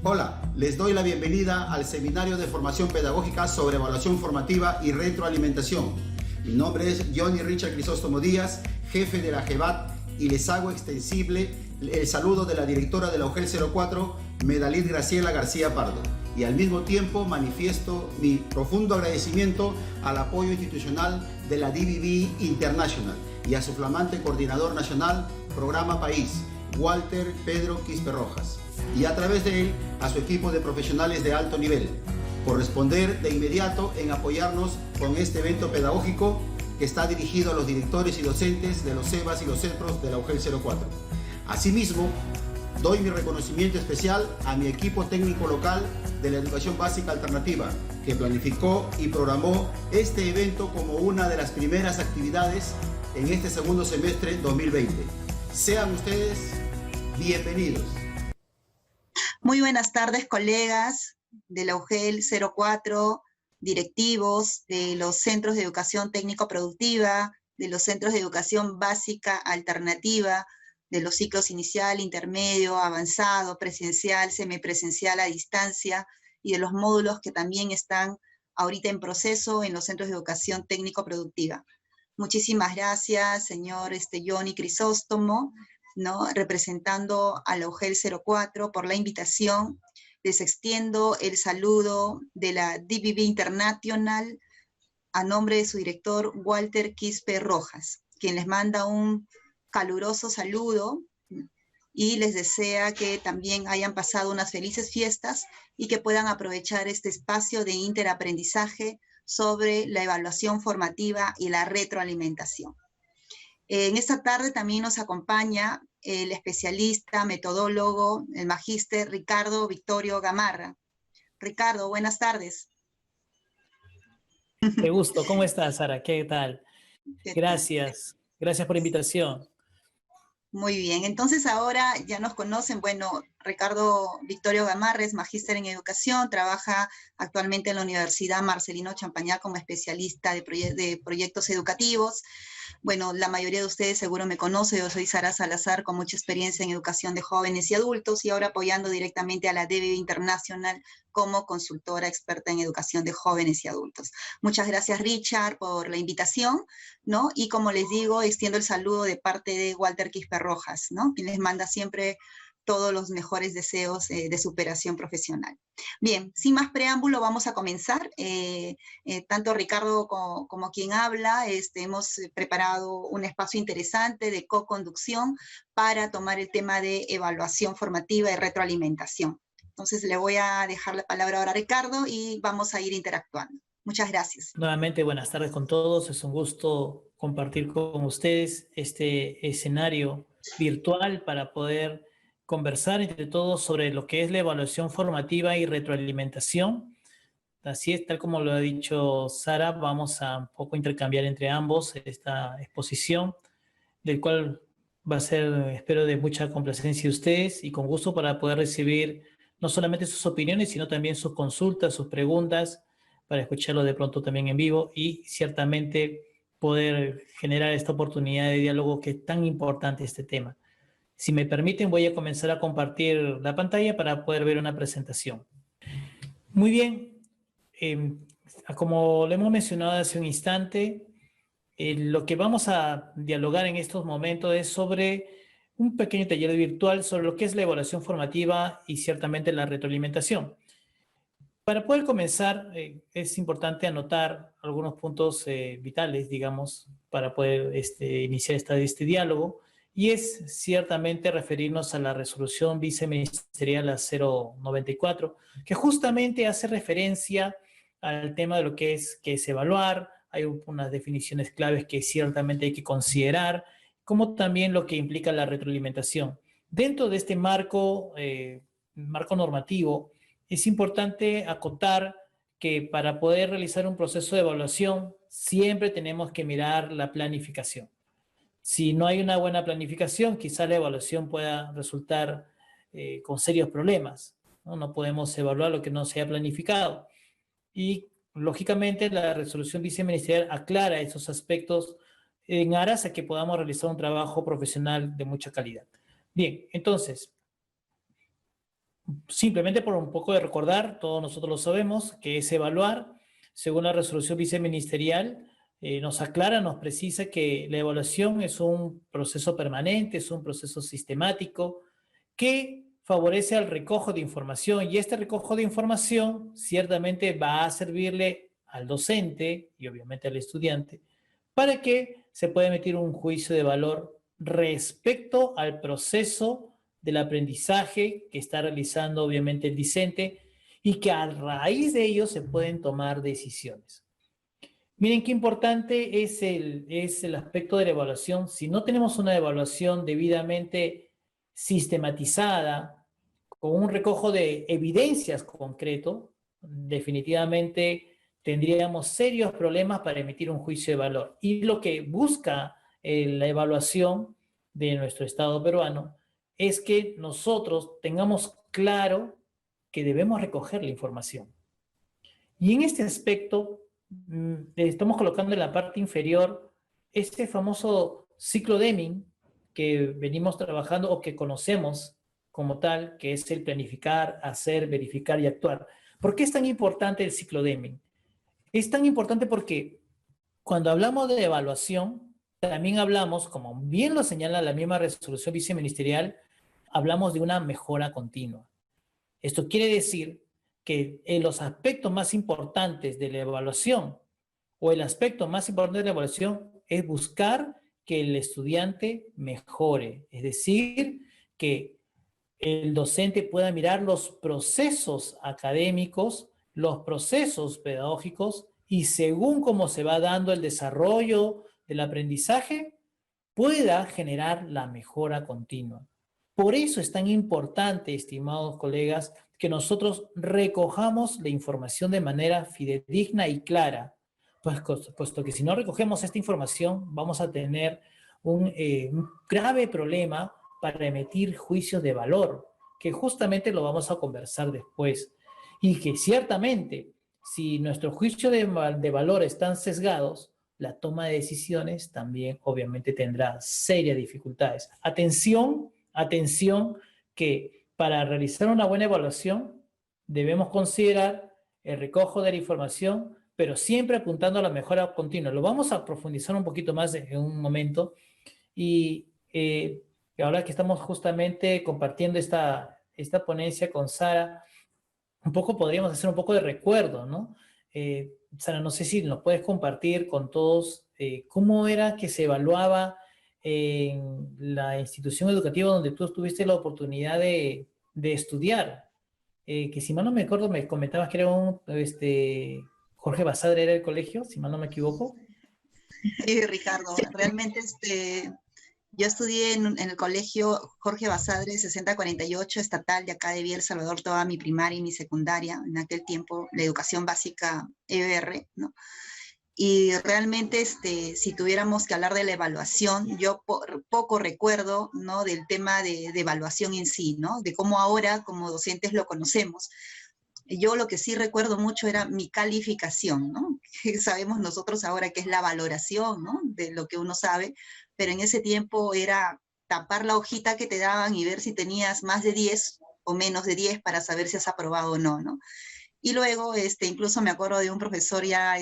Hola, les doy la bienvenida al Seminario de Formación Pedagógica sobre Evaluación Formativa y Retroalimentación. Mi nombre es Johnny Richard Crisóstomo Díaz, jefe de la GEVAT, y les hago extensible el saludo de la directora de la UGEL 04, Medalid Graciela García Pardo, y al mismo tiempo manifiesto mi profundo agradecimiento al apoyo institucional de la DBB International y a su flamante coordinador nacional, Programa País, Walter Pedro Quispe Rojas, y a través de él a su equipo de profesionales de alto nivel, por responder de inmediato en apoyarnos con este evento pedagógico que está dirigido a los directores y docentes de los CEBAS y los CEPROS de la UGEL 04. Asimismo, doy mi reconocimiento especial a mi equipo técnico local de la Educación Básica Alternativa, que planificó y programó este evento como una de las primeras actividades en este segundo semestre 2020. Sean ustedes bienvenidos. Muy buenas tardes, colegas de la UGEL 04, directivos de los centros de educación técnico-productiva, de los centros de educación básica alternativa, de los ciclos inicial, intermedio, avanzado, presencial, semipresencial, a distancia, y de los módulos que también están ahorita en proceso en los centros de educación técnico-productiva. Muchísimas gracias, señor Johnny Crisóstomo, ¿no?, representando a la UGEL 04 por la invitación. Les extiendo el saludo de la DBB International a nombre de su director Walter Quispe Rojas, quien les manda un caluroso saludo y les desea que también hayan pasado unas felices fiestas y que puedan aprovechar este espacio de interaprendizaje sobre la evaluación formativa y la retroalimentación. En esta tarde también nos acompaña el especialista, metodólogo, el magíster Ricardo Victorio Gamarra. Ricardo, buenas tardes. Qué gusto. ¿Cómo estás, Sara? ¿Qué tal? Gracias. Gracias por la invitación. Muy bien. Entonces ahora ya nos conocen. Bueno, Ricardo Victorio Gamarra es magíster en educación, trabaja actualmente en la Universidad Marcelino Champañá como especialista de proyectos educativos. Bueno, la mayoría de ustedes seguro me conoce, yo soy Sara Salazar con mucha experiencia en educación de jóvenes y adultos y ahora apoyando directamente a la DBB International como consultora experta en educación de jóvenes y adultos. Muchas gracias, Richard, por la invitación, ¿no? Y como les digo, extiendo el saludo de parte de Walter Quispe Rojas, ¿no?, quien les manda siempre todos los mejores deseos de superación profesional. Bien, sin más preámbulo, vamos a comenzar. Tanto Ricardo como quien habla, hemos preparado un espacio interesante de co-conducción para tomar el tema de evaluación formativa y retroalimentación. Entonces le voy a dejar la palabra ahora a Ricardo y vamos a ir interactuando. Muchas gracias. Nuevamente, buenas tardes con todos. Es un gusto compartir con ustedes este escenario virtual para poder conversar entre todos sobre lo que es la evaluación formativa y retroalimentación. Así es, tal como lo ha dicho Sara, vamos a un poco intercambiar entre ambos esta exposición, del cual va a ser, espero, de mucha complacencia de ustedes y con gusto para poder recibir no solamente sus opiniones, sino también sus consultas, sus preguntas, para escucharlo de pronto también en vivo y ciertamente poder generar esta oportunidad de diálogo que es tan importante este tema. Si me permiten, voy a comenzar a compartir la pantalla para poder ver una presentación. Muy bien, como lo hemos mencionado hace un instante, lo que vamos a dialogar en estos momentos es sobre un pequeño taller virtual sobre lo que es la evaluación formativa y ciertamente la retroalimentación. Para poder comenzar, es importante anotar algunos puntos vitales, digamos, para poder iniciar este diálogo. Y es ciertamente referirnos a la resolución viceministerial a 094, que justamente hace referencia al tema de lo que es evaluar. Hay unas definiciones claves que ciertamente hay que considerar, como también lo que implica la retroalimentación. Dentro de este marco normativo, es importante acotar que para poder realizar un proceso de evaluación, siempre tenemos que mirar la planificación. Si no hay una buena planificación, quizá la evaluación pueda resultar con serios problemas, ¿no? No podemos evaluar lo que no se ha planificado. Y, lógicamente, la resolución viceministerial aclara esos aspectos en aras a que podamos realizar un trabajo profesional de mucha calidad. Bien, entonces, simplemente por un poco de recordar, todos nosotros lo sabemos, que es evaluar, según la resolución viceministerial, nos aclara, nos precisa que la evaluación es un proceso permanente, es un proceso sistemático que favorece al recojo de información, y este recojo de información ciertamente va a servirle al docente y obviamente al estudiante para que se pueda emitir un juicio de valor respecto al proceso del aprendizaje que está realizando obviamente el discente, y que a raíz de ello se pueden tomar decisiones. Miren qué importante es el aspecto de la evaluación. Si no tenemos una evaluación debidamente sistematizada, con un recojo de evidencias concreto, definitivamente tendríamos serios problemas para emitir un juicio de valor. Y lo que busca la evaluación de nuestro Estado peruano es que nosotros tengamos claro que debemos recoger la información. Y en este aspecto, estamos colocando en la parte inferior este famoso ciclo Deming que venimos trabajando o que conocemos como tal, que es el planificar, hacer, verificar y actuar. ¿Por qué es tan importante el ciclo Deming? Es tan importante porque cuando hablamos de evaluación, también hablamos, como bien lo señala la misma resolución viceministerial, hablamos de una mejora continua. Esto quiere decir que en los aspectos más importantes de la evaluación, o el aspecto más importante de la evaluación, es buscar que el estudiante mejore, es decir, que el docente pueda mirar los procesos académicos, los procesos pedagógicos, y según cómo se va dando el desarrollo del aprendizaje, pueda generar la mejora continua. Por eso es tan importante, estimados colegas, que nosotros recojamos la información de manera fidedigna y clara, puesto que si no recogemos esta información vamos a tener un grave problema para emitir juicios de valor, que justamente lo vamos a conversar después. Y que ciertamente, si nuestros juicios de valor están sesgados, la toma de decisiones también obviamente tendrá serias dificultades. Atención, atención, que para realizar una buena evaluación debemos considerar el recojo de la información, pero siempre apuntando a la mejora continua. Lo vamos a profundizar un poquito más en un momento, y ahora que estamos justamente compartiendo esta ponencia con Sara, un poco podríamos hacer un poco de recuerdo, ¿no? Sara, no sé si nos puedes compartir con todos cómo era que se evaluaba en la institución educativa donde tú tuviste la oportunidad de estudiar. Que si mal no me acuerdo, me comentabas que era Jorge Basadre era el colegio, si mal no me equivoco. Sí, Ricardo, realmente yo estudié en el colegio Jorge Basadre 6048 estatal de acá de Villa El Salvador, toda mi primaria y mi secundaria, en aquel tiempo la educación básica EBR, ¿no? Y realmente, si tuviéramos que hablar de la evaluación, yo poco recuerdo, ¿no?, del tema de evaluación en sí, ¿no?, de cómo ahora como docentes lo conocemos. Yo lo que sí recuerdo mucho era mi calificación, ¿no? Que sabemos nosotros ahora que es la valoración, ¿no?, de lo que uno sabe, pero en ese tiempo era tapar la hojita que te daban y ver si tenías más de 10 o menos de 10 para saber si has aprobado o no, ¿no? Y luego, incluso me acuerdo de un profesor ya,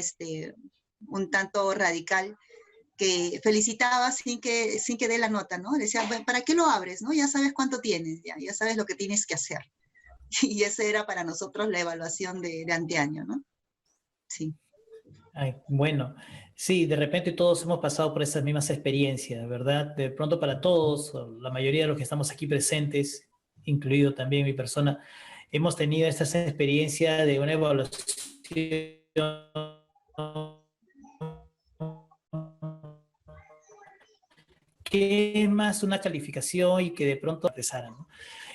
un tanto radical, que felicitaba sin que dé la nota, ¿no? Decía, ¿para qué lo abres, no? Ya sabes cuánto tienes, ya sabes lo que tienes que hacer. Y esa era para nosotros la evaluación de anteaño, ¿no? Sí. Ay, bueno, sí, de repente todos hemos pasado por esas mismas experiencias, ¿verdad? De pronto para todos, la mayoría de los que estamos aquí presentes, incluido también mi persona, hemos tenido estas experiencias de una evaluación que es más una calificación y que de pronto empezaran, ¿no?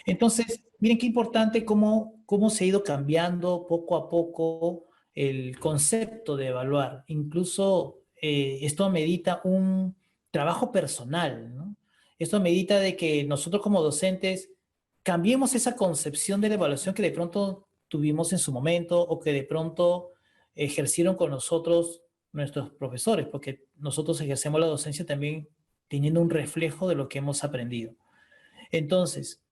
Entonces, miren qué importante cómo se ha ido cambiando poco a poco el concepto de evaluar. Incluso esto medita un trabajo personal, ¿no? Esto medita de que nosotros como docentes cambiemos esa concepción de la evaluación que de pronto tuvimos en su momento, o que de pronto ejercieron con nosotros nuestros profesores, porque nosotros ejercemos la docencia también teniendo un reflejo de lo que hemos aprendido. Entonces,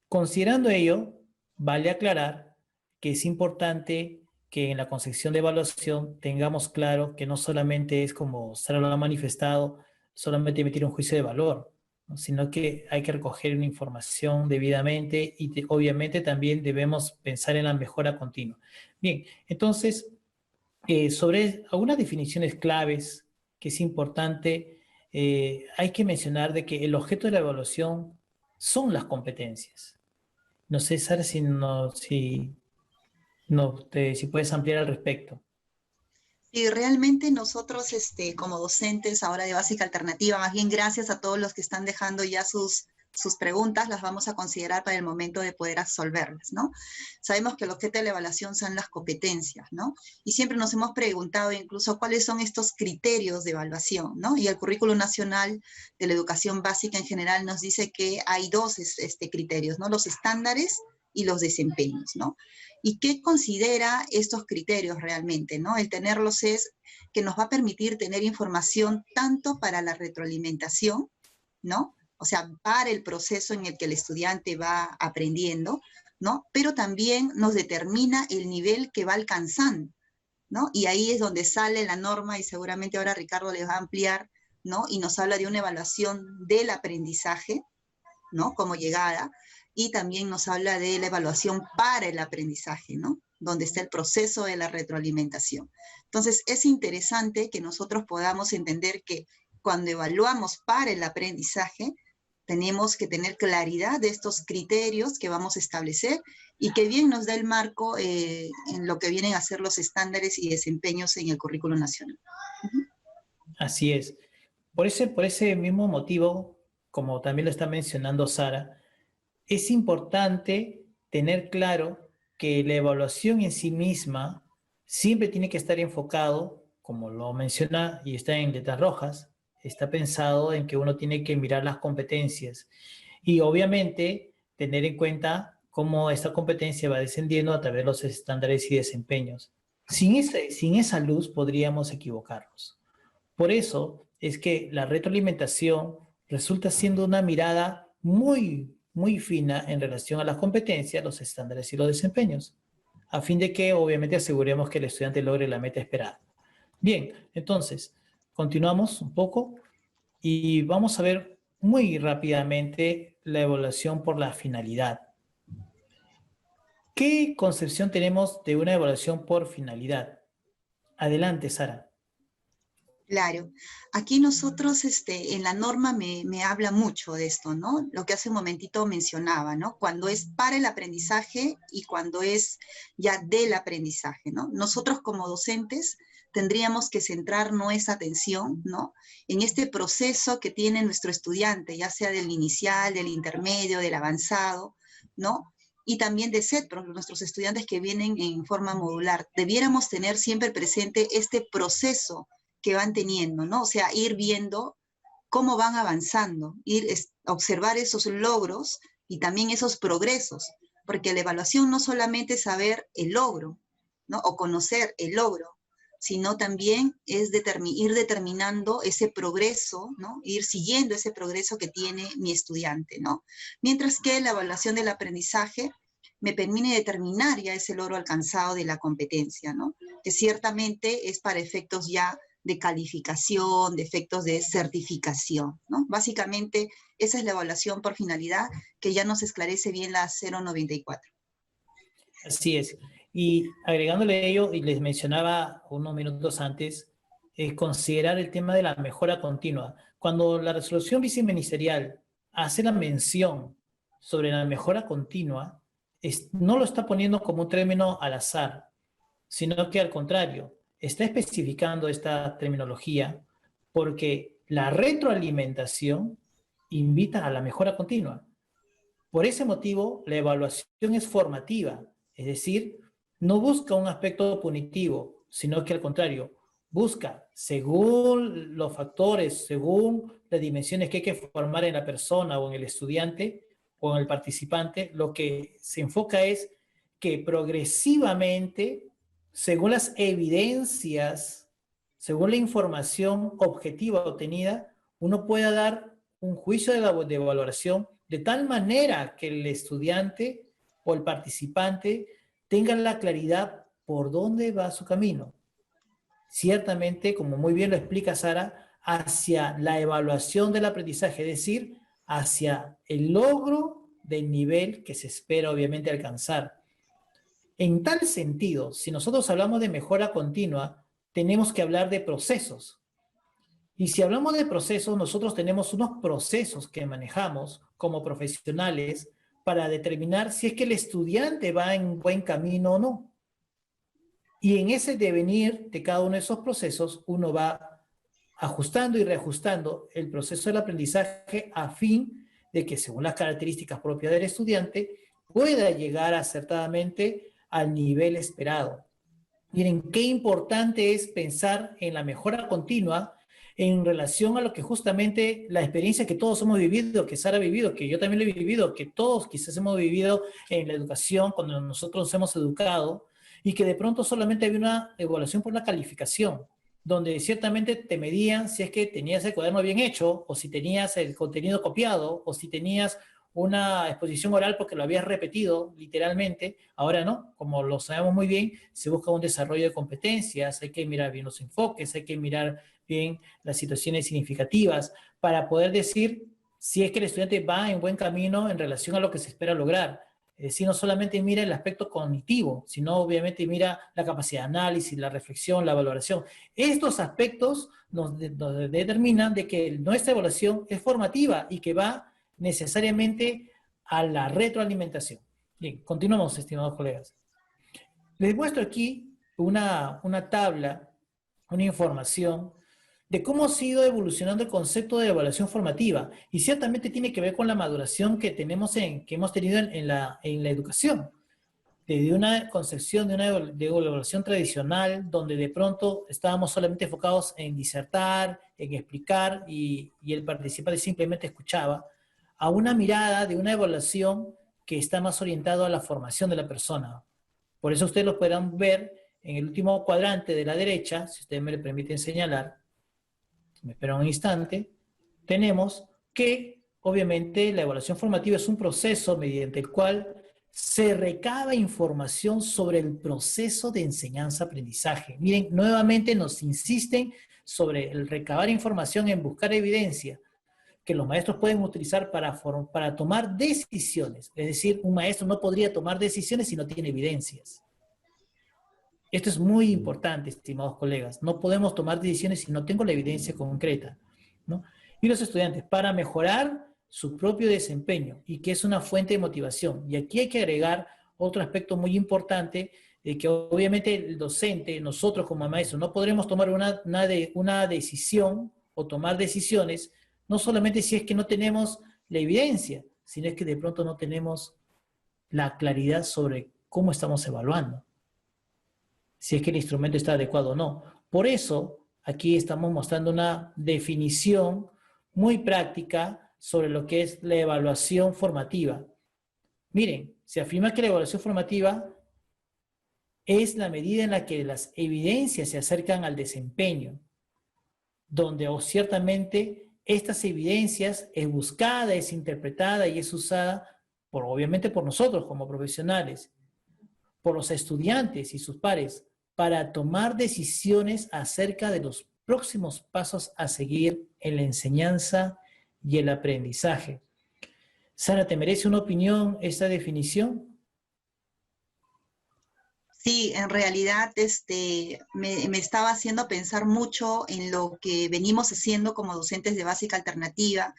considerando ello, vale aclarar que es importante que en la concepción de evaluación tengamos claro que no solamente es, como Sara lo ha manifestado, solamente emitir un juicio de valor, ¿no? Sino que hay que recoger una información debidamente y obviamente también debemos pensar en la mejora continua. Bien, entonces, sobre algunas definiciones claves que es importante, hay que mencionar de que el objeto de la evaluación son las competencias. No sé, Sara, si puedes ampliar al respecto. Y realmente nosotros, como docentes ahora de Básica Alternativa, más bien gracias a todos los que están dejando ya sus preguntas, las vamos a considerar para el momento de poder absolverlas, ¿no? Sabemos que el objeto de la evaluación son las competencias, ¿no? Y siempre nos hemos preguntado incluso cuáles son estos criterios de evaluación, ¿no? Y el Currículo Nacional de la Educación Básica en general nos dice que hay dos criterios, ¿no? Los estándares y los desempeños, ¿no? ¿Y qué considera estos criterios realmente, ¿no? El tenerlos es que nos va a permitir tener información tanto para la retroalimentación, ¿no? O sea, para el proceso en el que el estudiante va aprendiendo, ¿no? Pero también nos determina el nivel que va alcanzando, ¿no? Y ahí es donde sale la norma, y seguramente ahora Ricardo les va a ampliar, ¿no? Y nos habla de una evaluación del aprendizaje, ¿no? Como llegada, y también nos habla de la evaluación para el aprendizaje, ¿no? Donde está el proceso de la retroalimentación. Entonces, es interesante que nosotros podamos entender que cuando evaluamos para el aprendizaje, tenemos que tener claridad de estos criterios que vamos a establecer y que bien nos da el marco en lo que vienen a ser los estándares y desempeños en el currículo nacional. Así es. Por ese mismo motivo, como también lo está mencionando Sara, es importante tener claro que la evaluación en sí misma siempre tiene que estar enfocado, como lo menciona y está en letras rojas, está pensado en que uno tiene que mirar las competencias y obviamente tener en cuenta cómo esta competencia va descendiendo a través de los estándares y desempeños. Sin esa luz podríamos equivocarnos. Por eso es que la retroalimentación resulta siendo una mirada muy fina en relación a las competencias, los estándares y los desempeños, a fin de que obviamente aseguremos que el estudiante logre la meta esperada. Bien, entonces, continuamos un poco y vamos a ver muy rápidamente la evaluación por la finalidad. ¿Qué concepción tenemos de una evaluación por finalidad? Adelante, Sara. Claro, aquí nosotros en la norma me habla mucho de esto, ¿no? Lo que hace un momentito mencionaba, ¿no? Cuando es para el aprendizaje y cuando es ya del aprendizaje, ¿no? Nosotros como docentes tendríamos que centrar nuestra atención, ¿no? En este proceso que tiene nuestro estudiante, ya sea del inicial, del intermedio, del avanzado, ¿no? Y también de SET, nuestros estudiantes que vienen en forma modular. Debiéramos tener siempre presente este proceso que van teniendo, ¿no? O sea, ir viendo cómo van avanzando, observar esos logros y también esos progresos, porque la evaluación no solamente es saber el logro, ¿no? O conocer el logro, sino también es ir determinando ese progreso, ¿no? Ir siguiendo ese progreso que tiene mi estudiante, ¿no? Mientras que la evaluación del aprendizaje me permite determinar ya ese logro alcanzado de la competencia, ¿no? Que ciertamente es para efectos ya de calificación, de efectos de certificación, ¿no? Básicamente, esa es la evaluación por finalidad que ya nos esclarece bien la 094. Así es. Y agregándole ello, y les mencionaba unos minutos antes, considerar el tema de la mejora continua. Cuando la resolución viceministerial hace la mención sobre la mejora continua, no lo está poniendo como un término al azar, sino que al contrario, está especificando esta terminología porque la retroalimentación invita a la mejora continua. Por ese motivo, la evaluación es formativa, es decir, no busca un aspecto punitivo, sino que al contrario, busca, según los factores, según las dimensiones que hay que formar en la persona o en el estudiante o en el participante, lo que se enfoca es que progresivamente, según las evidencias, según la información objetiva obtenida, uno pueda dar un juicio de valoración de tal manera que el estudiante o el participante tenga la claridad por dónde va su camino. Ciertamente, como muy bien lo explica Sara, hacia la evaluación del aprendizaje, es decir, hacia el logro del nivel que se espera obviamente alcanzar. En tal sentido, si nosotros hablamos de mejora continua, tenemos que hablar de procesos. Y si hablamos de procesos, nosotros tenemos unos procesos que manejamos como profesionales para determinar si es que el estudiante va en buen camino o no. Y en ese devenir de cada uno de esos procesos, uno va ajustando y reajustando el proceso del aprendizaje a fin de que, según las características propias del estudiante, pueda llegar acertadamente al nivel esperado. Miren, qué importante es pensar en la mejora continua en relación a lo que justamente la experiencia que todos hemos vivido, que Sara ha vivido, que yo también lo he vivido, que todos quizás hemos vivido en la educación, cuando nosotros nos hemos educado, y que de pronto solamente había una evaluación por la calificación, donde ciertamente te medían si es que tenías el cuaderno bien hecho, o si tenías el contenido copiado, o si tenías una exposición oral porque lo habías repetido literalmente. Ahora no, como lo sabemos muy bien, se busca un desarrollo de competencias, hay que mirar bien los enfoques, hay que mirar bien las situaciones significativas para poder decir si es que el estudiante va en buen camino en relación a lo que se espera lograr. Es decir, no solamente mira el aspecto cognitivo, sino obviamente mira la capacidad de análisis, la reflexión, la valoración. Estos aspectos nos determinan de que nuestra evaluación es formativa y que va necesariamente a la retroalimentación. Bien, continuamos, estimados colegas. Les muestro aquí una tabla, una información de cómo ha sido evolucionando el concepto de evaluación formativa, y ciertamente tiene que ver con la maduración que hemos tenido en la educación, desde una concepción de una evaluación tradicional, donde de pronto estábamos solamente enfocados en disertar, en explicar, y el participante simplemente escuchaba, a una mirada de una evaluación que está más orientada a la formación de la persona. Por eso ustedes lo podrán ver en el último cuadrante de la derecha, si ustedes me lo permiten señalar. Me espera un instante. Tenemos que, obviamente, la evaluación formativa es un proceso mediante el cual se recaba información sobre el proceso de enseñanza-aprendizaje. Miren, nuevamente nos insisten sobre el recabar información en buscar evidencia que los maestros pueden utilizar para tomar decisiones. Es decir, un maestro no podría tomar decisiones si no tiene evidencias. Esto es muy importante, estimados colegas. No podemos tomar decisiones si no tengo la evidencia concreta, ¿no? Y los estudiantes, para mejorar su propio desempeño, y que es una fuente de motivación. Y aquí hay que agregar otro aspecto muy importante, de que obviamente el docente, nosotros como maestros, no podremos tomar una decisión o tomar decisiones, no solamente si es que no tenemos la evidencia, sino es que de pronto no tenemos la claridad sobre cómo estamos evaluando, si es que el instrumento está adecuado o no. Por eso, aquí estamos mostrando una definición muy práctica sobre lo que es la evaluación formativa. Miren, se afirma que la evaluación formativa es la medida en la que las evidencias se acercan al desempeño, donde ciertamente estas evidencias es buscada, es interpretada y es usada obviamente por nosotros como profesionales, por los estudiantes y sus pares, para tomar decisiones acerca de los próximos pasos a seguir en la enseñanza y el aprendizaje. Sara, ¿te merece una opinión esta definición? Sí, en realidad me estaba haciendo pensar mucho en lo que venimos haciendo como docentes de básica alternativa,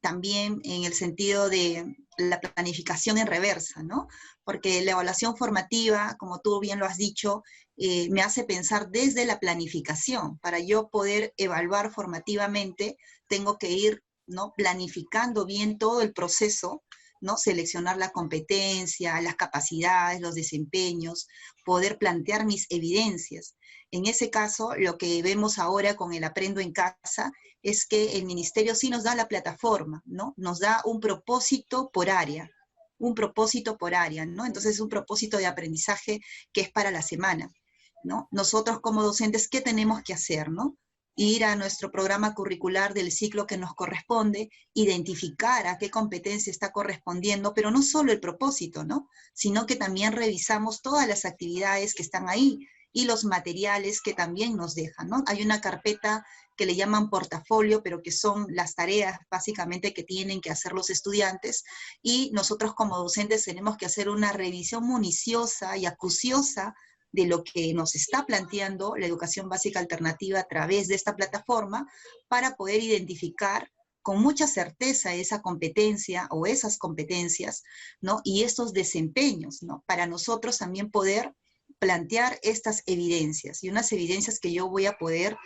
también en el sentido de la planificación en reversa, ¿no? Porque la evaluación formativa, como tú bien lo has dicho, me hace pensar desde la planificación. Para yo poder evaluar formativamente, tengo que ir, ¿no?, planificando bien todo el proceso, ¿no? Seleccionar la competencia, las capacidades, los desempeños, poder plantear mis evidencias. En ese caso, lo que vemos ahora con el Aprendo en Casa es que el ministerio sí nos da la plataforma, ¿no? Nos da un propósito por área, ¿no? Entonces, un propósito de aprendizaje que es para la semana, ¿no? Nosotros como docentes, ¿qué tenemos que hacer, no? ir a nuestro programa curricular del ciclo que nos corresponde, identificar a qué competencia está correspondiendo, pero no solo el propósito, ¿no? Sino que también revisamos todas las actividades que están ahí y los materiales que también nos dejan, ¿no? Hay una carpeta que le llaman portafolio, pero que son las tareas básicamente que tienen que hacer los estudiantes, y nosotros como docentes tenemos que hacer una revisión minuciosa y acuciosa de lo que nos está planteando la educación básica alternativa a través de esta plataforma, para poder identificar con mucha certeza esa competencia o esas competencias, ¿no? Y estos desempeños, ¿no? Para nosotros también poder plantear estas evidencias, y unas evidencias que yo voy a poder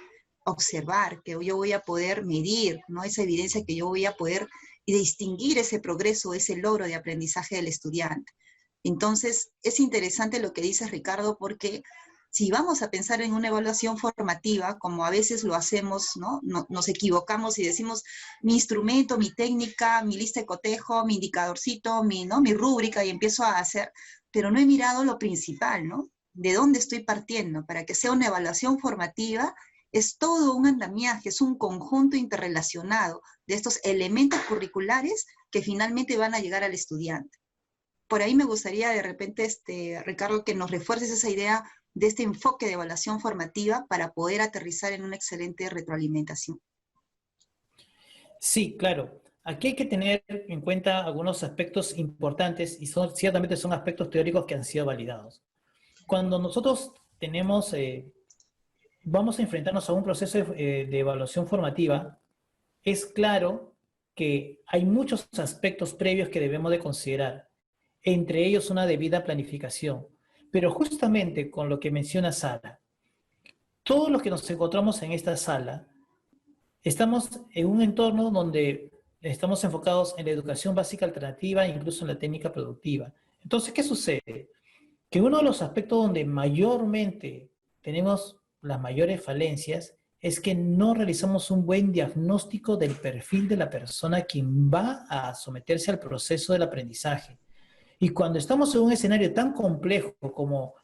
observar, que yo voy a poder medir, ¿no? Esa evidencia que yo voy a poder distinguir ese progreso, ese logro de aprendizaje del estudiante. Entonces, es interesante lo que dices, Ricardo, porque si vamos a pensar en una evaluación formativa, como a veces lo hacemos, ¿no? Nos equivocamos y decimos, mi instrumento, mi técnica, mi lista de cotejo, mi indicadorcito, ¿no? Mi rúbrica, y empiezo a hacer, pero no he mirado lo principal, ¿no? ¿De dónde estoy partiendo? Para que sea una evaluación formativa, es todo un andamiaje, es un conjunto interrelacionado de estos elementos curriculares que finalmente van a llegar al estudiante. Por ahí me gustaría de repente, Ricardo, que nos refuerces esa idea de este enfoque de evaluación formativa para poder aterrizar en una excelente retroalimentación. Sí, claro. Aquí hay que tener en cuenta algunos aspectos importantes, y ciertamente son aspectos teóricos que han sido validados. Cuando nosotros vamos a enfrentarnos a un proceso de evaluación formativa, es claro que hay muchos aspectos previos que debemos de considerar, entre ellos una debida planificación. Pero justamente con lo que menciona Sara, todos los que nos encontramos en esta sala, estamos en un entorno donde estamos enfocados en la educación básica alternativa, incluso en la técnica productiva. Entonces, ¿qué sucede? Que uno de los aspectos donde mayormente tenemos las mayores falencias es que no realizamos un buen diagnóstico del perfil de la persona quien va a someterse al proceso del aprendizaje. Y cuando estamos en un escenario tan complejo como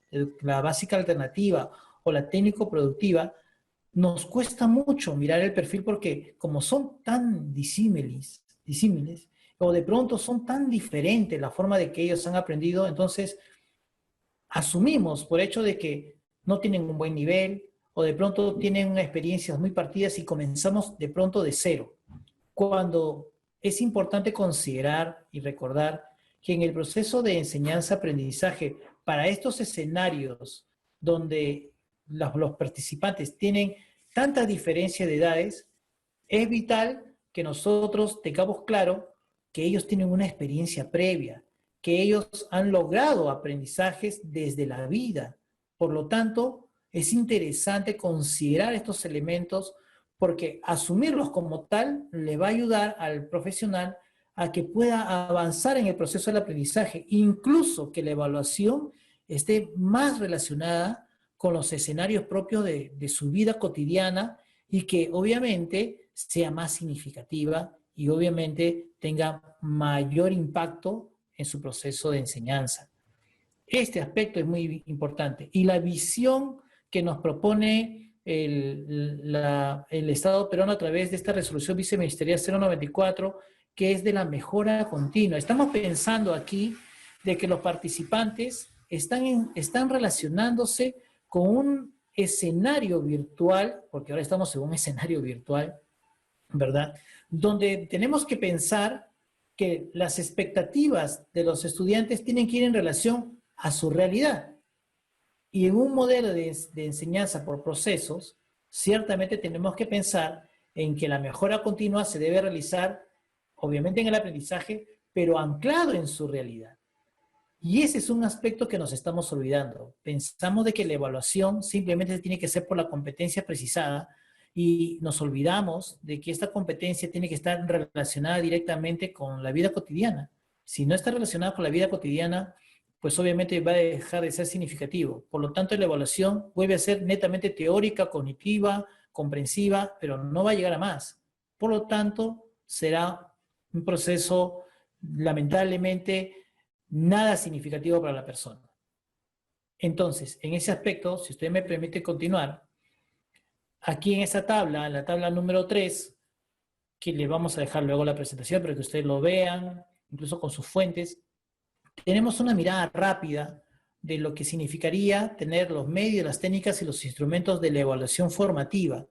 la básica alternativa o la técnico-productiva, nos cuesta mucho mirar el perfil, porque como son tan disímiles, o de pronto son tan diferentes la forma de que ellos han aprendido, entonces asumimos por hecho de que no tienen un buen nivel, o de pronto tienen experiencias muy partidas y comenzamos de pronto de cero. Cuando es importante considerar y recordar que en el proceso de enseñanza-aprendizaje, para estos escenarios donde los participantes tienen tanta diferencia de edades, es vital que nosotros tengamos claro que ellos tienen una experiencia previa, que ellos han logrado aprendizajes desde la vida. Por lo tanto, es interesante considerar estos elementos, porque asumirlos como tal le va a ayudar al profesional a que pueda avanzar en el proceso del aprendizaje, incluso que la evaluación esté más relacionada con los escenarios propios de su vida cotidiana, y que obviamente sea más significativa y obviamente tenga mayor impacto en su proceso de enseñanza. Este aspecto es muy importante. Y la visión que nos propone el Estado peruano a través de esta resolución viceministerial 094, que es de la mejora continua. Estamos pensando aquí de que los participantes están relacionándose con un escenario virtual, porque ahora estamos en un escenario virtual, ¿verdad? Donde tenemos que pensar que las expectativas de los estudiantes tienen que ir en relación a su realidad. Y en un modelo de enseñanza por procesos, ciertamente tenemos que pensar en que la mejora continua se debe realizar, obviamente, en el aprendizaje, pero anclado en su realidad. Y ese es un aspecto que nos estamos olvidando. Pensamos de que la evaluación simplemente tiene que ser por la competencia precisada, y nos olvidamos de que esta competencia tiene que estar relacionada directamente con la vida cotidiana. Si no está relacionada con la vida cotidiana, pues obviamente va a dejar de ser significativo. Por lo tanto, la evaluación vuelve a ser netamente teórica, cognitiva, comprensiva, pero no va a llegar a más. Por lo tanto, será un proceso lamentablemente nada significativo para la persona. Entonces, en ese aspecto, si usted me permite continuar, Aquí en esta tabla, en la tabla número 3, que les vamos a dejar luego la presentación para que ustedes lo vean, incluso con sus fuentes, tenemos una mirada rápida de lo que significaría tener los medios, las técnicas y los instrumentos de la evaluación formativa.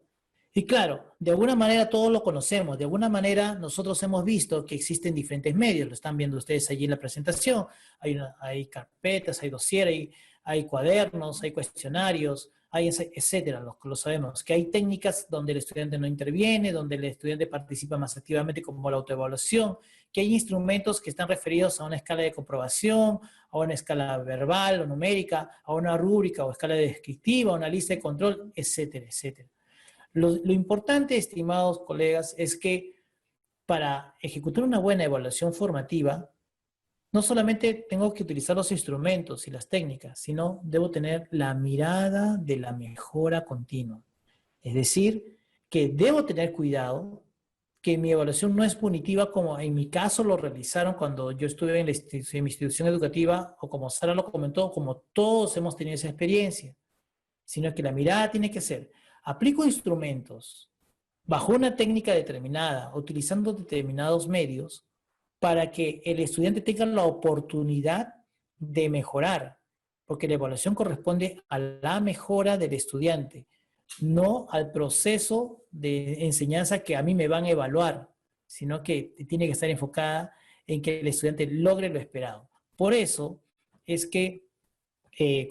Y claro, de alguna manera todos lo conocemos, de alguna manera nosotros hemos visto que existen diferentes medios, lo están viendo ustedes allí en la presentación, hay carpetas, hay dossier, hay cuadernos, hay cuestionarios, hay etcétera, lo sabemos, que hay técnicas donde el estudiante no interviene, donde el estudiante participa más activamente como la autoevaluación, que hay instrumentos que están referidos a una escala de comprobación, a una escala verbal o numérica, a una rúbrica o escala descriptiva, a una lista de control, etcétera, etcétera. Lo importante, estimados colegas, es que para ejecutar una buena evaluación formativa, no solamente tengo que utilizar los instrumentos y las técnicas, sino debo tener la mirada de la mejora continua. Es decir, que debo tener cuidado, que mi evaluación no es punitiva como en mi caso lo realizaron cuando yo estuve en mi institución educativa, o como Sara lo comentó, como todos hemos tenido esa experiencia, sino que la mirada tiene que ser: aplico instrumentos bajo una técnica determinada, utilizando determinados medios, para que el estudiante tenga la oportunidad de mejorar, porque la evaluación corresponde a la mejora del estudiante, no al proceso de enseñanza que a mí me van a evaluar, sino que tiene que estar enfocada en que el estudiante logre lo esperado. Por eso es que,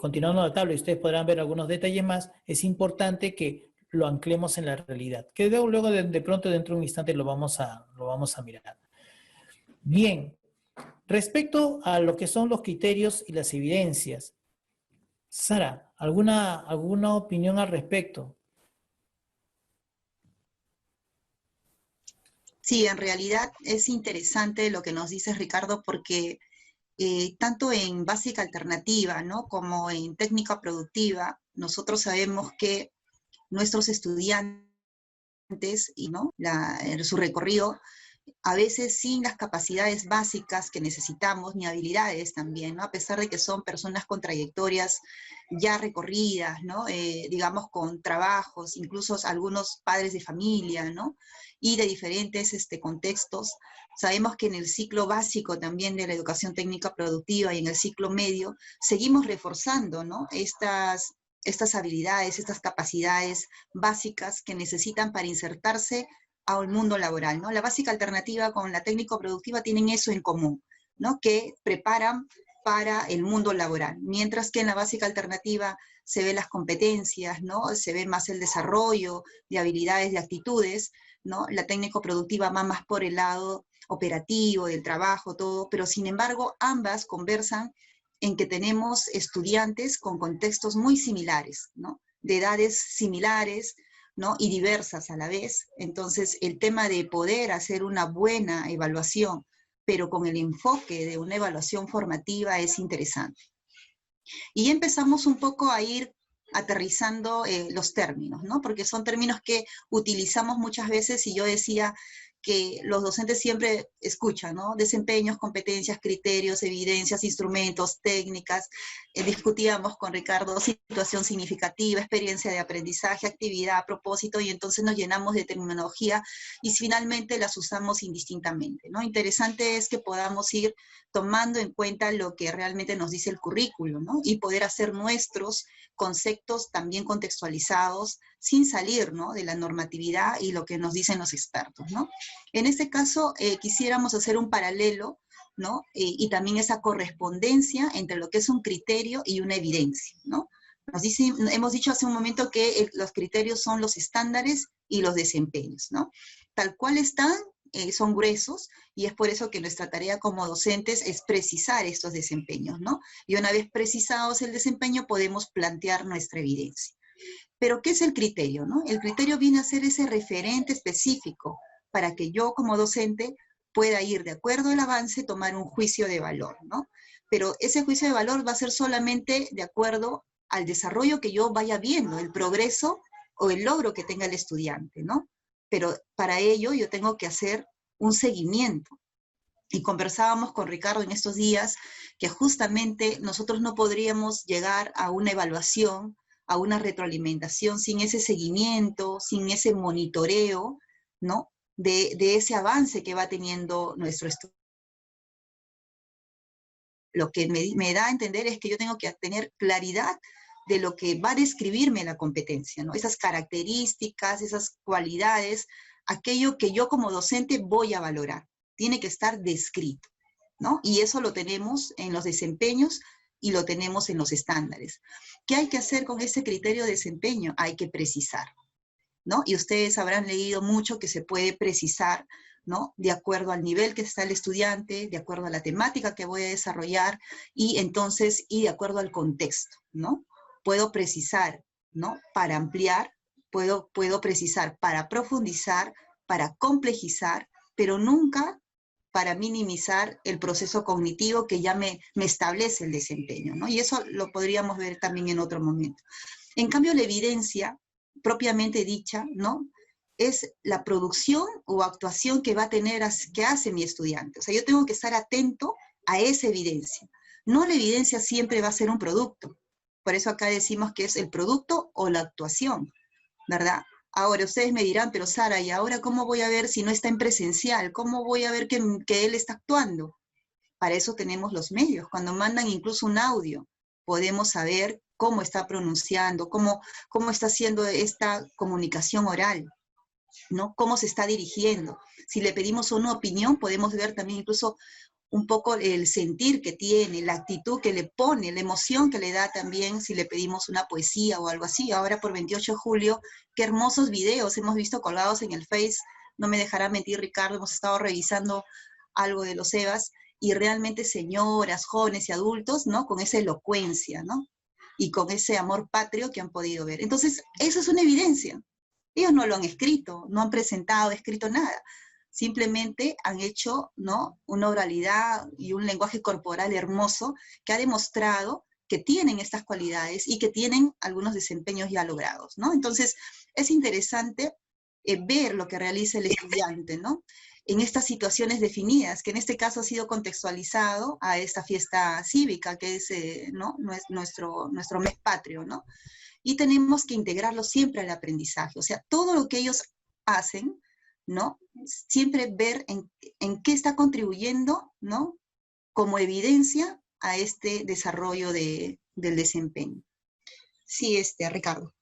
continuando la tabla, y ustedes podrán ver algunos detalles más, es importante que lo anclemos en la realidad, que luego de pronto dentro de un instante lo vamos a mirar. Bien, respecto a lo que son los criterios y las evidencias, Sara, ¿alguna opinión al respecto? Sí, en realidad es interesante lo que nos dices, Ricardo, porque tanto en básica alternativa, ¿no?, como en técnica productiva, nosotros sabemos que nuestros estudiantes y, ¿no?, su recorrido, a veces sin las capacidades básicas que necesitamos, ni habilidades también, ¿no?, a pesar de que son personas con trayectorias ya recorridas, ¿no?, digamos con trabajos, incluso algunos padres de familia, ¿no?, y de diferentes contextos. Sabemos que en el ciclo básico también de la educación técnica productiva y en el ciclo medio seguimos reforzando, ¿no?, estas habilidades, estas capacidades básicas que necesitan para insertarse al mundo laboral, ¿no? La básica alternativa con la técnico productiva tienen eso en común, ¿no?, que preparan para el mundo laboral, mientras que en la básica alternativa se ven las competencias, ¿no?, se ve más el desarrollo de habilidades, de actitudes, ¿no? La técnico productiva va más por el lado operativo, del trabajo, todo, pero sin embargo ambas conversan en que tenemos estudiantes con contextos muy similares, ¿no?, de edades similares, ¿no?, y diversas a la vez. Entonces, el tema de poder hacer una buena evaluación, pero con el enfoque de una evaluación formativa, es interesante. Y empezamos un poco a ir aterrizando los términos, ¿no?, porque son términos que utilizamos muchas veces, y yo decía que los docentes siempre escuchan, ¿no?, desempeños, competencias, criterios, evidencias, instrumentos, técnicas. Discutíamos con Ricardo situación significativa, experiencia de aprendizaje, actividad, propósito, y entonces nos llenamos de terminología y finalmente las usamos indistintamente, ¿no? Interesante es que podamos ir tomando en cuenta lo que realmente nos dice el currículo, ¿no?, y poder hacer nuestros conceptos también contextualizados, sin salir, ¿no?, de la normatividad y lo que nos dicen los expertos, ¿no? En este caso, quisiéramos hacer un paralelo, ¿no?, y también esa correspondencia entre lo que es un criterio y una evidencia, ¿no? Hemos dicho hace un momento que los criterios son los estándares y los desempeños, ¿no? Tal cual están, son gruesos, y es por eso que nuestra tarea como docentes es precisar estos desempeños, ¿no? Y una vez precisados el desempeño, podemos plantear nuestra evidencia. Pero, ¿qué es el criterio, no? El criterio viene a ser ese referente específico para que yo como docente pueda ir, de acuerdo al avance, tomar un juicio de valor, ¿no? Pero ese juicio de valor va a ser solamente de acuerdo al desarrollo que yo vaya viendo, el progreso o el logro que tenga el estudiante, ¿no? Pero para ello yo tengo que hacer un seguimiento. Y conversábamos con Ricardo en estos días que justamente nosotros no podríamos llegar a una evaluación, a una retroalimentación, sin ese seguimiento, sin ese monitoreo, ¿no? De ese avance que va teniendo nuestro estudio. Lo que me da a entender es que yo tengo que tener claridad de lo que va a describirme la competencia, ¿no? Esas características, esas cualidades, aquello que yo como docente voy a valorar. Tiene que estar descrito, ¿no? Y eso lo tenemos en los desempeños y lo tenemos en los estándares. ¿Qué hay que hacer con ese criterio de desempeño? Hay que precisar, ¿no? Y ustedes habrán leído mucho que se puede precisar, ¿no? De acuerdo al nivel que está el estudiante, de acuerdo a la temática que voy a desarrollar y entonces, y de acuerdo al contexto, ¿no? Puedo precisar, ¿no? Para ampliar, puedo precisar para profundizar, para complejizar, pero nunca para minimizar el proceso cognitivo que ya me establece el desempeño, ¿no? Y eso lo podríamos ver también en otro momento. En cambio, la evidencia, propiamente dicha, ¿no? Es la producción o actuación que va a tener, que hace mi estudiante. O sea, yo tengo que estar atento a esa evidencia. No la evidencia siempre va a ser un producto. Por eso acá decimos que es el producto o la actuación, ¿verdad? Ahora, ustedes me dirán, pero Sara, ¿y ahora cómo voy a ver si no está en presencial? ¿Cómo voy a ver que él está actuando? Para eso tenemos los medios. Cuando mandan incluso un audio, podemos saber cómo está pronunciando, cómo está haciendo esta comunicación oral, ¿no? Cómo se está dirigiendo. Si le pedimos una opinión, podemos ver también incluso un poco el sentir que tiene, la actitud que le pone, la emoción que le da también si le pedimos una poesía o algo así. Ahora por 28 de julio, qué hermosos videos hemos visto colgados en el Face. No me dejará mentir Ricardo, hemos estado revisando algo de los EVAs y realmente señoras, jóvenes y adultos, ¿no? Con esa elocuencia, ¿no? Y con ese amor patrio que han podido ver. Entonces, eso es una evidencia. Ellos no lo han escrito, no han presentado, escrito nada. Simplemente han hecho, ¿no? Una oralidad y un lenguaje corporal hermoso que ha demostrado que tienen estas cualidades y que tienen algunos desempeños ya logrados, ¿no? Entonces, es interesante ver lo que realiza el estudiante, ¿no? En estas situaciones definidas, que en este caso ha sido contextualizado a esta fiesta cívica, que es, ¿no? nuestro mes patrio, ¿no? Y tenemos que integrarlo siempre al aprendizaje, o sea, todo lo que ellos hacen, ¿no? Siempre ver en qué está contribuyendo, ¿no? Como evidencia a este desarrollo del desempeño. Sí, Ricardo.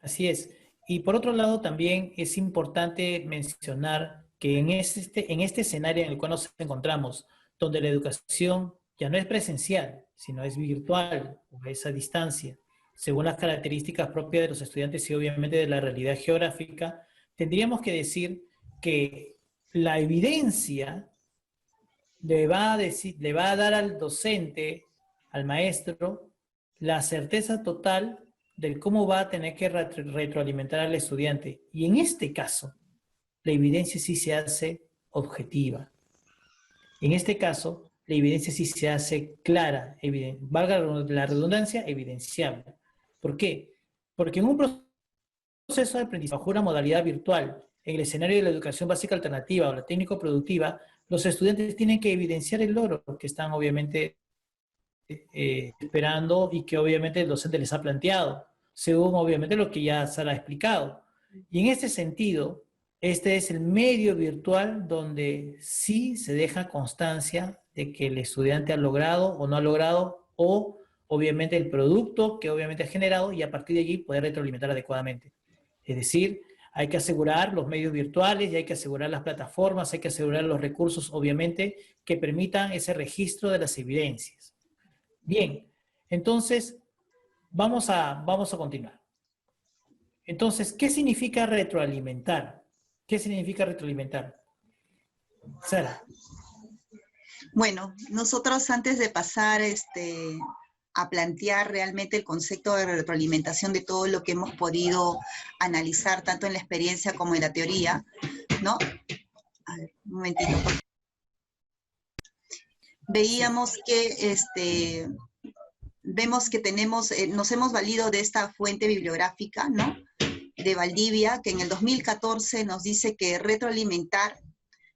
Así es. Y por otro lado, también es importante mencionar que en este escenario en el cual nos encontramos, donde la educación ya no es presencial, sino es virtual, o es a distancia, según las características propias de los estudiantes y obviamente de la realidad geográfica, tendríamos que decir que la evidencia le va a dar al docente, al maestro, la certeza total de cómo va a tener que retroalimentar al estudiante. Y en este caso, la evidencia sí se hace objetiva. En este caso, la evidencia sí se hace clara, valga la redundancia, evidenciable. ¿Por qué? Porque en un proceso de aprendizaje bajo una modalidad virtual, en el escenario de la educación básica alternativa o la técnico-productiva, los estudiantes tienen que evidenciar el logro que están obviamente esperando y que obviamente el docente les ha planteado, según obviamente lo que ya Sara ha explicado. Y en este sentido, este es el medio virtual donde sí se deja constancia de que el estudiante ha logrado o no ha logrado, o obviamente el producto que obviamente ha generado, y a partir de allí poder retroalimentar adecuadamente. Es decir, hay que asegurar los medios virtuales y hay que asegurar las plataformas, hay que asegurar los recursos, obviamente, que permitan ese registro de las evidencias. Bien, entonces, vamos a continuar. Entonces, ¿qué significa retroalimentar? ¿Qué significa retroalimentar? Sara. Bueno, nosotros antes de pasar a plantear realmente el concepto de retroalimentación de todo lo que hemos podido analizar, tanto en la experiencia como en la teoría, ¿no? A ver, un momentito. Veíamos que, vemos que nos hemos valido de esta fuente bibliográfica, ¿no? De Valdivia, que en el 2014 nos dice que retroalimentar,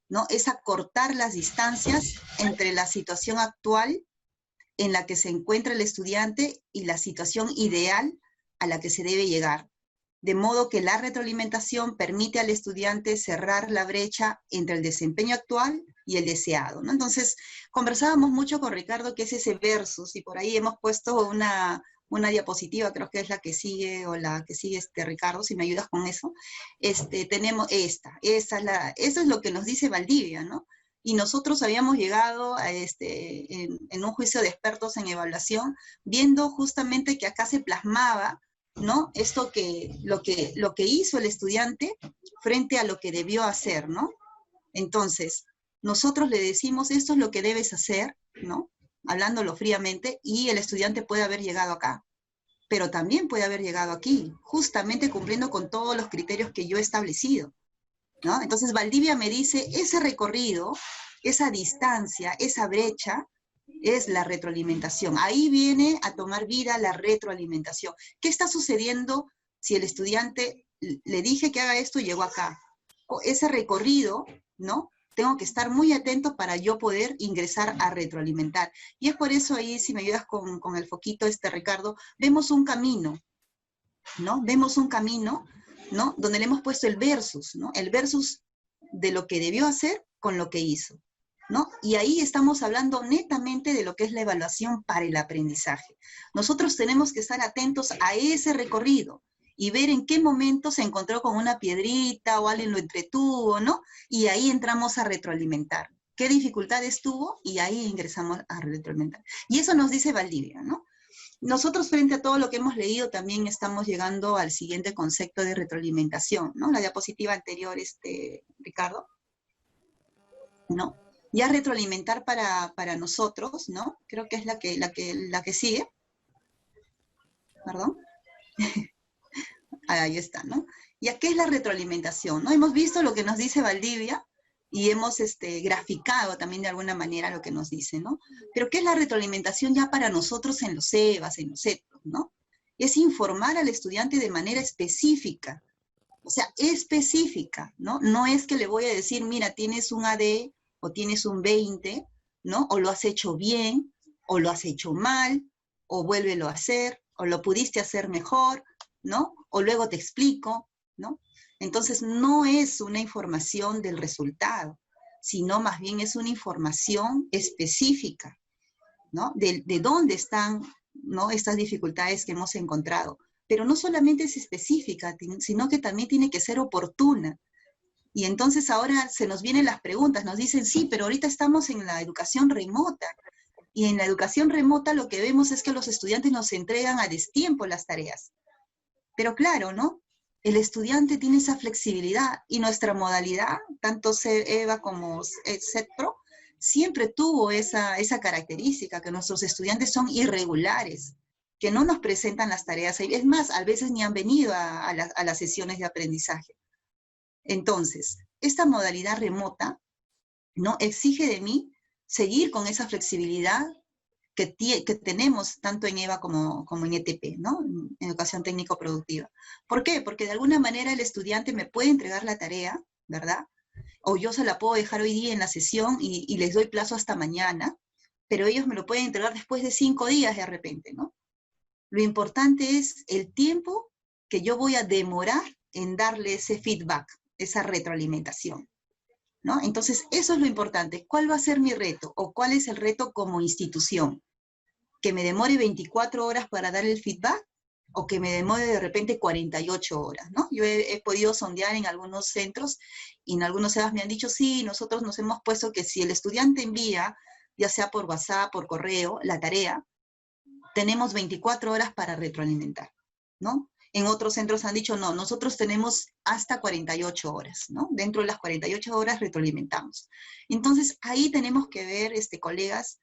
¿no? Es acortar las distancias entre la situación actual en la que se encuentra el estudiante y la situación ideal a la que se debe llegar. De modo que la retroalimentación permite al estudiante cerrar la brecha entre el desempeño actual y el deseado, ¿no? Entonces, conversábamos mucho con Ricardo qué es ese versus, y por ahí hemos puesto una diapositiva, creo que es la que sigue, o la que sigue Ricardo, si me ayudas con eso. Tenemos eso es lo que nos dice Valdivia, ¿no? Y nosotros habíamos llegado a en un juicio de expertos en evaluación, viendo justamente que acá se plasmaba, ¿no? Lo que hizo el estudiante frente a lo que debió hacer, ¿no? Entonces, nosotros le decimos, esto es lo que debes hacer, ¿no? Hablándolo fríamente, y el estudiante puede haber llegado acá, pero también puede haber llegado aquí, justamente cumpliendo con todos los criterios que yo he establecido, ¿no? Entonces, Valdivia me dice, ese recorrido, esa distancia, esa brecha, es la retroalimentación. Ahí viene a tomar vida la retroalimentación. ¿Qué está sucediendo si el estudiante le dije que haga esto y llegó acá? Ese recorrido, ¿no? Tengo que estar muy atento para yo poder ingresar a retroalimentar. Y es por eso ahí, si me ayudas con el foquito, Ricardo, vemos un camino, ¿no? Vemos un camino, ¿no? Donde le hemos puesto el versus, ¿no? El versus de lo que debió hacer con lo que hizo, ¿no? Y ahí estamos hablando netamente de lo que es la evaluación para el aprendizaje. Nosotros tenemos que estar atentos a ese recorrido y ver en qué momento se encontró con una piedrita o alguien lo entretuvo, ¿no? Y ahí entramos a retroalimentar. ¿Qué dificultades tuvo? Y ahí ingresamos a retroalimentar. Y eso nos dice Valdivia, ¿no? Nosotros, frente a todo lo que hemos leído, también estamos llegando al siguiente concepto de retroalimentación, ¿no? La diapositiva anterior, Ricardo, ¿no? Ya retroalimentar para nosotros, ¿no? Creo que es la que sigue. Perdón. Ahí está, ¿no? ¿Ya qué es la retroalimentación? ¿No? Hemos visto lo que nos dice Valdivia y hemos graficado también de alguna manera lo que nos dice, ¿no? Pero ¿qué es la retroalimentación ya para nosotros en los EVAs, en los CETROS, ¿no? Es informar al estudiante de manera específica, o sea, específica, ¿no? No es que le voy a decir, mira, tienes un AD o tienes un 20, ¿no? O lo has hecho bien, o lo has hecho mal, o vuélvelo a hacer, o lo pudiste hacer mejor, ¿no? O luego te explico, ¿no? Entonces, no es una información del resultado, sino más bien es una información específica, ¿no? De dónde están, ¿no? Estas dificultades que hemos encontrado. Pero no solamente es específica, sino que también tiene que ser oportuna. Y entonces ahora se nos vienen las preguntas, nos dicen, sí, pero ahorita estamos en la educación remota. Y en la educación remota lo que vemos es que los estudiantes nos entregan a destiempo las tareas. Pero claro, ¿no? El estudiante tiene esa flexibilidad y nuestra modalidad, tanto EVA como CETPRO, siempre tuvo esa característica, que nuestros estudiantes son irregulares, que no nos presentan las tareas. Es más, a veces ni han venido a las sesiones de aprendizaje. Entonces, esta modalidad remota, ¿no? Exige de mí seguir con esa flexibilidad que tenemos tanto en EVA como en ETP, ¿no? En Educación Técnico-Productiva. ¿Por qué? Porque de alguna manera el estudiante me puede entregar la tarea, ¿verdad? O yo se la puedo dejar hoy día en la sesión y les doy plazo hasta mañana, pero ellos me lo pueden entregar después de 5 días de repente, ¿no? Lo importante es el tiempo que yo voy a demorar en darle ese feedback, esa retroalimentación, ¿no? Entonces, eso es lo importante. ¿Cuál va a ser mi reto? ¿O cuál es el reto como institución? ¿Que me demore 24 horas para dar el feedback? ¿O que me demore de repente 48 horas, ¿no? Yo he podido sondear en algunos centros y en algunos CEBAs me han dicho, sí, nosotros nos hemos puesto que si el estudiante envía, ya sea por WhatsApp, por correo, la tarea, tenemos 24 horas para retroalimentar, ¿no? En otros centros han dicho, no, nosotros tenemos hasta 48 horas, ¿no? Dentro de las 48 horas retroalimentamos. Entonces, ahí tenemos que ver, colegas,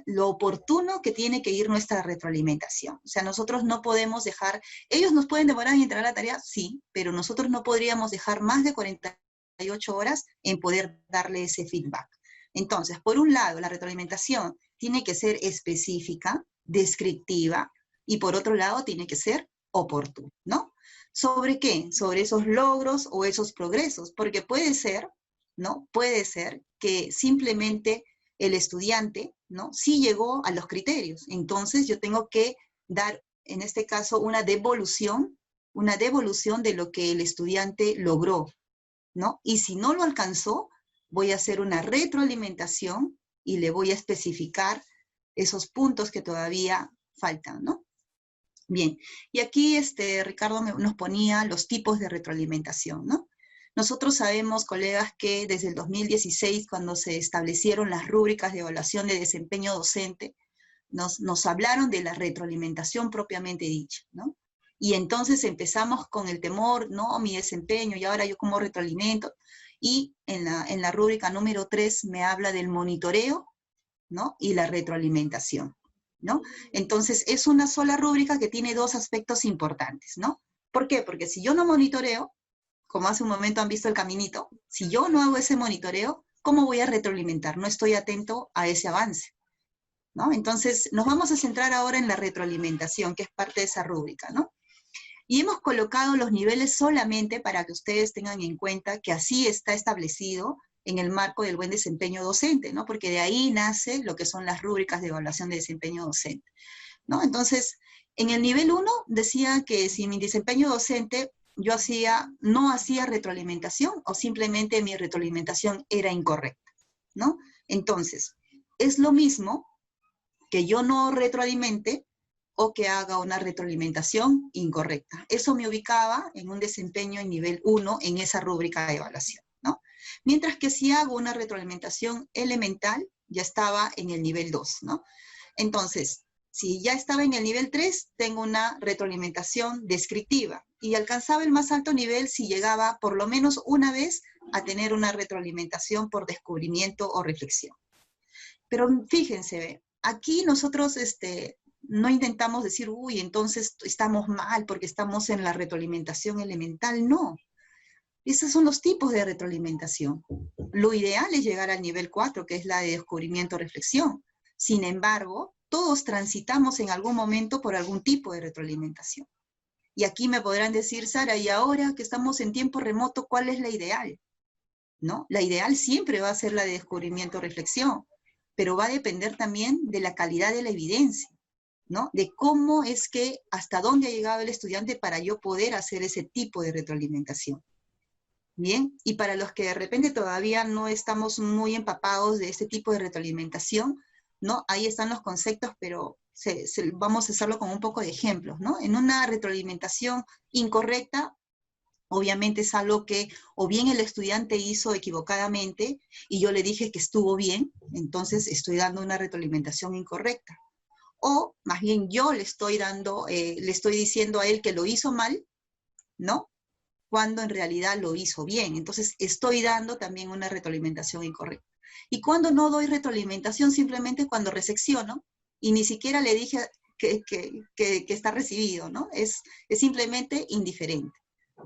lo oportuno que tiene que ir nuestra retroalimentación. O sea, nosotros no podemos dejar, ellos nos pueden demorar en entregar la tarea, sí, pero nosotros no podríamos dejar más de 48 horas en poder darle ese feedback. Entonces, por un lado, la retroalimentación tiene que ser específica, descriptiva, y por otro lado, tiene que ser oportuno, ¿no? ¿Sobre qué? Sobre esos logros o esos progresos, porque puede ser, ¿no? Puede ser que simplemente el estudiante, ¿no? Sí llegó a los criterios, entonces yo tengo que dar en este caso, una devolución de lo que el estudiante logró, ¿no? Y si no lo alcanzó, voy a hacer una retroalimentación y le voy a especificar esos puntos que todavía faltan, ¿no? Bien, y aquí Ricardo nos ponía los tipos de retroalimentación, ¿no? Nosotros sabemos, colegas, que desde el 2016, cuando se establecieron las rúbricas de evaluación de desempeño docente, nos hablaron de la retroalimentación propiamente dicha, ¿no? Y entonces empezamos con el temor, no, mi desempeño, y ahora yo cómo retroalimento. Y en la rúbrica número 3 me habla del monitoreo, ¿no? Y la retroalimentación, ¿no? Entonces es una sola rúbrica que tiene dos aspectos importantes, ¿no? ¿Por qué? Porque si yo no monitoreo, como hace un momento han visto el caminito, si yo no hago ese monitoreo, ¿cómo voy a retroalimentar? No estoy atento a ese avance, ¿no? Entonces nos vamos a centrar ahora en la retroalimentación, que es parte de esa rúbrica, ¿no? Y hemos colocado los niveles solamente para que ustedes tengan en cuenta que así está establecido en el marco del buen desempeño docente, ¿no? Porque de ahí nace lo que son las rúbricas de evaluación de desempeño docente, ¿no? Entonces, en el nivel 1 decía que si mi desempeño docente yo no hacía retroalimentación o simplemente mi retroalimentación era incorrecta, ¿no? Entonces, es lo mismo que yo no retroalimente o que haga una retroalimentación incorrecta. Eso me ubicaba en un desempeño en nivel 1 en esa rúbrica de evaluación, ¿no? Mientras que si hago una retroalimentación elemental, ya estaba en el nivel 2, ¿no? Entonces, si ya estaba en el nivel 3, tengo una retroalimentación descriptiva y alcanzaba el más alto nivel si llegaba por lo menos una vez a tener una retroalimentación por descubrimiento o reflexión. Pero fíjense, aquí nosotros no intentamos decir, uy, entonces estamos mal porque estamos en la retroalimentación elemental, no. Esos son los tipos de retroalimentación. Lo ideal es llegar al nivel 4, que es la de descubrimiento-reflexión. Sin embargo, todos transitamos en algún momento por algún tipo de retroalimentación. Y aquí me podrán decir, Sara, y ahora que estamos en tiempo remoto, ¿cuál es la ideal? ¿No? La ideal siempre va a ser la de descubrimiento-reflexión, pero va a depender también de la calidad de la evidencia, ¿no? De cómo es que, hasta dónde ha llegado el estudiante para yo poder hacer ese tipo de retroalimentación. Bien, y para los que de repente todavía no estamos muy empapados de este tipo de retroalimentación, ¿no? Ahí están los conceptos, pero vamos a hacerlo con un poco de ejemplos, ¿no? En una retroalimentación incorrecta, obviamente es algo que o bien el estudiante hizo equivocadamente y yo le dije que estuvo bien, entonces estoy dando una retroalimentación incorrecta. O más bien yo le estoy diciendo a él que lo hizo mal, ¿no? Cuando en realidad lo hizo bien. Entonces estoy dando también una retroalimentación incorrecta. Y cuando no doy retroalimentación, simplemente cuando resecciono y ni siquiera le dije que está recibido, ¿no? Es simplemente indiferente.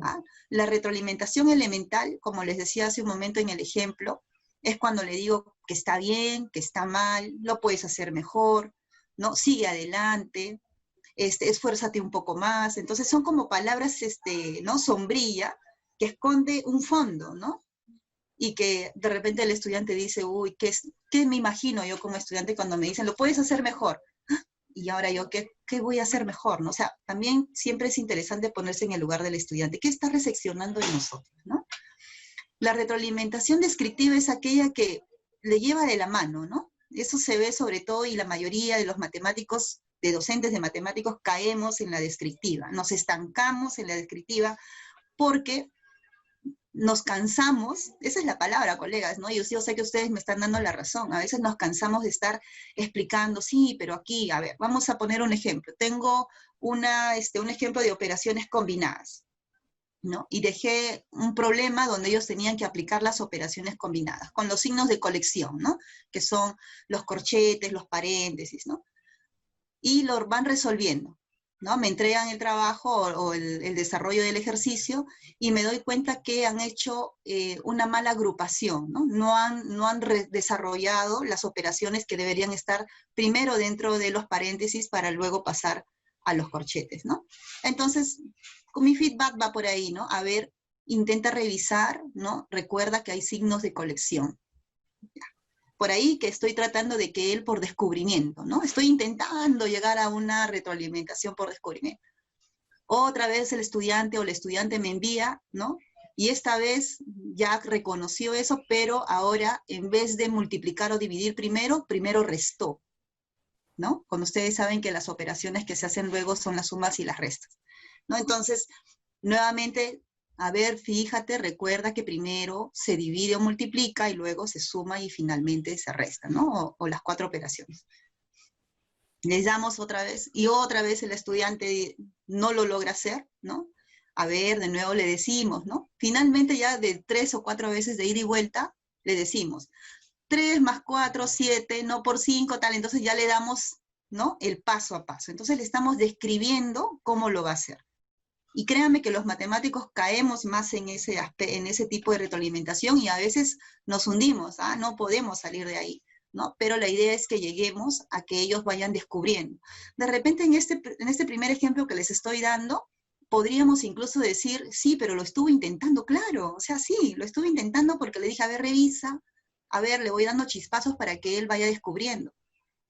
¿Ah? La retroalimentación elemental, como les decía hace un momento en el ejemplo, es cuando le digo que está bien, que está mal, lo puedes hacer mejor, ¿no? Sigue adelante, esfuérzate un poco más. Entonces son como palabras, ¿no? Sombrilla, que esconde un fondo, ¿no? Y que de repente el estudiante dice, uy, ¿qué me imagino yo como estudiante cuando me dicen, lo puedes hacer mejor? Y ahora yo, ¿qué voy a hacer mejor? ¿No? O sea, también siempre es interesante ponerse en el lugar del estudiante. ¿Qué está reseccionando en nosotros? ¿No? La retroalimentación descriptiva es aquella que le lleva de la mano, ¿no? Eso se ve sobre todo, y la mayoría de los matemáticos, de docentes de matemáticos, caemos en la descriptiva. Nos estancamos en la descriptiva porque nos cansamos, esa es la palabra, colegas, ¿no? Yo sé que ustedes me están dando la razón. A veces nos cansamos de estar explicando, sí, pero aquí, a ver, vamos a poner un ejemplo. Tengo un ejemplo de operaciones combinadas, ¿no? Y dejé un problema donde ellos tenían que aplicar las operaciones combinadas, con los signos de colección, ¿no? Que son los corchetes, los paréntesis, ¿no? Y lo van resolviendo, ¿no? Me entregan el trabajo o el desarrollo del ejercicio y me doy cuenta que han hecho una mala agrupación, ¿no? No han desarrollado las operaciones que deberían estar primero dentro de los paréntesis para luego pasar a los corchetes, ¿no? Entonces, mi feedback va por ahí, ¿no? A ver, intenta revisar, ¿no? Recuerda que hay signos de colección. por ahí que estoy tratando de que él por descubrimiento, ¿no? Estoy intentando llegar a una retroalimentación por descubrimiento. Otra vez el estudiante o la estudiante me envía, ¿no? Y esta vez ya reconoció eso, pero ahora en vez de multiplicar o dividir primero restó, ¿no? Cuando ustedes saben que las operaciones que se hacen luego son las sumas y las restas, ¿no? Entonces, nuevamente, a ver, fíjate, recuerda que primero se divide o multiplica y luego se suma y finalmente se resta, ¿no? O las 4 operaciones. Les damos otra vez, y otra vez el estudiante no lo logra hacer, ¿no? A ver, de nuevo le decimos, ¿no? Finalmente ya de 3 o 4 veces de ida y vuelta, le decimos, 3 más 4, 7, no por 5, tal, entonces ya le damos, ¿no? El paso a paso. Entonces le estamos describiendo cómo lo va a hacer. Y créanme que los matemáticos caemos más en ese tipo de retroalimentación y a veces nos hundimos, ¿ah? No podemos salir de ahí, ¿no? Pero la idea es que lleguemos a que ellos vayan descubriendo. De repente en este primer ejemplo que les estoy dando, podríamos incluso decir, sí, pero lo estuvo intentando, claro, o sea, sí, lo estuvo intentando porque le dije, a ver, revisa, a ver, le voy dando chispazos para que él vaya descubriendo.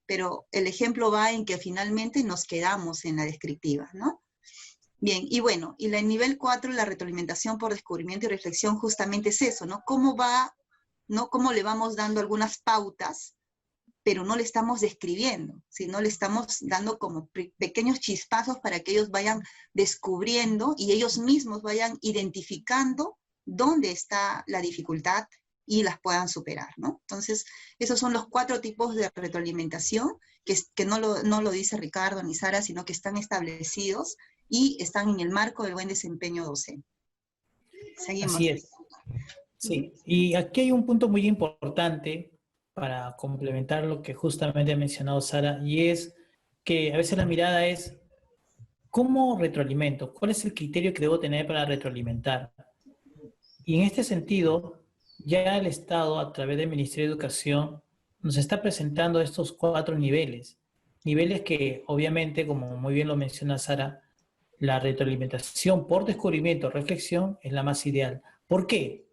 Pero el ejemplo va en que finalmente nos quedamos en la descriptiva, ¿no? Bien, y bueno, y el nivel 4, la retroalimentación por descubrimiento y reflexión, justamente es eso, ¿no? ¿Cómo va, no? Cómo le vamos dando algunas pautas, pero no le estamos describiendo, sino le estamos dando como pequeños chispazos para que ellos vayan descubriendo y ellos mismos vayan identificando dónde está la dificultad y las puedan superar, ¿no? Entonces, esos son los 4 tipos de retroalimentación que no lo dice Ricardo ni Sara, sino que están establecidos y están en el marco del buen desempeño docente. Seguimos. Así es. Sí, y aquí hay un punto muy importante para complementar lo que justamente ha mencionado Sara, y es que a veces la mirada es, ¿cómo retroalimento? ¿Cuál es el criterio que debo tener para retroalimentar? Y en este sentido, ya el Estado, a través del Ministerio de Educación, nos está presentando estos 4 niveles. Niveles que, obviamente, como muy bien lo menciona Sara, la retroalimentación por descubrimiento, reflexión, es la más ideal. ¿Por qué?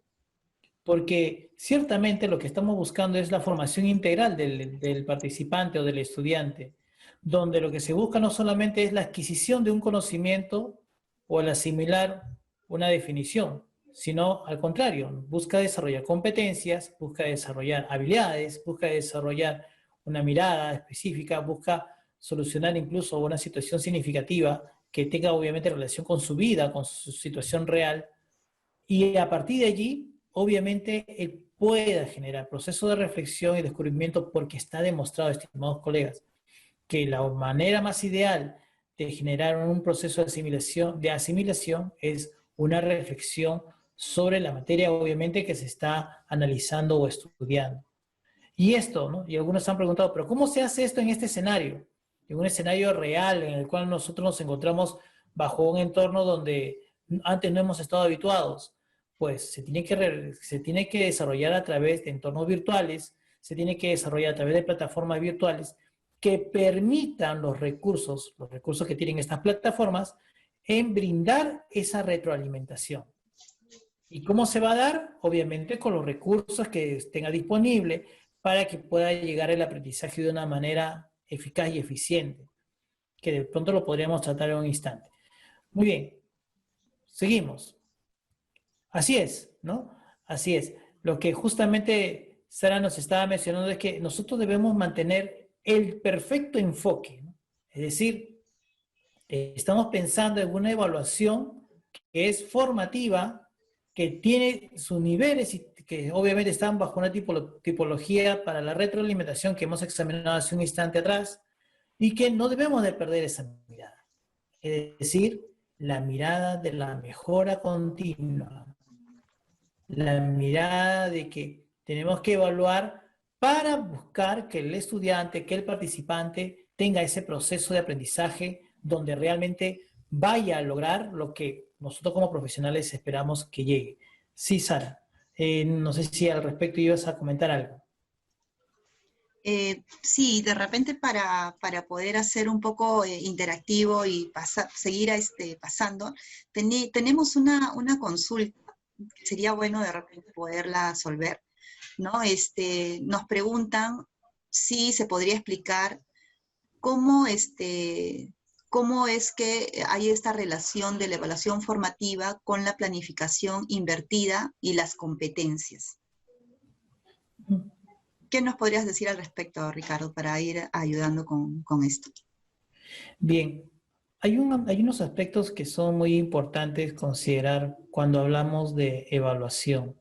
Porque ciertamente lo que estamos buscando es la formación integral del participante o del estudiante, donde lo que se busca no solamente es la adquisición de un conocimiento o el asimilar una definición, sino al contrario, busca desarrollar competencias, busca desarrollar habilidades, busca desarrollar una mirada específica, busca solucionar incluso una situación significativa que tenga obviamente relación con su vida, con su situación real, y a partir de allí, obviamente, él pueda generar procesos de reflexión y descubrimiento, porque está demostrado, estimados colegas, que la manera más ideal de generar un proceso de asimilación es una reflexión sobre la materia, obviamente, que se está analizando o estudiando. Y esto, ¿no? Y algunos han preguntado, ¿pero cómo se hace esto en este escenario? En un escenario real en el cual nosotros nos encontramos bajo un entorno donde antes no hemos estado habituados. Pues se tiene que desarrollar a través de entornos virtuales, se tiene que desarrollar a través de plataformas virtuales que permitan los recursos que tienen estas plataformas, en brindar esa retroalimentación. ¿Y cómo se va a dar? Obviamente con los recursos que tenga disponible para que pueda llegar el aprendizaje de una manera eficaz y eficiente, que de pronto lo podríamos tratar en un instante. Muy bien, seguimos. Así es, ¿no? Así es. Lo que justamente Sara nos estaba mencionando es que nosotros debemos mantener el perfecto enfoque, ¿no? Es decir, estamos pensando en una evaluación que es formativa, que tiene sus niveles y que obviamente están bajo una tipología para la retroalimentación que hemos examinado hace un instante atrás, y que no debemos de perder esa mirada. Es decir, la mirada de la mejora continua. La mirada de que tenemos que evaluar para buscar que el estudiante, que el participante tenga ese proceso de aprendizaje donde realmente vaya a lograr lo que nosotros como profesionales esperamos que llegue. Sí, Sara, no sé si al respecto ibas a comentar algo. Sí, de repente para poder hacer un poco interactivo y seguir pasando, tenemos una consulta, sería bueno de repente poderla resolver. ¿no? Nos preguntan si se podría explicar cómo, cómo es que hay esta relación de la evaluación formativa con la planificación invertida y las competencias. ¿Qué nos podrías decir al respecto, Ricardo, para ir ayudando con esto? Bien, hay unos aspectos que son muy importantes considerar cuando hablamos de evaluación.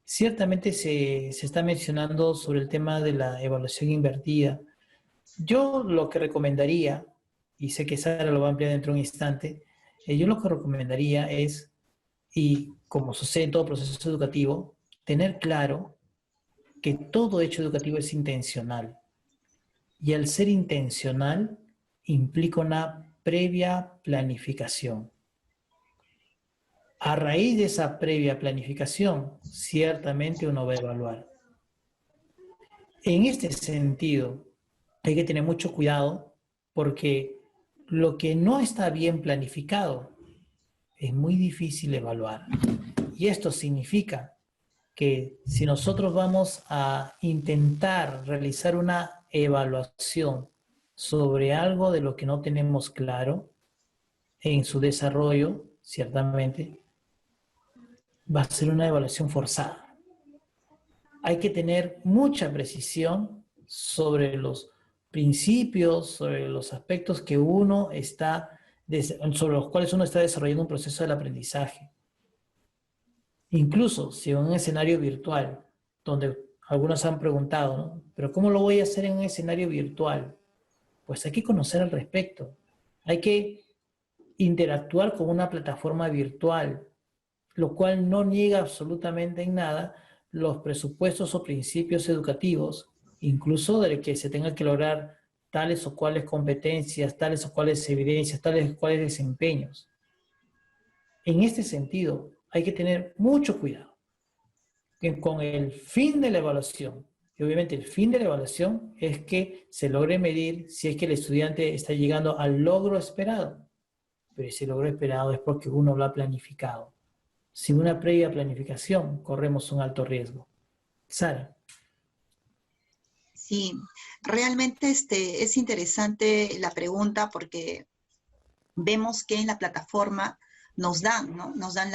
Ciertamente se está mencionando sobre el tema de la evaluación invertida. Yo lo que recomendaría, y sé que Sara lo va a ampliar dentro de un instante, yo lo que recomendaría es, y como sucede en todo proceso educativo, tener claro que todo hecho educativo es intencional. Y al ser intencional, implica una previa planificación. A raíz de esa previa planificación, ciertamente uno va a evaluar. En este sentido, hay que tener mucho cuidado porque lo que no está bien planificado es muy difícil evaluar. Y esto significa que si nosotros vamos a intentar realizar una evaluación sobre algo de lo que no tenemos claro en su desarrollo, ciertamente, va a ser una evaluación forzada. Hay que tener mucha precisión sobre los principios, sobre los aspectos que uno está, sobre los cuales uno está desarrollando un proceso del aprendizaje. Incluso si en un escenario virtual, donde algunos han preguntado, ¿no? ¿Pero cómo lo voy a hacer en un escenario virtual? Pues hay que conocer al respecto. Hay que interactuar con una plataforma virtual, lo cual no niega absolutamente en nada los presupuestos o principios educativos, incluso de que se tenga que lograr tales o cuales competencias, tales o cuales evidencias, tales o cuales desempeños. En este sentido, hay que tener mucho cuidado con el fin de la evaluación. Y obviamente el fin de la evaluación es que se logre medir si es que el estudiante está llegando al logro esperado. Pero ese logro esperado es porque uno lo ha planificado. Sin una previa planificación, corremos un alto riesgo. Sara. Sí, realmente es interesante la pregunta porque vemos que en la plataforma nos dan, ¿no? Nos dan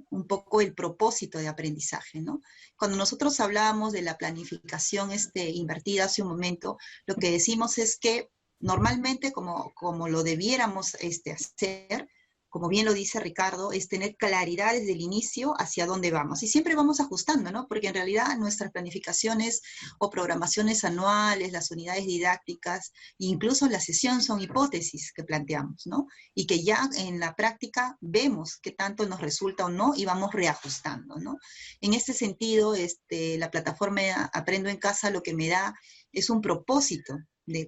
un poco el propósito de aprendizaje, ¿no? Cuando nosotros hablábamos de la planificación invertida hace un momento, lo que decimos es que normalmente como lo debiéramos hacer, como bien lo dice Ricardo, es tener claridad desde el inicio hacia dónde vamos. Y siempre vamos ajustando, ¿no? Porque en realidad nuestras planificaciones o programaciones anuales, las unidades didácticas, incluso la sesión son hipótesis que planteamos, ¿no? Y que ya en la práctica vemos qué tanto nos resulta o no y vamos reajustando, ¿no? En este sentido, la plataforma Aprendo en Casa lo que me da es un propósito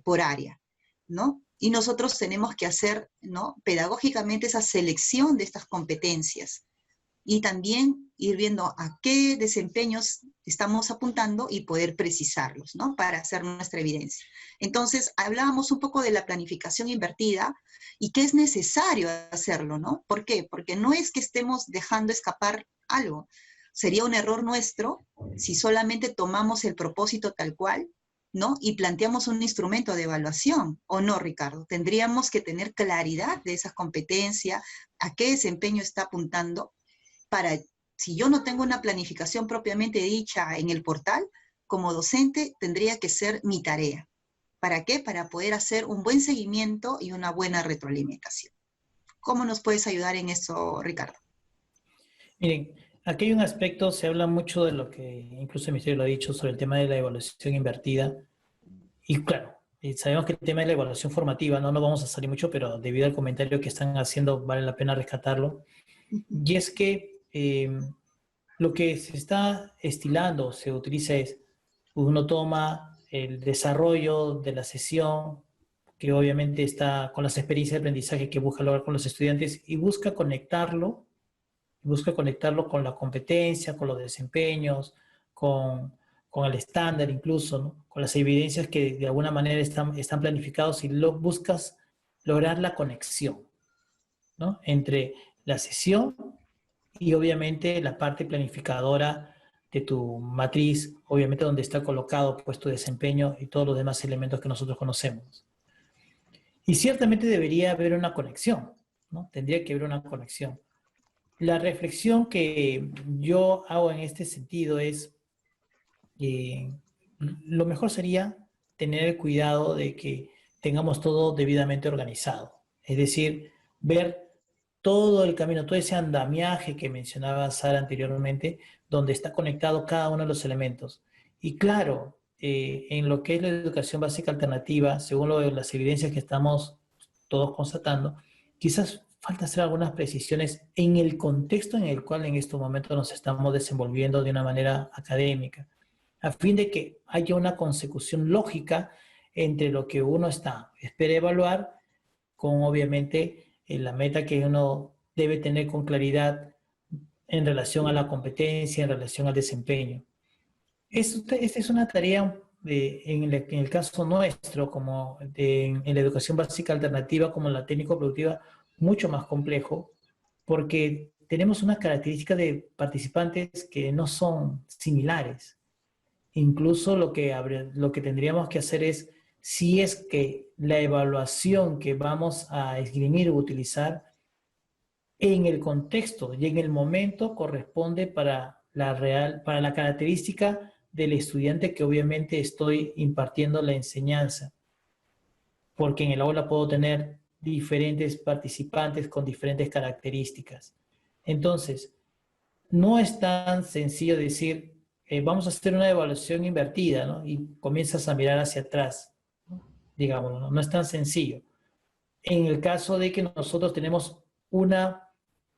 por área, ¿no? Y nosotros tenemos que hacer, ¿no?, pedagógicamente esa selección de estas competencias y también ir viendo a qué desempeños estamos apuntando y poder precisarlos, ¿no?, para hacer nuestra evidencia. Entonces, hablábamos un poco de la planificación invertida y que es necesario hacerlo, ¿no? ¿Por qué? Porque no es que estemos dejando escapar algo. Sería un error nuestro si solamente tomamos el propósito tal cual, ¿no? Y planteamos un instrumento de evaluación, ¿o no, Ricardo? Tendríamos que tener claridad de esa competencia, a qué desempeño está apuntando, para, si yo no tengo una planificación propiamente dicha en el portal, como docente tendría que ser mi tarea. ¿Para qué? Para poder hacer un buen seguimiento y una buena retroalimentación. ¿Cómo nos puedes ayudar en eso, Ricardo? Miren, aquí hay un aspecto, se habla mucho de lo que incluso el Ministerio lo ha dicho sobre el tema de la evaluación invertida. Y claro, sabemos que el tema de la evaluación formativa, no nos vamos a salir mucho, pero debido al comentario que están haciendo, vale la pena rescatarlo. Y es que lo que se está estilando, se utiliza es, uno toma el desarrollo de la sesión, que obviamente está con las experiencias de aprendizaje que busca lograr con los estudiantes y busca conectarlo con la competencia, con los desempeños, con el estándar incluso, ¿no?, con las evidencias que de alguna manera están planificados y buscas lograr la conexión, ¿no?, entre la sesión y obviamente la parte planificadora de tu matriz, obviamente donde está colocado pues tu desempeño y todos los demás elementos que nosotros conocemos. Y ciertamente debería haber una conexión, ¿no? Tendría que haber una conexión. La reflexión que yo hago en este sentido es, lo mejor sería tener el cuidado de que tengamos todo debidamente organizado. Es decir, ver todo el camino, todo ese andamiaje que mencionaba Sara anteriormente, donde está conectado cada uno de los elementos. Y claro, en lo que es la educación básica alternativa, según las evidencias que estamos todos constatando, quizás falta hacer algunas precisiones en el contexto en el cual en estos momentos nos estamos desenvolviendo de una manera académica, a fin de que haya una consecución lógica entre lo que uno espera evaluar con obviamente la meta que uno debe tener con claridad en relación a la competencia, en relación al desempeño. Esta es una tarea en el caso nuestro, como en la educación básica alternativa, como en la técnico-productiva, mucho más complejo, porque tenemos unas características de participantes que no son similares. Incluso lo que tendríamos que hacer es, si es que la evaluación que vamos a esgrimir o utilizar en el contexto y en el momento corresponde para la característica del estudiante que obviamente estoy impartiendo la enseñanza. Porque en el aula puedo tener diferentes participantes con diferentes características. Entonces, no es tan sencillo decir, vamos a hacer una evaluación invertida, ¿no? Y comienzas a mirar hacia atrás, ¿no? Digámoslo, ¿no? No es tan sencillo. En el caso de que nosotros tenemos una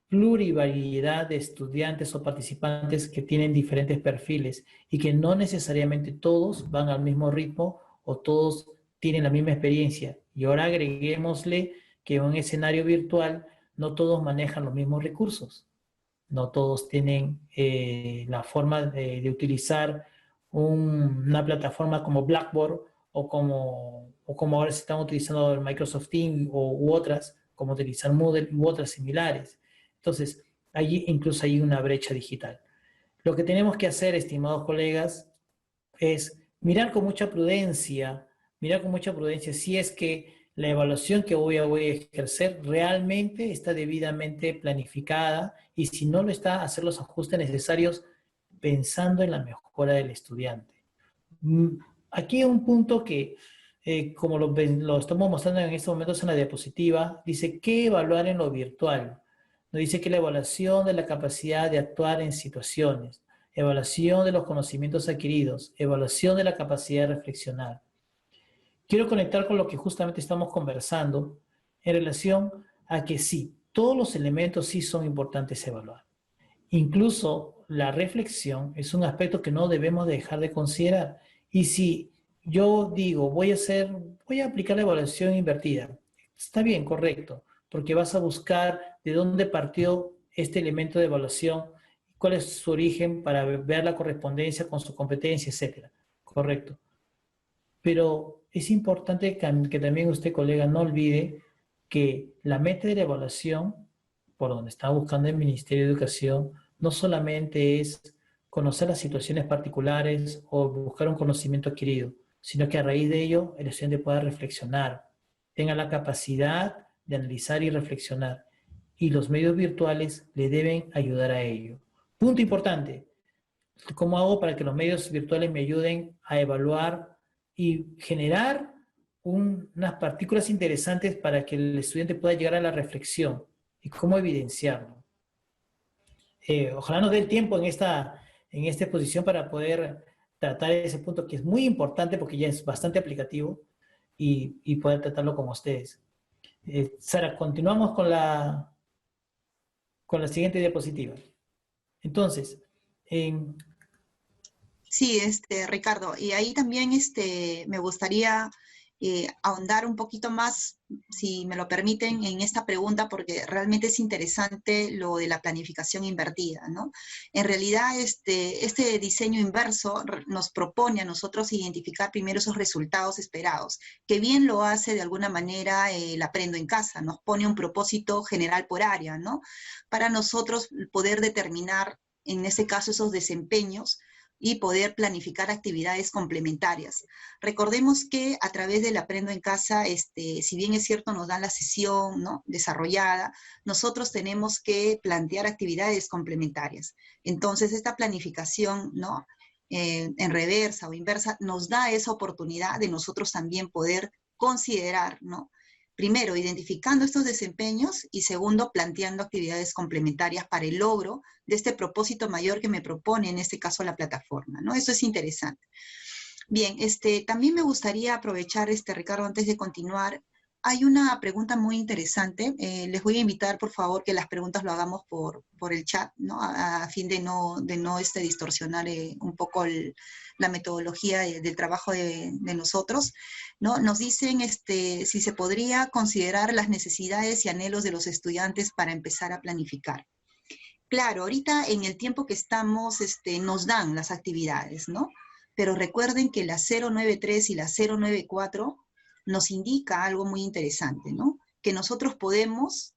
plurivariedad de estudiantes o participantes que tienen diferentes perfiles y que no necesariamente todos van al mismo ritmo o todos tienen la misma experiencia. Y ahora agreguémosle que en un escenario virtual no todos manejan los mismos recursos. No todos tienen la forma de utilizar una plataforma como Blackboard o como ahora se están utilizando el Microsoft Teams u otras, como utilizar Moodle u otras similares. Entonces, allí incluso hay una brecha digital. Lo que tenemos que hacer, estimados colegas, es mirar con mucha prudencia si es que la evaluación que voy a ejercer realmente está debidamente planificada y si no lo está, hacer los ajustes necesarios pensando en la mejora del estudiante. Aquí hay un punto que, como lo estamos mostrando en estos momentos en la diapositiva, dice ¿qué evaluar en lo virtual? Nos dice que la evaluación de la capacidad de actuar en situaciones, evaluación de los conocimientos adquiridos, evaluación de la capacidad de reflexionar. Quiero conectar con lo que justamente estamos conversando en relación a que sí, todos los elementos sí son importantes evaluar. Incluso la reflexión es un aspecto que no debemos dejar de considerar. Y si yo digo, voy a aplicar la evaluación invertida, está bien, correcto, porque vas a buscar de dónde partió este elemento de evaluación, cuál es su origen para ver la correspondencia con su competencia, etc. Correcto. Pero es importante que también usted, colega, no olvide que la meta de la evaluación, por donde está buscando el Ministerio de Educación, no solamente es conocer las situaciones particulares o buscar un conocimiento adquirido, sino que a raíz de ello el estudiante pueda reflexionar, tenga la capacidad de analizar y reflexionar, y los medios virtuales le deben ayudar a ello. Punto importante, ¿cómo hago para que los medios virtuales me ayuden a evaluar y generar unas partículas interesantes para que el estudiante pueda llegar a la reflexión? ¿Y cómo evidenciarlo? Ojalá nos dé el tiempo en esta exposición para poder tratar ese punto que es muy importante porque ya es bastante aplicativo y poder tratarlo con ustedes. Sara, continuamos con la siguiente diapositiva. Entonces, sí, Ricardo, y ahí también me gustaría ahondar un poquito más, si me lo permiten, en esta pregunta, porque realmente es interesante lo de la planificación invertida, ¿no? En realidad, este diseño inverso nos propone a nosotros identificar primero esos resultados esperados, que bien lo hace de alguna manera el Aprendo en Casa, nos pone un propósito general por área, ¿no? Para nosotros poder determinar en este caso esos desempeños, y poder planificar actividades complementarias. Recordemos que a través del Aprendo en Casa, si bien es cierto nos dan la sesión, ¿no?, desarrollada, nosotros tenemos que plantear actividades complementarias. Entonces, esta planificación, ¿no?, en reversa o inversa, nos da esa oportunidad de nosotros también poder considerar, ¿no?, primero, identificando estos desempeños y segundo, planteando actividades complementarias para el logro de este propósito mayor que me propone, en este caso, la plataforma, ¿no? Eso es interesante. Bien, también me gustaría aprovechar, Ricardo, antes de continuar, hay una pregunta muy interesante. Les voy a invitar, por favor, que las preguntas lo hagamos por el chat, ¿no? A fin de no distorsionar un poco la metodología del trabajo de nosotros, ¿no? Nos dicen si se podría considerar las necesidades y anhelos de los estudiantes para empezar a planificar. Claro, ahorita en el tiempo que estamos nos dan las actividades, ¿no? Pero recuerden que la 093 y la 094 nos indica algo muy interesante, ¿no? Que nosotros podemos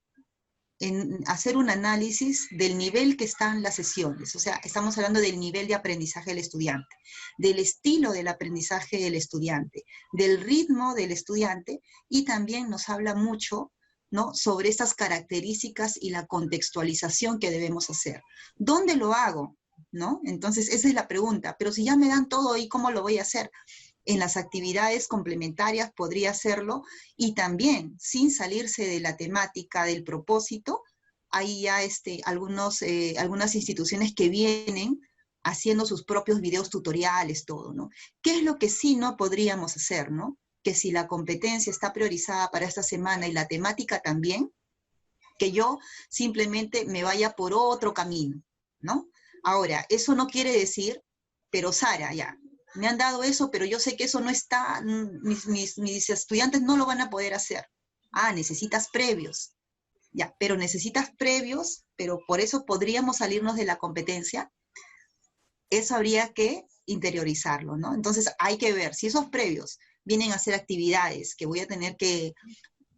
hacer un análisis del nivel que están las sesiones. O sea, estamos hablando del nivel de aprendizaje del estudiante, del estilo del aprendizaje del estudiante, del ritmo del estudiante, y también nos habla mucho, ¿no?, sobre estas características y la contextualización que debemos hacer. ¿Dónde lo hago? ¿No? Entonces, esa es la pregunta. Pero si ya me dan todo, ¿y cómo lo voy a hacer? En las actividades complementarias podría hacerlo, y también, sin salirse de la temática del propósito, hay ya algunas instituciones que vienen haciendo sus propios videos tutoriales, todo, ¿no? ¿Qué es lo que sí no podríamos hacer, no? Que si la competencia está priorizada para esta semana y la temática también, que yo simplemente me vaya por otro camino, ¿no? Ahora, eso no quiere decir, pero Sara, ya, me han dado eso, pero yo sé que eso no está, mis estudiantes no lo van a poder hacer. Ah, necesitas previos. Ya, pero necesitas previos, pero por eso podríamos salirnos de la competencia. Eso habría que interiorizarlo, ¿no? Entonces hay que ver si esos previos vienen a ser actividades que voy a tener que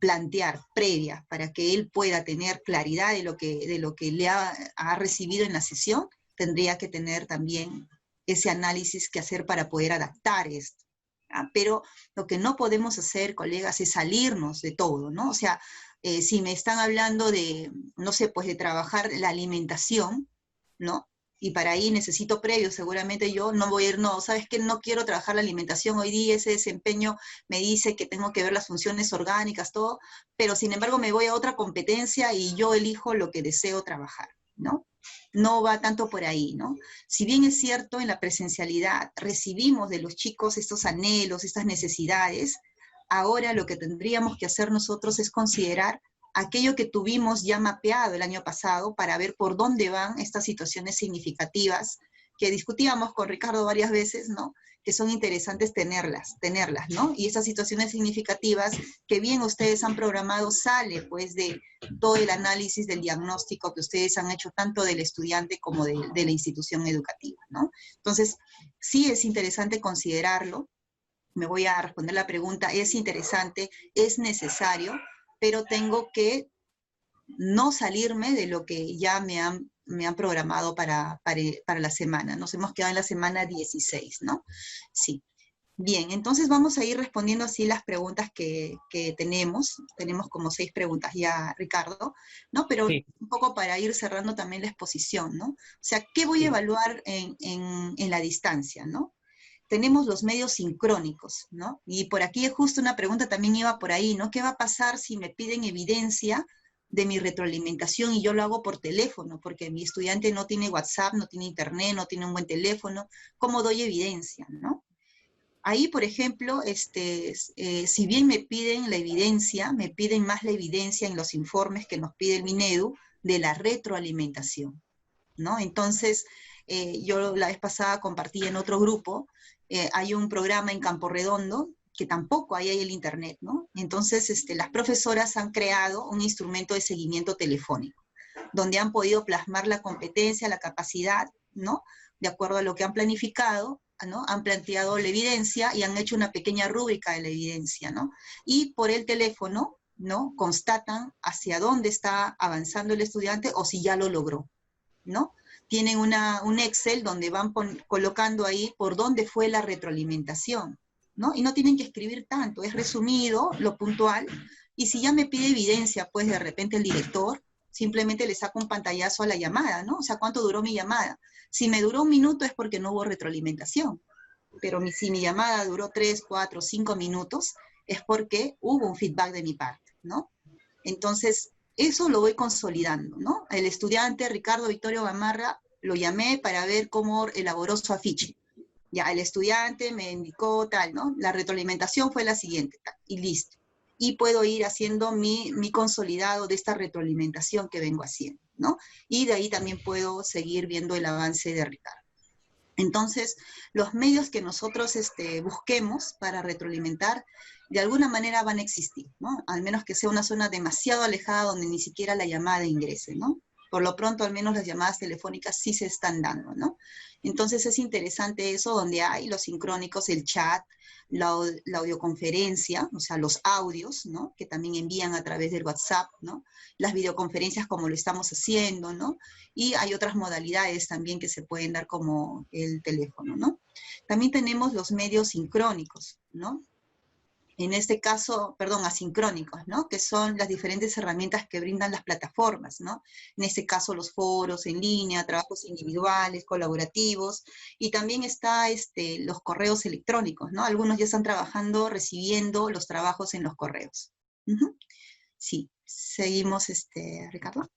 plantear previas para que él pueda tener claridad de lo que le ha recibido en la sesión. Tendría que tener también ese análisis que hacer para poder adaptar esto. ¿Ah? Pero lo que no podemos hacer, colegas, es salirnos de todo, ¿no? O sea, si me están hablando de, no sé, pues de trabajar la alimentación, ¿no? Y para ahí necesito previo, seguramente yo no voy a ir, no, ¿sabes qué? No quiero trabajar la alimentación, hoy día ese desempeño me dice que tengo que ver las funciones orgánicas, todo, pero sin embargo me voy a otra competencia y yo elijo lo que deseo trabajar, ¿no? No va tanto por ahí, ¿no? Si bien es cierto, en la presencialidad recibimos de los chicos estos anhelos, estas necesidades, ahora lo que tendríamos que hacer nosotros es considerar aquello que tuvimos ya mapeado el año pasado para ver por dónde van estas situaciones significativas que discutíamos con Ricardo varias veces, ¿no? Que son interesantes tenerlas, ¿no? Y estas situaciones significativas que bien ustedes han programado sale pues de todo el análisis del diagnóstico que ustedes han hecho tanto del estudiante como de la institución educativa, ¿no? Entonces, sí es interesante considerarlo. Me voy a responder la pregunta, es interesante, es necesario, pero tengo que no salirme de lo que ya me han programado para la semana. Nos hemos quedado en la semana 16, ¿no? Sí. Bien, entonces vamos a ir respondiendo así las preguntas que tenemos. Tenemos como 6 preguntas ya, Ricardo, ¿no? Pero sí, un poco para ir cerrando también la exposición, ¿no? O sea, ¿qué voy a evaluar en la distancia, ¿no? Tenemos los medios sincrónicos, ¿no? Y por aquí justo una pregunta también iba por ahí, ¿no? ¿Qué va a pasar si me piden evidencia de mi retroalimentación y yo lo hago por teléfono? Porque mi estudiante no tiene WhatsApp, no tiene internet, no tiene un buen teléfono. ¿Cómo doy evidencia, no? Ahí, por ejemplo, si bien me piden la evidencia, me piden más la evidencia en los informes que nos pide el Minedu de la retroalimentación, ¿no? Entonces, yo la vez pasada compartí en otro grupo, hay un programa en Campo Redondo, que tampoco ahí hay el internet, ¿no? Entonces, las profesoras han creado un instrumento de seguimiento telefónico, donde han podido plasmar la competencia, la capacidad, ¿no? De acuerdo a lo que han planificado, ¿no? Han planteado la evidencia y han hecho una pequeña rúbrica de la evidencia, ¿no? Y por el teléfono, ¿no? Constatan hacia dónde está avanzando el estudiante o si ya lo logró, ¿no? tienen un Excel donde van colocando ahí por dónde fue la retroalimentación, ¿no? Y no tienen que escribir tanto, es resumido, lo puntual, y si ya me pide evidencia, pues de repente el director, simplemente le saco un pantallazo a la llamada, ¿no? O sea, ¿cuánto duró mi llamada? Si me duró 1 minuto es porque no hubo retroalimentación, pero si mi llamada duró 3, 4, 5 minutos, es porque hubo un feedback de mi parte, ¿no? Entonces, eso lo voy consolidando, ¿no? El estudiante Ricardo Victorio Gamarra lo llamé para ver cómo elaboró su afiche. Ya, el estudiante me indicó tal, ¿no? La retroalimentación fue la siguiente, tal, y listo. Y puedo ir haciendo mi consolidado de esta retroalimentación que vengo haciendo, ¿no? Y de ahí también puedo seguir viendo el avance de Ricardo. Entonces, los medios que nosotros busquemos para retroalimentar, de alguna manera van a existir, ¿no? Al menos que sea una zona demasiado alejada donde ni siquiera la llamada ingrese, ¿no? Por lo pronto, al menos las llamadas telefónicas sí se están dando, ¿no? Entonces es interesante eso, donde hay los sincrónicos, el chat, la audioconferencia, o sea, los audios, ¿no? Que también envían a través del WhatsApp, ¿no? Las videoconferencias como lo estamos haciendo, ¿no? Y hay otras modalidades también que se pueden dar como el teléfono, ¿no? También tenemos los medios sincrónicos, ¿no? En este caso, perdón, asincrónicos, ¿no? Que son las diferentes herramientas que brindan las plataformas, ¿no? En este caso, los foros en línea, trabajos individuales, colaborativos, y también está los correos electrónicos, ¿no? Algunos ya están trabajando, recibiendo los trabajos en los correos. Sí, seguimos, Ricardo.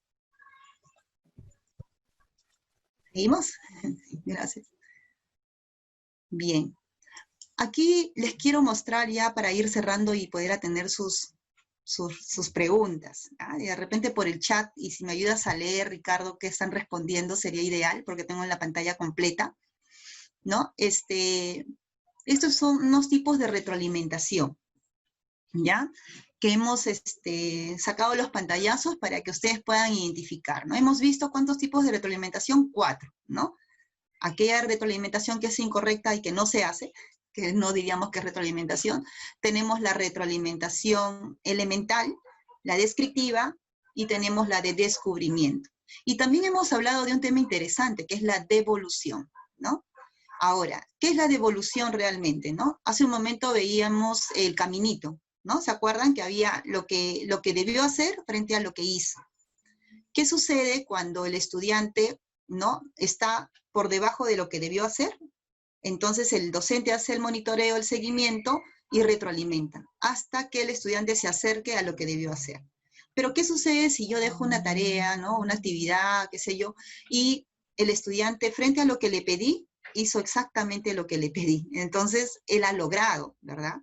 ¿Seguimos? Gracias. Bien. Aquí les quiero mostrar ya para ir cerrando y poder atender sus preguntas. ¿Ah? Y de repente por el chat, y si me ayudas a leer, Ricardo, qué están respondiendo, sería ideal, porque tengo la pantalla completa, ¿no? Estos son unos tipos de retroalimentación, ¿ya? Que hemos sacado los pantallazos para que ustedes puedan identificar, ¿no? Hemos visto cuántos tipos de retroalimentación, 4, ¿no? Aquella retroalimentación que es incorrecta y que no se hace, que no diríamos que es retroalimentación. Tenemos la retroalimentación elemental, la descriptiva, y tenemos la de descubrimiento. Y también hemos hablado de un tema interesante, que es la devolución, ¿no? Ahora, ¿qué es la devolución realmente, no? Hace un momento veíamos el caminito, ¿no? ¿Se acuerdan que había lo que debió hacer frente a lo que hizo? ¿Qué sucede cuando el estudiante, ¿no? Está por debajo de lo que debió hacer? Entonces el docente hace el monitoreo, el seguimiento y retroalimenta hasta que el estudiante se acerque a lo que debió hacer. Pero ¿qué sucede si yo dejo una tarea, ¿no? Una actividad, qué sé yo, y el estudiante frente a lo que le pedí, hizo exactamente lo que le pedí? Entonces él ha logrado, ¿verdad?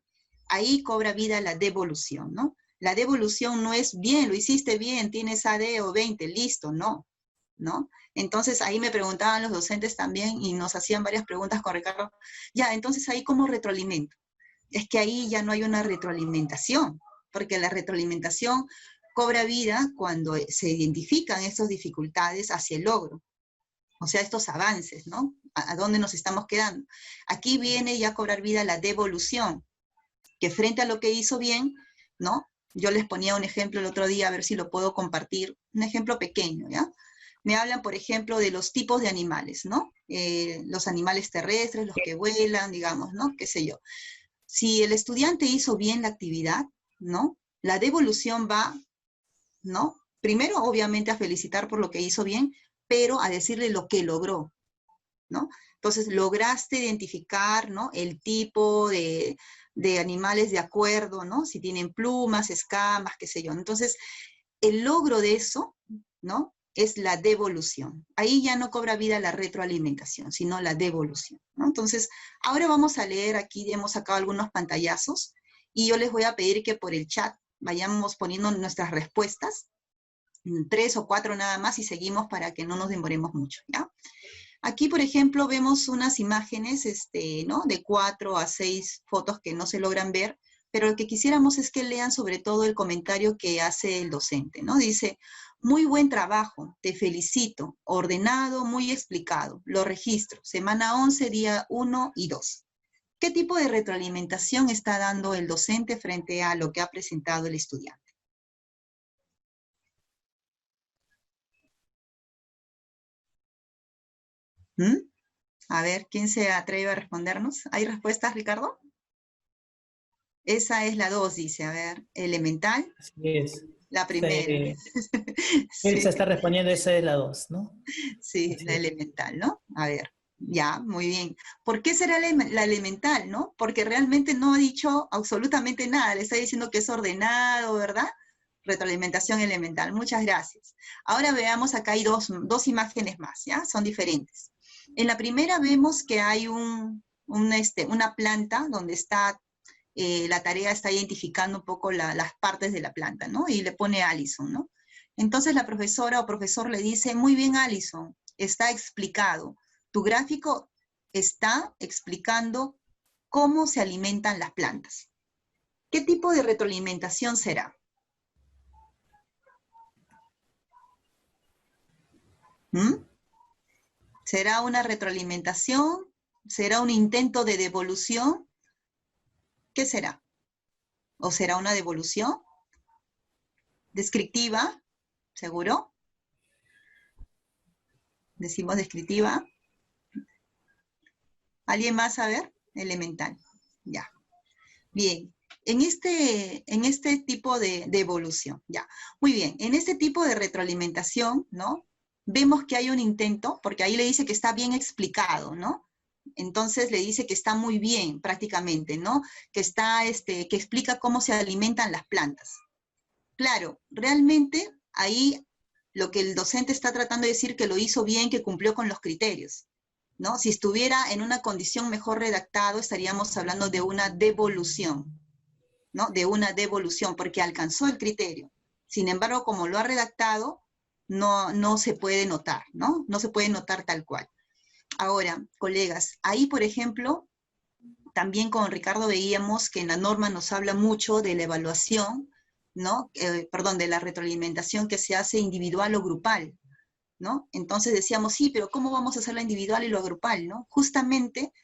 Ahí cobra vida la devolución, ¿no? La devolución no es bien, lo hiciste bien, tienes AD o 20, listo, no, ¿no? Entonces ahí me preguntaban los docentes también y nos hacían varias preguntas con Ricardo. Ya, entonces ahí ¿cómo retroalimento? Es que ahí ya no hay una retroalimentación, porque la retroalimentación cobra vida cuando se identifican estas dificultades hacia el logro. O sea, estos avances, ¿no? ¿A dónde nos estamos quedando? Aquí viene ya a cobrar vida la devolución, que frente a lo que hizo bien, ¿no? Yo les ponía un ejemplo el otro día, a ver si lo puedo compartir, un ejemplo pequeño, ¿ya? Me hablan, por ejemplo, de los tipos de animales, ¿no? Los animales terrestres, los que vuelan, digamos, ¿no? Qué sé yo. Si el estudiante hizo bien la actividad, ¿no? La devolución va, ¿no? Primero, obviamente, a felicitar por lo que hizo bien, pero a decirle lo que logró, ¿no? Entonces, lograste identificar, ¿no? El tipo de animales de acuerdo, ¿no? Si tienen plumas, escamas, qué sé yo. Entonces, el logro de eso, ¿no? Es la devolución. Ahí ya no cobra vida la retroalimentación, sino la devolución, ¿no? Entonces, ahora vamos a leer aquí, hemos sacado algunos pantallazos, y yo les voy a pedir que por el chat vayamos poniendo nuestras respuestas, 3 o 4 nada más, y seguimos para que no nos demoremos mucho, ¿ya? Aquí, por ejemplo, vemos unas imágenes, ¿no? De 4 a 6 fotos que no se logran ver, pero lo que quisiéramos es que lean sobre todo el comentario que hace el docente, ¿no? Dice: muy buen trabajo, te felicito, ordenado, muy explicado, lo registro, semana 11, día 1 y 2. ¿Qué tipo de retroalimentación está dando el docente frente a lo que ha presentado el estudiante? ¿Mm? A ver, ¿quién se atreve a respondernos? ¿Hay respuestas, Ricardo? Esa es la 2, dice. A ver, elemental. Así es. La primera. Elsa Sí, está respondiendo, esa es la 2, ¿no? sí, Así la es. elemental, ¿no? A ver, ya, muy bien. ¿Por qué será la elemental, no? Porque realmente no ha dicho absolutamente nada. Le está diciendo que es ordenado, ¿verdad? Retroalimentación elemental. Muchas gracias. Ahora veamos, acá hay dos imágenes más, ¿ya? Son diferentes. En la primera vemos que hay una planta donde está, la tarea está identificando un poco las partes de la planta, ¿no? Y le pone Allison, ¿no? Entonces la profesora o profesor le dice, muy bien, Allison, está explicado. Tu gráfico está explicando cómo se alimentan las plantas. ¿Qué tipo de retroalimentación será? ¿Mm? ¿Será una retroalimentación? ¿Será un intento de devolución? ¿Qué será? ¿O será una devolución? ¿Descriptiva? ¿Seguro? Decimos descriptiva. ¿Alguien más a ver? Elemental. Ya. Bien. En este tipo de evolución, ya. Muy bien. En este tipo de retroalimentación, ¿no? Vemos que hay un intento, porque ahí le dice que está bien explicado, ¿no? Entonces le dice que está muy bien prácticamente, ¿no? Que que explica cómo se alimentan las plantas. Claro, realmente ahí lo que el docente está tratando de decir que lo hizo bien, que cumplió con los criterios, ¿no? Si estuviera en una condición mejor redactado, estaríamos hablando de una devolución, ¿no? De una devolución, porque alcanzó el criterio. Sin embargo, como lo ha redactado, no se puede notar, ¿no? No se puede notar tal cual. Ahora, colegas, ahí, por ejemplo, también con Ricardo veíamos que en la norma nos habla mucho de la evaluación, ¿no? Perdón, de la retroalimentación que se hace individual o grupal, ¿no? Entonces decíamos, sí, pero ¿cómo vamos a hacer la individual y lo grupal, ¿no? Justamente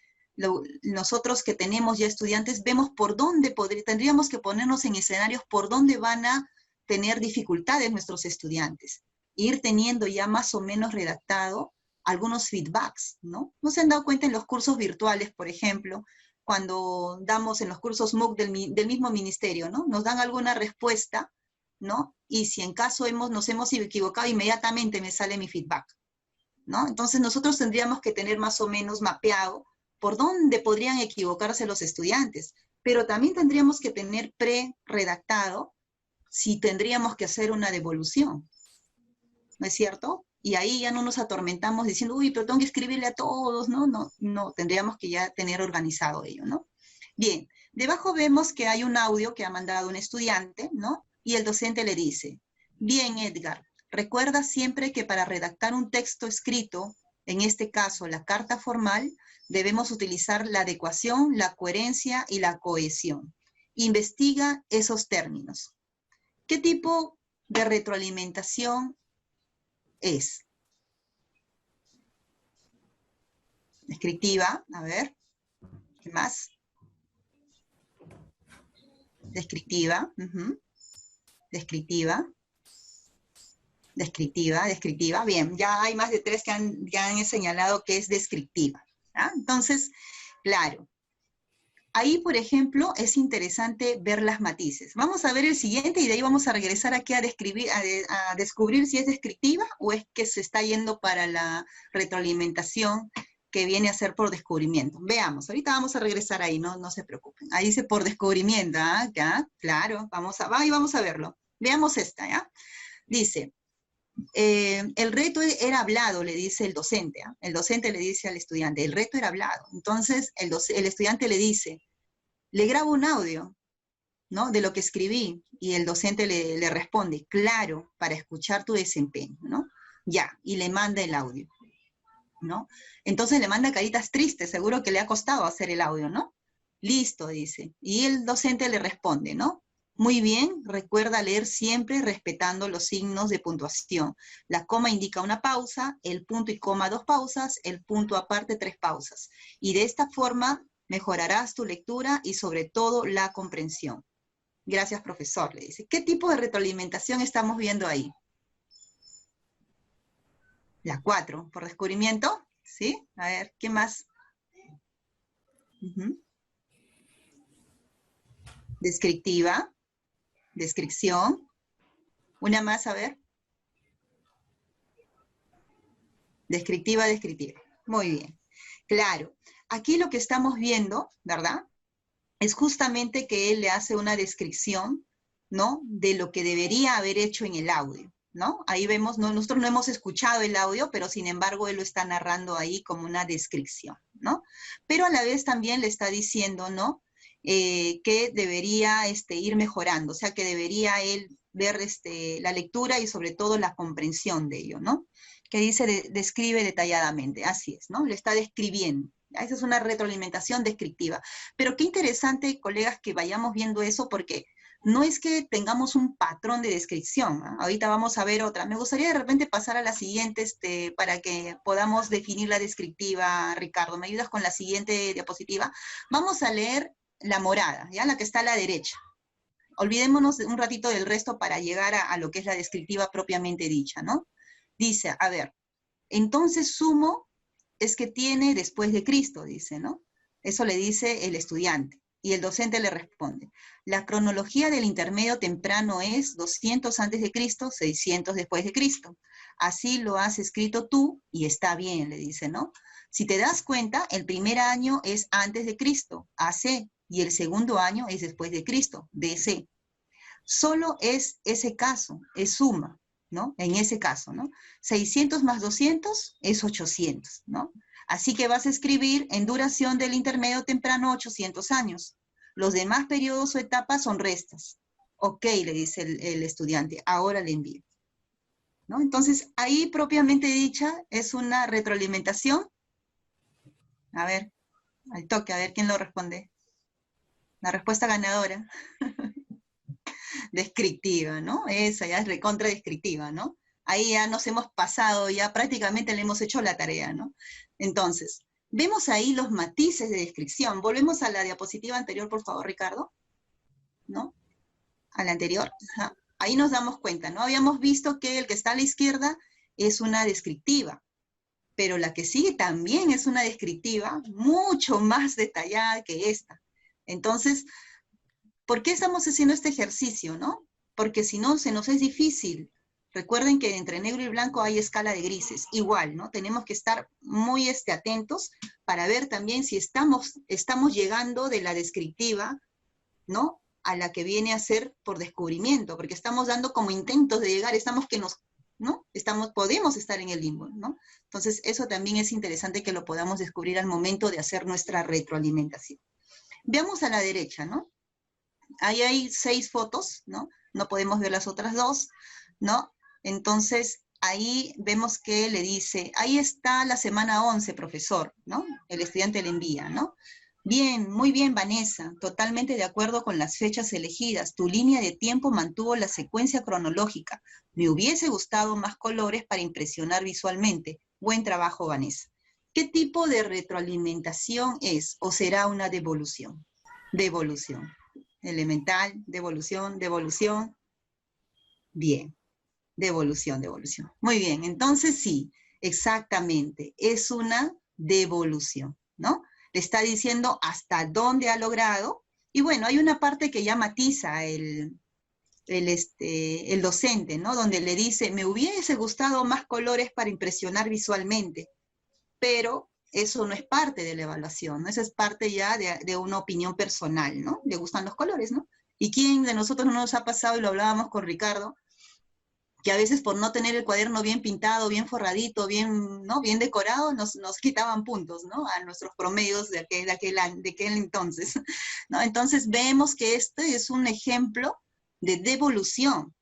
nosotros que tenemos ya estudiantes vemos por dónde tendríamos que ponernos en escenarios por dónde van a tener dificultades nuestros estudiantes, ir teniendo ya más o menos redactado algunos feedbacks, ¿no? ¿No se han dado cuenta en los cursos virtuales, por ejemplo, cuando damos en los cursos MOOC del mismo ministerio, ¿no? Nos dan alguna respuesta, ¿no? Y si en caso nos hemos equivocado, inmediatamente me sale mi feedback, ¿no? Entonces nosotros tendríamos que tener más o menos mapeado por dónde podrían equivocarse los estudiantes, pero también tendríamos que tener pre-redactado si tendríamos que hacer una devolución, ¿no es cierto? Y ahí ya no nos atormentamos diciendo, uy, pero tengo que escribirle a todos, ¿no? No, tendríamos que ya tener organizado ello, ¿no? Bien, debajo vemos que hay un audio que ha mandado un estudiante, ¿no? Y el docente le dice, bien, Edgar, recuerda siempre que para redactar un texto escrito, en este caso la carta formal, debemos utilizar la adecuación, la coherencia y la cohesión. Investiga esos términos. ¿Qué tipo de retroalimentación es? Descriptiva, a ver, ¿qué más? Descriptiva, descriptiva, descriptiva. Bien, ya hay más de 3 que han señalado que es descriptiva. ¿Ah? Entonces, claro, ahí, por ejemplo, es interesante ver las matices. Vamos a ver el siguiente y de ahí vamos a regresar aquí a descubrir si es descriptiva o es que se está yendo para la retroalimentación que viene a ser por descubrimiento. Veamos, ahorita vamos a regresar ahí, no se preocupen. Ahí dice por descubrimiento, ¿ah? Ya, claro, vamos a verlo. Veamos esta, ¿ya? Dice, el reto era hablado, le dice el docente, ¿eh? El docente le dice al estudiante, el reto era hablado. Entonces, el estudiante le dice, le grabo un audio, ¿no? De lo que escribí, y el docente le responde, claro, para escuchar tu desempeño, ¿no? Ya, y le manda el audio, ¿no? Entonces le manda caritas tristes, seguro que le ha costado hacer el audio, ¿no? Listo, dice. Y el docente le responde, ¿no? Muy bien, recuerda leer siempre respetando los signos de puntuación. La coma indica una pausa, el punto y coma 2 pausas, el punto aparte 3 pausas. Y de esta forma mejorarás tu lectura y sobre todo la comprensión. Gracias, profesor, le dice. ¿Qué tipo de retroalimentación estamos viendo ahí? La 4, por descubrimiento. ¿Sí? A ver, ¿qué más? Descriptiva, descripción. Una más, a ver. Descriptiva, descriptiva. Muy bien. Claro. Aquí lo que estamos viendo, ¿verdad? Es justamente que él le hace una descripción, ¿no? De lo que debería haber hecho en el audio, ¿no? Ahí vemos, ¿no? Nosotros no hemos escuchado el audio, pero sin embargo él lo está narrando ahí como una descripción, ¿no? Pero a la vez también le está diciendo, ¿no? Que debería ir mejorando, o sea, que debería él ver la lectura y sobre todo la comprensión de ello, ¿no? Que dice, describe detalladamente, así es, ¿no? Le está describiendo. Esa es una retroalimentación descriptiva. Pero qué interesante, colegas, que vayamos viendo eso, porque no es que tengamos un patrón de descripción, ¿no? Ahorita vamos a ver otra. Me gustaría de repente pasar a la siguiente para que podamos definir la descriptiva. Ricardo, ¿me ayudas con la siguiente diapositiva? Vamos a leer la morada, ¿ya? La que está a la derecha. Olvidémonos un ratito del resto para llegar a lo que es la descriptiva propiamente dicha, ¿no? Dice, a ver, entonces sumo es que tiene después de Cristo, dice, ¿no? Eso le dice el estudiante. Y el docente le responde, la cronología del intermedio temprano es 200 antes de Cristo, 600 después de Cristo. Así lo has escrito tú y está bien, le dice, ¿no? Si te das cuenta, el primer año es antes de Cristo, AC, y el segundo año es después de Cristo, DC. Solo es ese caso, es suma, ¿no? En ese caso, ¿no? 600 más 200 es 800, ¿no? Así que vas a escribir en duración del intermedio temprano 800 años. Los demás periodos o etapas son restas. Ok, le dice el estudiante, ahora le envío, ¿no? Entonces, ahí propiamente dicha es una retroalimentación. A ver, al toque, a ver quién lo responde. La respuesta ganadora. Descriptiva, ¿no? Esa ya es recontra descriptiva, ¿no? Ahí ya nos hemos pasado, ya prácticamente le hemos hecho la tarea, ¿no? Entonces, vemos ahí los matices de descripción. Volvemos a la diapositiva anterior, por favor, Ricardo, ¿no? A la anterior. Ajá. Ahí nos damos cuenta, ¿no? Habíamos visto que el que está a la izquierda es una descriptiva, pero la que sigue también es una descriptiva mucho más detallada que esta. Entonces, ¿por qué estamos haciendo este ejercicio, no? Porque si no, se nos es difícil. Recuerden que entre negro y blanco hay escala de grises. Igual, ¿no? Tenemos que estar muy atentos para ver también si estamos llegando de la descriptiva, ¿no? A la que viene a ser por descubrimiento, porque estamos dando como intentos de llegar, ¿no? Podemos estar en el limbo, ¿no? Entonces, eso también es interesante que lo podamos descubrir al momento de hacer nuestra retroalimentación. Veamos a la derecha, ¿no? Ahí hay 6 fotos, ¿no? No podemos ver las otras 2, ¿no? Entonces, ahí vemos que le dice, ahí está la semana 11, profesor, ¿no? El estudiante le envía, ¿no? Bien, muy bien, Vanessa, totalmente de acuerdo con las fechas elegidas. Tu línea de tiempo mantuvo la secuencia cronológica. Me hubiese gustado más colores para impresionar visualmente. Buen trabajo, Vanessa. ¿Qué tipo de retroalimentación es o será una devolución? Devolución. Elemental, devolución, devolución. Bien, devolución, devolución. Muy bien, entonces sí, exactamente, es una devolución, ¿no? Le está diciendo hasta dónde ha logrado, y bueno, hay una parte que ya matiza el docente, ¿no? Donde le dice, me hubiese gustado más colores para impresionar visualmente, pero eso no es parte de la evaluación, ¿no? Eso es parte ya de una opinión personal, ¿no? Le gustan los colores, ¿no? ¿Y quién de nosotros no nos ha pasado, y lo hablábamos con Ricardo, que a veces por no tener el cuaderno bien pintado, bien forradito, bien, ¿no? Bien decorado, nos quitaban puntos, ¿no? A nuestros promedios de aquel entonces, ¿no? Entonces vemos que este es un ejemplo de devolución,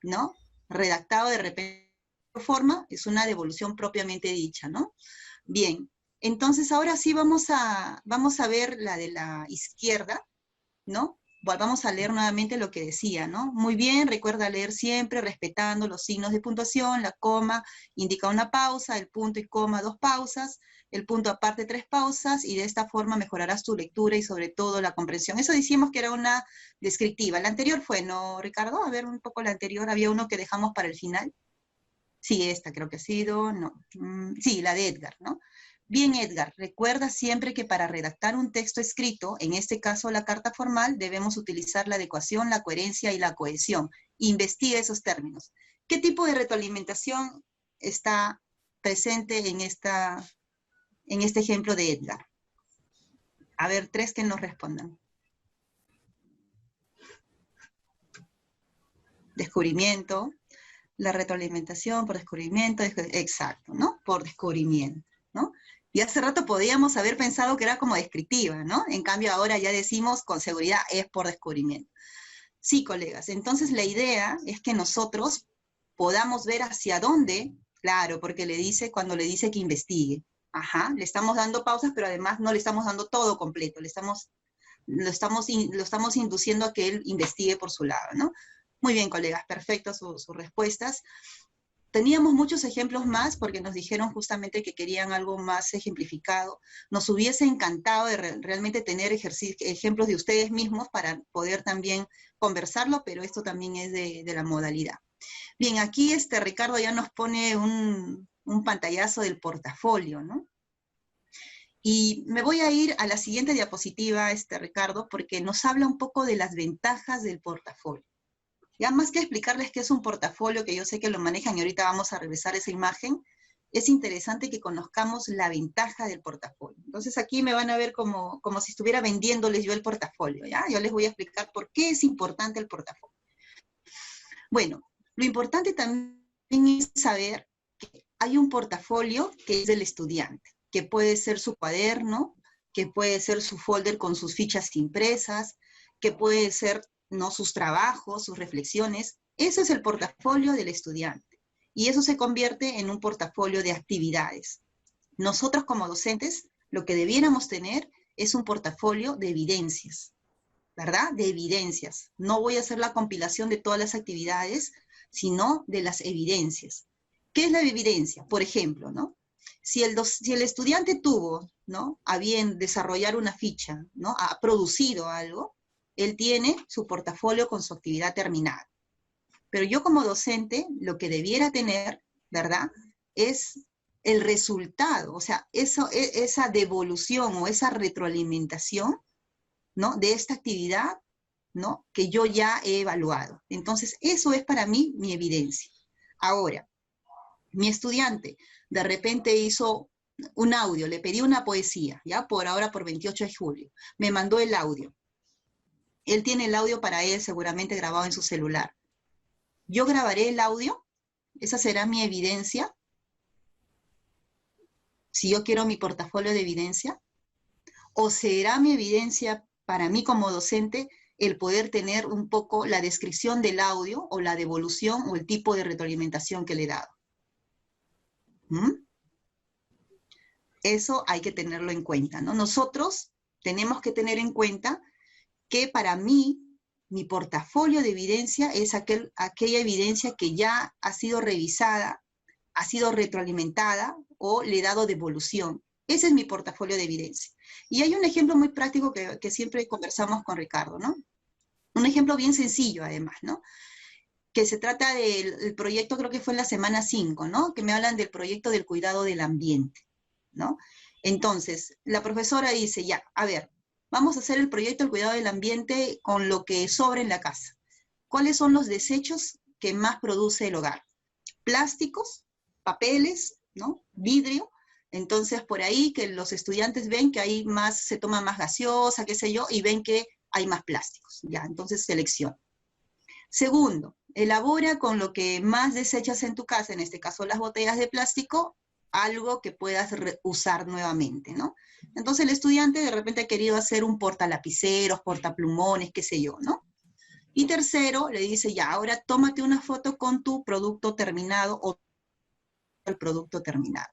¿no? Redactado de repente de forma, es una devolución propiamente dicha, ¿no? Bien, entonces ahora sí vamos a ver la de la izquierda, ¿no? Vamos a leer nuevamente lo que decía, ¿no? Muy bien, recuerda leer siempre respetando los signos de puntuación, la coma indica una pausa, el punto y coma 2 pausas, el punto aparte 3 pausas, y de esta forma mejorarás tu lectura y sobre todo la comprensión. Eso decimos que era una descriptiva. La anterior fue, ¿no, Ricardo? A ver un poco la anterior, había uno que dejamos para el final. Sí, esta creo que ha sido, no. Sí, la de Edgar, ¿no? Bien, Edgar, recuerda siempre que para redactar un texto escrito, en este caso la carta formal, debemos utilizar la adecuación, la coherencia y la cohesión. Investiga esos términos. ¿Qué tipo de retroalimentación está presente en este ejemplo de Edgar? A ver, 3 que nos respondan. Descubrimiento, la retroalimentación por descubrimiento, exacto, ¿no? Por descubrimiento, ¿no? Y hace rato podíamos haber pensado que era como descriptiva, ¿no? En cambio ahora ya decimos con seguridad es por descubrimiento. Sí, colegas, entonces la idea es que nosotros podamos ver hacia dónde, claro, porque cuando le dice que investigue, ajá, le estamos dando pausas, pero además no le estamos dando todo completo, lo estamos induciendo a que él investigue por su lado, ¿no? Muy bien, colegas, perfecto sus respuestas. Teníamos muchos ejemplos más porque nos dijeron justamente que querían algo más ejemplificado. Nos hubiese encantado de realmente tener ejemplos de ustedes mismos para poder también conversarlo, pero esto también es de la modalidad. Bien, aquí Ricardo ya nos pone un pantallazo del portafolio, ¿no? Y me voy a ir a la siguiente diapositiva, Ricardo, porque nos habla un poco de las ventajas del portafolio. Ya más que explicarles qué es un portafolio, que yo sé que lo manejan y ahorita vamos a revisar esa imagen, es interesante que conozcamos la ventaja del portafolio. Entonces aquí me van a ver como si estuviera vendiéndoles yo el portafolio, ¿ya? Yo les voy a explicar por qué es importante el portafolio. Bueno, lo importante también es saber que hay un portafolio que es del estudiante, que puede ser su cuaderno, que puede ser su folder con sus fichas impresas, que puede ser, ¿no?, sus trabajos, sus reflexiones. Eso es el portafolio del estudiante. Y eso se convierte en un portafolio de actividades. Nosotros como docentes, lo que debiéramos tener es un portafolio de evidencias, ¿verdad? De evidencias. No voy a hacer la compilación de todas las actividades, sino de las evidencias. ¿Qué es la evidencia? Por ejemplo, ¿no? Si el estudiante tuvo, ¿no?, a bien desarrollar una ficha, ¿no?, ha producido algo, él tiene su portafolio con su actividad terminada. Pero yo como docente, lo que debiera tener, ¿verdad?, es el resultado, o sea, esa devolución o esa retroalimentación, ¿no?, de esta actividad, ¿no?, que yo ya he evaluado. Entonces, eso es para mí mi evidencia. Ahora, mi estudiante de repente hizo un audio, le pedí una poesía, ¿ya? Ahora por 28 de julio. Me mandó el audio. Él tiene el audio para él seguramente grabado en su celular. Yo grabaré el audio, esa será mi evidencia, si yo quiero mi portafolio de evidencia, o será mi evidencia para mí como docente el poder tener un poco la descripción del audio o la devolución o el tipo de retroalimentación que le he dado. Eso hay que tenerlo en cuenta, ¿no? Nosotros tenemos que tener en cuenta que para mí, mi portafolio de evidencia es aquella evidencia que ya ha sido revisada, ha sido retroalimentada o le he dado devolución. Ese es mi portafolio de evidencia. Y hay un ejemplo muy práctico que siempre conversamos con Ricardo, ¿no? Un ejemplo bien sencillo, además, ¿no? Que se trata del proyecto, creo que fue en la semana 5, ¿no? Que me hablan del proyecto del cuidado del ambiente, ¿no? Entonces, la profesora dice, ya, a ver, vamos a hacer el proyecto del cuidado del ambiente con lo que sobra en la casa. ¿Cuáles son los desechos que más produce el hogar? Plásticos, papeles, ¿no?, vidrio. Entonces, por ahí que los estudiantes ven que hay más, se toma más gaseosa, qué sé yo, y ven que hay más plásticos. Ya, entonces selecciona. Segundo, elabora con lo que más desechas en tu casa, en este caso las botellas de plástico, algo que puedas usar nuevamente, ¿no? Entonces el estudiante de repente ha querido hacer un portalapiceros, portaplumones, qué sé yo, ¿no? Y tercero, le dice, ya, ahora tómate una foto con tu producto terminado o el producto terminado.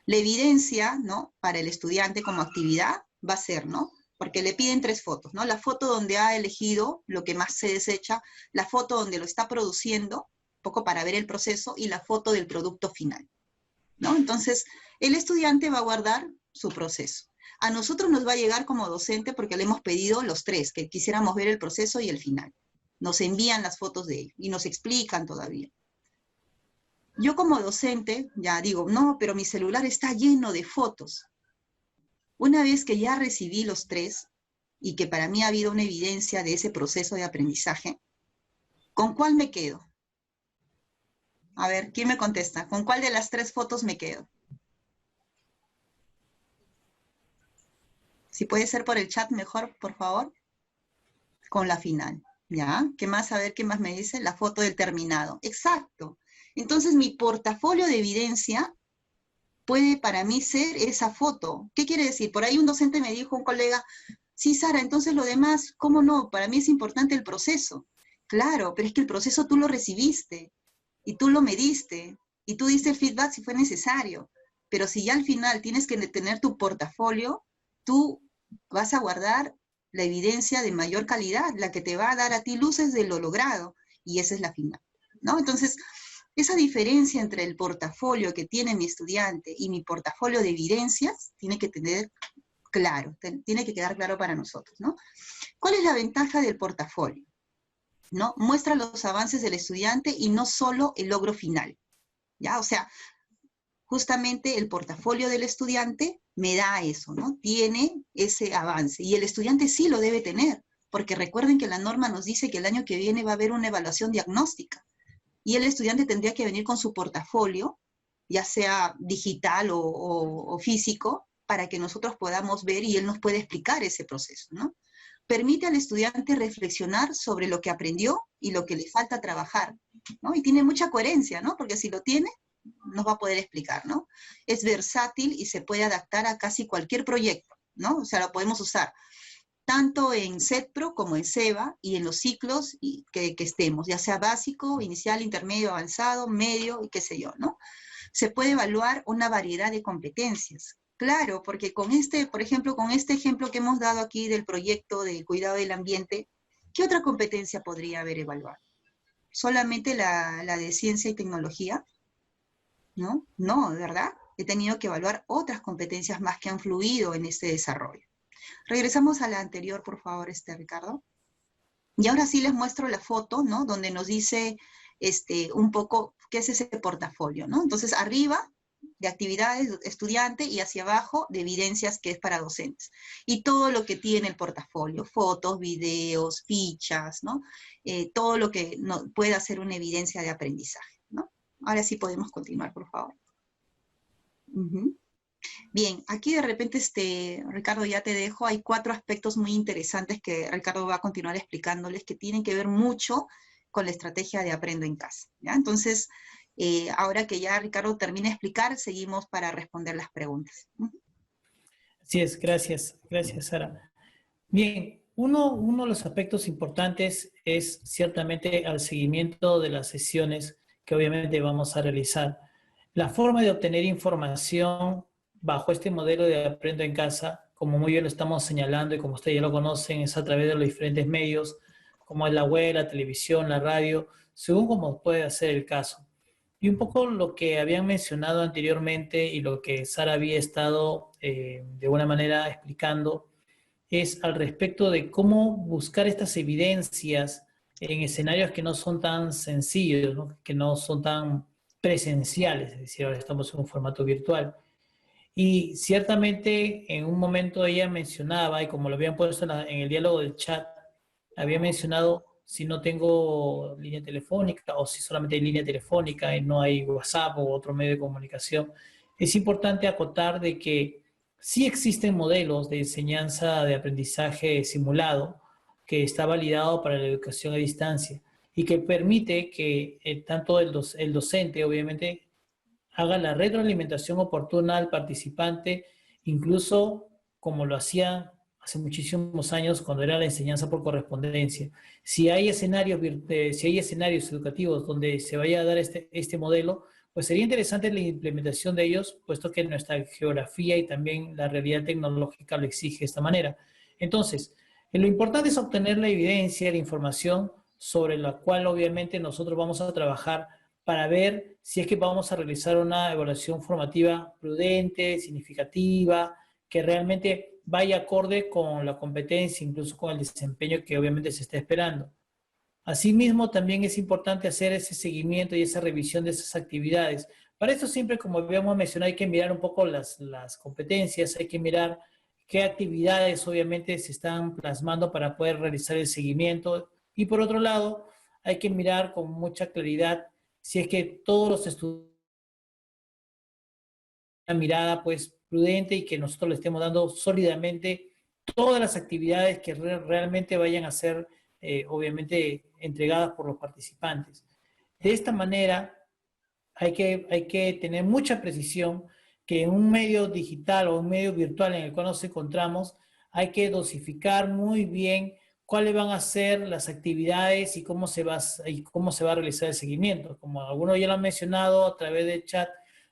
La evidencia, ¿no?, para el estudiante como actividad va a ser, ¿no?, porque le piden 3 fotos, ¿no? La foto donde ha elegido lo que más se desecha, la foto donde lo está produciendo, un poco para ver el proceso, y la foto del producto final, ¿no? Entonces, el estudiante va a guardar su proceso. A nosotros nos va a llegar como docente porque le hemos pedido los 3, que quisiéramos ver el proceso y el final. Nos envían las fotos de ellos y nos explican todavía. Yo como docente, ya digo, no, pero mi celular está lleno de fotos. Una vez que ya recibí los 3, y que para mí ha habido una evidencia de ese proceso de aprendizaje, ¿con cuál me quedo? A ver, ¿quién me contesta? ¿Con cuál de las 3 fotos me quedo? Si puede ser por el chat mejor, por favor. Con la final, ¿ya? ¿Qué más? A ver, ¿qué más me dice? La foto del terminado. Exacto. Entonces, mi portafolio de evidencia puede para mí ser esa foto. ¿Qué quiere decir? Por ahí un docente me dijo, un colega, sí, Sara, entonces lo demás, ¿cómo no? Para mí es importante el proceso. Claro, pero es que el proceso tú lo recibiste y tú lo mediste y tú diste el feedback si fue necesario. Pero si ya al final tienes que tener tu portafolio, tú vas a guardar la evidencia de mayor calidad, la que te va a dar a ti luces de lo logrado, y esa es la final, ¿no? Entonces, esa diferencia entre el portafolio que tiene mi estudiante y mi portafolio de evidencias tiene que tener claro, tiene que quedar claro para nosotros, ¿no? ¿Cuál es la ventaja del portafolio? ¿No? Muestra los avances del estudiante y no solo el logro final, ¿ya? O sea, justamente el portafolio del estudiante me da eso, ¿no? Tiene ese avance y el estudiante sí lo debe tener, porque recuerden que la norma nos dice que el año que viene va a haber una evaluación diagnóstica y el estudiante tendría que venir con su portafolio, ya sea digital o físico, para que nosotros podamos ver y él nos puede explicar ese proceso, ¿no? Permite al estudiante reflexionar sobre lo que aprendió y lo que le falta trabajar, ¿no? Y tiene mucha coherencia, ¿no? Porque si lo tiene, nos va a poder explicar, ¿no? Es versátil y se puede adaptar a casi cualquier proyecto, ¿no? O sea, lo podemos usar tanto en SETPRO como en SEBA y en los ciclos que estemos, ya sea básico, inicial, intermedio, avanzado, medio y qué sé yo, ¿no? Se puede evaluar una variedad de competencias. Claro, porque con este, por ejemplo, con este ejemplo que hemos dado aquí del proyecto de cuidado del ambiente, ¿qué otra competencia podría haber evaluado? ¿Solamente la de ciencia y tecnología? ¿No? No, ¿verdad? He tenido que evaluar otras competencias más que han fluido en este desarrollo. Regresamos a la anterior, por favor, Ricardo. Y ahora sí les muestro la foto, ¿no? Donde nos dice un poco qué es ese portafolio, ¿no? Entonces, arriba de actividades de estudiante y hacia abajo de evidencias que es para docentes. Y todo lo que tiene el portafolio, fotos, videos, fichas, ¿no? Todo lo que pueda ser una evidencia de aprendizaje, ¿no? Ahora sí podemos continuar, por favor. Bien, aquí de repente, Ricardo, ya te dejo. Hay 4 aspectos muy interesantes que Ricardo va a continuar explicándoles que tienen que ver mucho con la estrategia de Aprendo en Casa, ¿ya? Entonces, ahora que ya Ricardo termine de explicar, seguimos para responder las preguntas. Así es, gracias, gracias, Sara. Bien, uno de los aspectos importantes es ciertamente al seguimiento de las sesiones que obviamente vamos a realizar. La forma de obtener información bajo este modelo de Aprendo en Casa, como muy bien lo estamos señalando y como ustedes ya lo conocen, es a través de los diferentes medios, como es la web, la televisión, la radio, según como puede ser el caso. Y un poco lo que habían mencionado anteriormente y lo que Sara había estado de alguna manera explicando es al respecto de cómo buscar estas evidencias en escenarios que no son tan sencillos, ¿no? Que no son tan presenciales, es decir, ahora estamos en un formato virtual. Y ciertamente en un momento ella mencionaba, y como lo habían puesto en el diálogo del chat, había mencionado si no tengo línea telefónica o si solamente hay línea telefónica y no hay WhatsApp o otro medio de comunicación. Es importante acotar de que sí existen modelos de enseñanza de aprendizaje simulado que está validado para la educación a distancia y que permite que tanto el docente, obviamente, haga la retroalimentación oportuna al participante, incluso como lo hacía hace muchísimos años cuando era la enseñanza por correspondencia. Si hay escenarios educativos donde se vaya a dar este modelo, pues sería interesante la implementación de ellos, puesto que nuestra geografía y también la realidad tecnológica lo exige de esta manera. Entonces, lo importante es obtener la evidencia, la información sobre la cual obviamente nosotros vamos a trabajar para ver si es que vamos a realizar una evaluación formativa prudente, significativa, que realmente vaya acorde con la competencia, incluso con el desempeño que obviamente se está esperando. Asimismo, también es importante hacer ese seguimiento y esa revisión de esas actividades. Para eso siempre, como habíamos mencionado, hay que mirar un poco las competencias, hay que mirar qué actividades obviamente se están plasmando para poder realizar el seguimiento. Y por otro lado, hay que mirar con mucha claridad si es que todos los estudiantes una mirada pues prudente y que nosotros le estemos dando sólidamente todas las actividades que realmente vayan a ser obviamente entregadas por los participantes. De esta manera hay que tener mucha precisión que en un medio digital o un medio virtual en el cual nos encontramos hay que dosificar muy bien cuáles van a ser las actividades y cómo se va a realizar el seguimiento. Como algunos ya lo han mencionado a través del chat,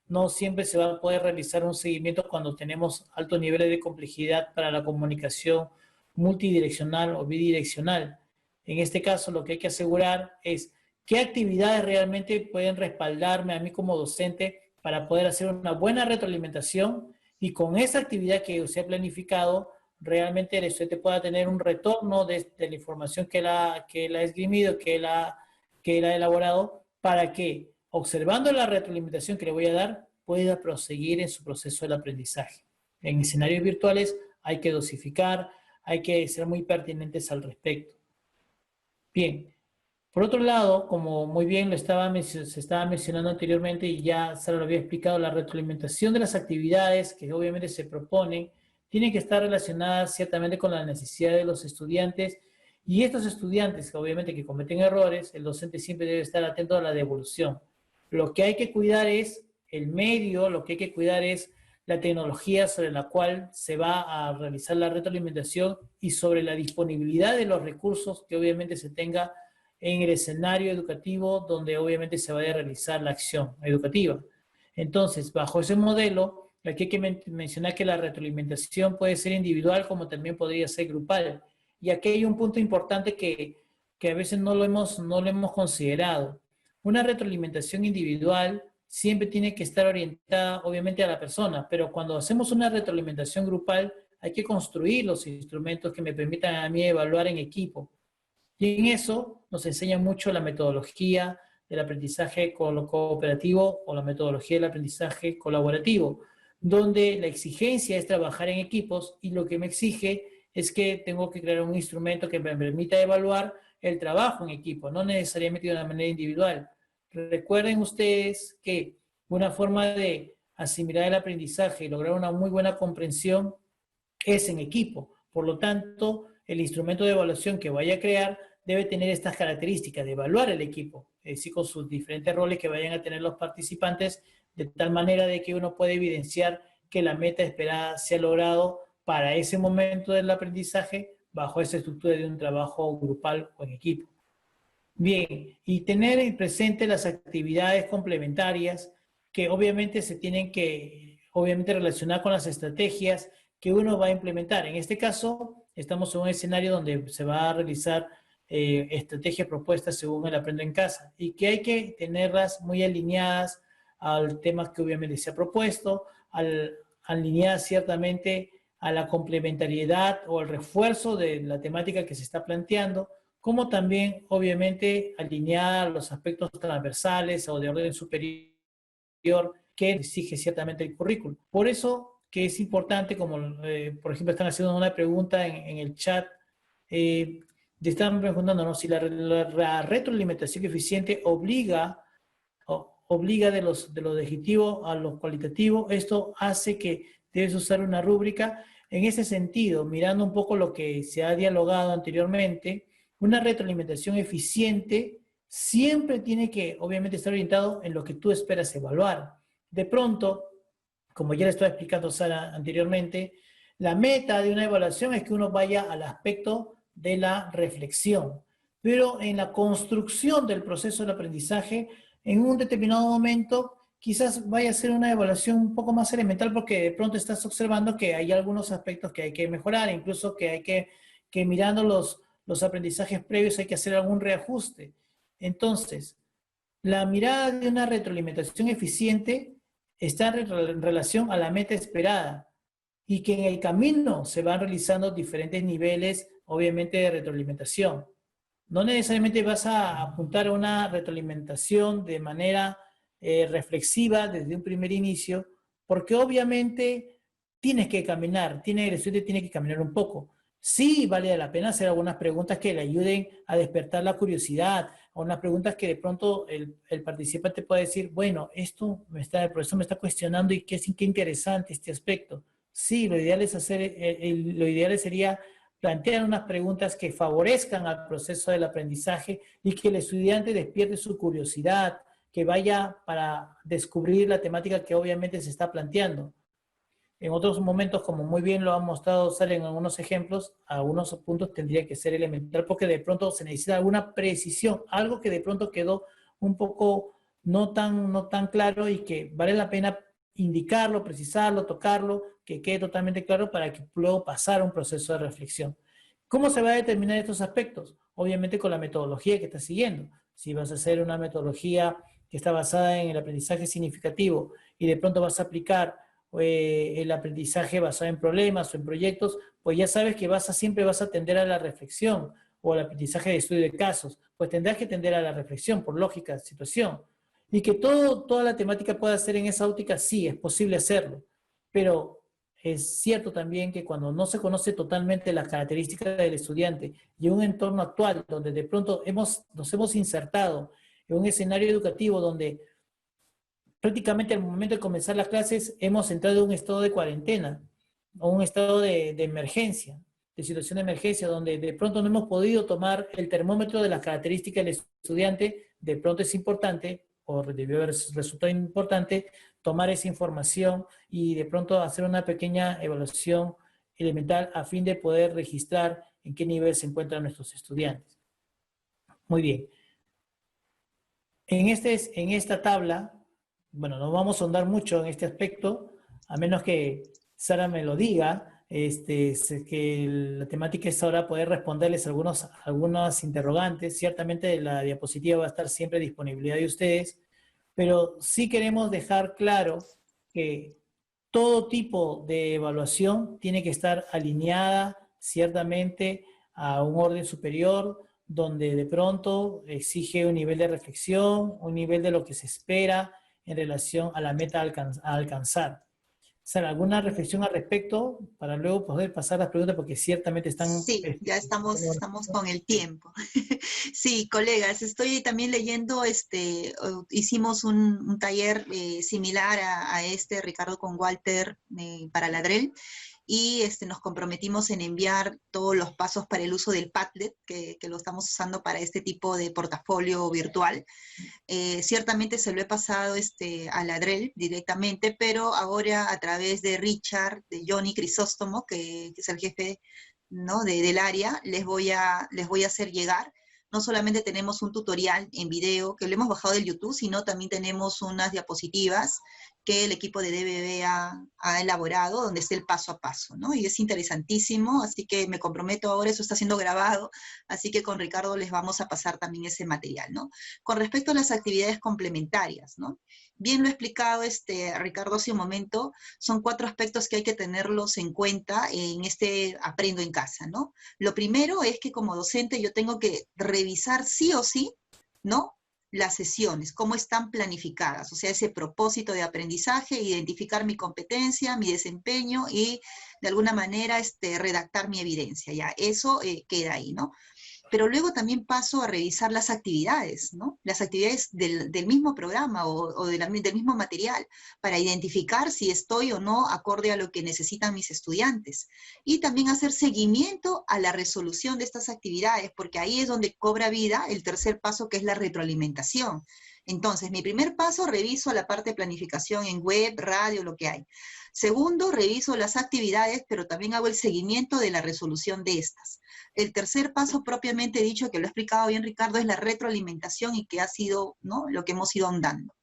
no siempre se va a poder realizar un seguimiento cuando tenemos altos niveles de complejidad para la comunicación multidireccional o bidireccional. En este caso, lo que hay que asegurar es qué actividades realmente pueden respaldarme a mí como docente para poder hacer una buena retroalimentación y con esa actividad que se ha planificado, realmente el estudiante pueda tener un retorno de la información que él ha esgrimido, que él ha elaborado, para que, observando la retroalimentación que le voy a dar, pueda proseguir en su proceso del aprendizaje. En escenarios virtuales hay que dosificar, hay que ser muy pertinentes al respecto. Bien, por otro lado, como muy bien se estaba mencionando anteriormente y ya Sara lo había explicado, la retroalimentación de las actividades que obviamente se proponen tienen que estar relacionadas ciertamente con la necesidad de los estudiantes, y estos estudiantes que obviamente que cometen errores, el docente siempre debe estar atento a la devolución. Lo que hay que cuidar es el medio, lo que hay que cuidar es la tecnología sobre la cual se va a realizar la retroalimentación y sobre la disponibilidad de los recursos que obviamente se tenga en el escenario educativo donde obviamente se vaya a realizar la acción educativa. Entonces, bajo ese modelo, aquí hay que mencionar que la retroalimentación puede ser individual como también podría ser grupal. Y aquí hay un punto importante que a veces no lo hemos considerado. Una retroalimentación individual siempre tiene que estar orientada obviamente a la persona, pero cuando hacemos una retroalimentación grupal hay que construir los instrumentos que me permitan a mí evaluar en equipo. Y en eso nos enseña mucho la metodología del aprendizaje cooperativo o la metodología del aprendizaje colaborativo, donde la exigencia es trabajar en equipos y lo que me exige es que tengo que crear un instrumento que me permita evaluar el trabajo en equipo, no necesariamente de una manera individual. Recuerden ustedes que una forma de asimilar el aprendizaje y lograr una muy buena comprensión es en equipo. Por lo tanto, el instrumento de evaluación que vaya a crear debe tener estas características de evaluar el equipo, es decir, con sus diferentes roles que vayan a tener los participantes, de tal manera de que uno puede evidenciar que la meta esperada se ha logrado para ese momento del aprendizaje bajo esa estructura de un trabajo grupal o en equipo. Bien, y tener presente las actividades complementarias que obviamente se tienen que relacionar con las estrategias que uno va a implementar. En este caso, estamos en un escenario donde se va a realizar estrategias propuestas según el Aprendo en Casa y que hay que tenerlas muy alineadas al tema que obviamente se ha propuesto, alineadas ciertamente a la complementariedad o al refuerzo de la temática que se está planteando, como también obviamente alineada a los aspectos transversales o de orden superior que exige ciertamente el currículum. Por eso que es importante, como por ejemplo están haciendo una pregunta en el chat, están preguntándonos si la retroalimentación eficiente obliga de lo adjetivo a lo cualitativo. Esto hace que debes usar una rúbrica. En ese sentido, mirando un poco lo que se ha dialogado anteriormente, una retroalimentación eficiente siempre tiene que, obviamente, estar orientado en lo que tú esperas evaluar. De pronto, como ya le estaba explicando Sara anteriormente, la meta de una evaluación es que uno vaya al aspecto de la reflexión, pero en la construcción del proceso del aprendizaje, en un determinado momento, quizás vaya a ser una evaluación un poco más elemental porque de pronto estás observando que hay algunos aspectos que hay que mejorar, incluso que hay que mirando los aprendizajes previos hay que hacer algún reajuste. Entonces, la mirada de una retroalimentación eficiente está en relación a la meta esperada y que en el camino se van realizando diferentes niveles, obviamente, de retroalimentación. no necesariamente vas a apuntar a una retroalimentación de manera reflexiva desde un primer inicio, porque obviamente tienes que caminar, el estudiante tiene que caminar un poco. Sí vale la pena hacer algunas preguntas que le ayuden a despertar la curiosidad, o unas preguntas que de pronto el participante puede decir, bueno, el profesor me está cuestionando y qué interesante este aspecto. Sí, lo ideal es lo ideal sería plantear unas preguntas que favorezcan al proceso del aprendizaje y que el estudiante despierte su curiosidad, que vaya para descubrir la temática que obviamente se está planteando. En otros momentos, como muy bien lo han mostrado Sara en algunos ejemplos, algunos puntos tendría que ser elemental porque de pronto se necesita alguna precisión, algo que de pronto quedó un poco no tan claro y que vale la pena indicarlo, precisarlo, tocarlo, que quede totalmente claro para que luego pasar a un proceso de reflexión. ¿Cómo se va a determinar estos aspectos? Obviamente con la metodología que estás siguiendo. Si vas a hacer una metodología que está basada en el aprendizaje significativo y de pronto vas a aplicar el aprendizaje basado en problemas o en proyectos, pues ya sabes que siempre vas a tender a la reflexión o al aprendizaje de estudio de casos, pues tendrás que tender a la reflexión por lógica de situación. Y que toda la temática pueda ser en esa óptica, sí, es posible hacerlo, pero es cierto también que cuando no se conoce totalmente las características del estudiante y en un entorno actual donde de pronto nos hemos insertado en un escenario educativo donde prácticamente al momento de comenzar las clases hemos entrado en un estado de cuarentena o un estado de emergencia, de situación de emergencia, donde de pronto no hemos podido tomar el termómetro de las características del estudiante. De pronto es importante, o debió haber resultado importante, tomar esa información y de pronto hacer una pequeña evaluación elemental a fin de poder registrar en qué nivel se encuentran nuestros estudiantes. Muy bien. En esta tabla, bueno, no vamos a ahondar mucho en este aspecto, a menos que Sara me lo diga, que la temática es ahora poder responderles algunas interrogantes. Ciertamente la diapositiva va a estar siempre a disponibilidad de ustedes, pero sí queremos dejar claro que todo tipo de evaluación tiene que estar alineada ciertamente a un orden superior, donde de pronto exige un nivel de reflexión, un nivel de lo que se espera en relación a la meta a alcanzar. Sara, ¿alguna reflexión al respecto para luego poder pasar las preguntas? Porque ciertamente están... Sí, ya estamos con el tiempo. Sí, colegas, estoy también leyendo, hicimos un taller similar a este, Ricardo con Walter, para la DREL, y nos comprometimos en enviar todos los pasos para el uso del Padlet, que lo estamos usando para este tipo de portafolio virtual. Ciertamente se lo he pasado a la DREL directamente, pero ahora a través de Richard, de Johnny Crisóstomo, que es el jefe, ¿no?, del área, les voy a hacer llegar. No solamente tenemos un tutorial en video que lo hemos bajado del YouTube, sino también tenemos unas diapositivas que el equipo de DBB ha elaborado, donde está el paso a paso, ¿no? Y es interesantísimo, así que me comprometo ahora, eso está siendo grabado, así que con Ricardo les vamos a pasar también ese material, ¿no? Con respecto a las actividades complementarias, ¿no? Bien lo ha explicado Ricardo hace un momento, son 4 aspectos que hay que tenerlos en cuenta en Aprendo en Casa, ¿no? Lo primero es que como docente yo tengo que revisar sí o sí, ¿no?, las sesiones, cómo están planificadas, o sea, ese propósito de aprendizaje, identificar mi competencia, mi desempeño y de alguna manera redactar mi evidencia, ya, eso queda ahí, ¿no? Pero luego también paso a revisar las actividades, ¿no? Las actividades del mismo programa o del mismo material, para identificar si estoy o no acorde a lo que necesitan mis estudiantes. Y también hacer seguimiento a la resolución de estas actividades, porque ahí es donde cobra vida el tercer paso, que es la retroalimentación. Entonces, mi primer paso, reviso la parte de planificación en web, radio, lo que hay. Segundo, reviso las actividades, pero también hago el seguimiento de la resolución de estas. El tercer paso, propiamente dicho, que lo ha explicado bien Ricardo, es la retroalimentación, y que ha sido, ¿no?, lo que hemos ido ahondando.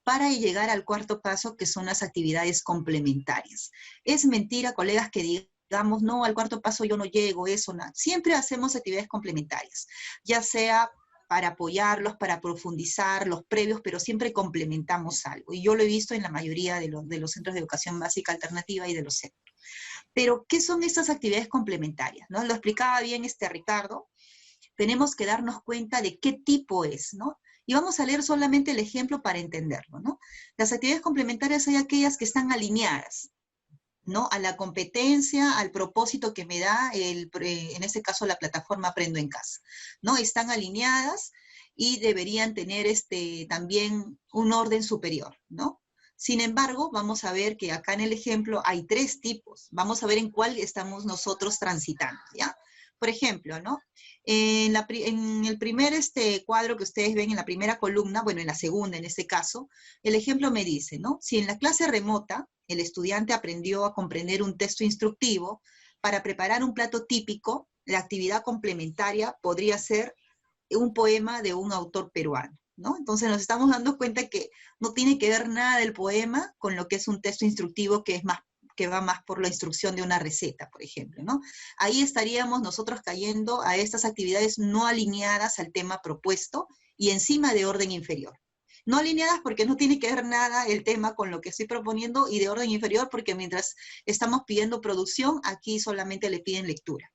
Para llegar al cuarto paso, que son las actividades complementarias. Es mentira, colegas, que digamos, no, al cuarto paso yo no llego, eso, nada. Siempre hacemos actividades complementarias, ya sea para apoyarlos, para profundizar los previos, pero siempre complementamos algo. Y yo lo he visto en la mayoría de los centros de educación básica alternativa y de los centros. Pero, ¿qué son estas actividades complementarias?, ¿no? Lo explicaba bien Ricardo. tenemos que darnos cuenta de qué tipo es, ¿no? Y vamos a leer solamente el ejemplo para entenderlo, ¿no? Las actividades complementarias son aquellas que están alineadas, ¿no? A la competencia, al propósito que me da, en este caso, la plataforma Aprendo en Casa, ¿no? Están alineadas y deberían tener también un orden superior, ¿no? Sin embargo, vamos a ver que acá en el ejemplo hay 3 tipos. Vamos a ver en cuál estamos nosotros transitando, ¿ya? Por ejemplo, ¿no? En el primer cuadro que ustedes ven en la primera columna, bueno, en la segunda en este caso, el ejemplo me dice, ¿no? Si en la clase remota el estudiante aprendió a comprender un texto instructivo, para preparar un plato típico, la actividad complementaria podría ser un poema de un autor peruano, ¿no? Entonces nos estamos dando cuenta que no tiene que ver nada del poema con lo que es un texto instructivo que va más por la instrucción de una receta, por ejemplo, ¿no? Ahí estaríamos nosotros cayendo a estas actividades no alineadas al tema propuesto y encima de orden inferior. No alineadas porque no tiene que ver nada el tema con lo que estoy proponiendo, y de orden inferior porque mientras estamos pidiendo producción, aquí solamente le piden lectura,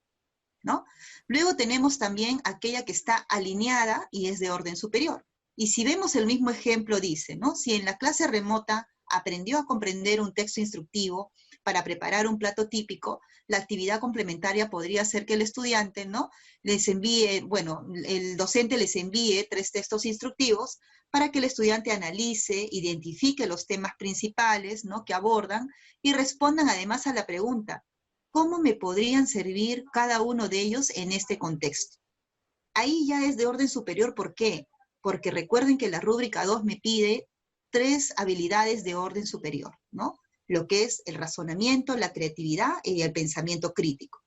¿no? Luego tenemos también aquella que está alineada y es de orden superior. Y si vemos el mismo ejemplo, dice, ¿no? Si en la clase remota aprendió a comprender un texto instructivo para preparar un plato típico, la actividad complementaria podría ser que el estudiante, ¿no? Les envíe, bueno, el docente les envíe 3 textos instructivos para que el estudiante analice, identifique los temas principales, ¿no? Que abordan y respondan además a la pregunta, ¿cómo me podrían servir cada uno de ellos en este contexto? Ahí ya es de orden superior, ¿por qué? Porque recuerden que la rúbrica 2 me pide 3 habilidades de orden superior, ¿no? Lo que es el razonamiento, la creatividad y el pensamiento crítico.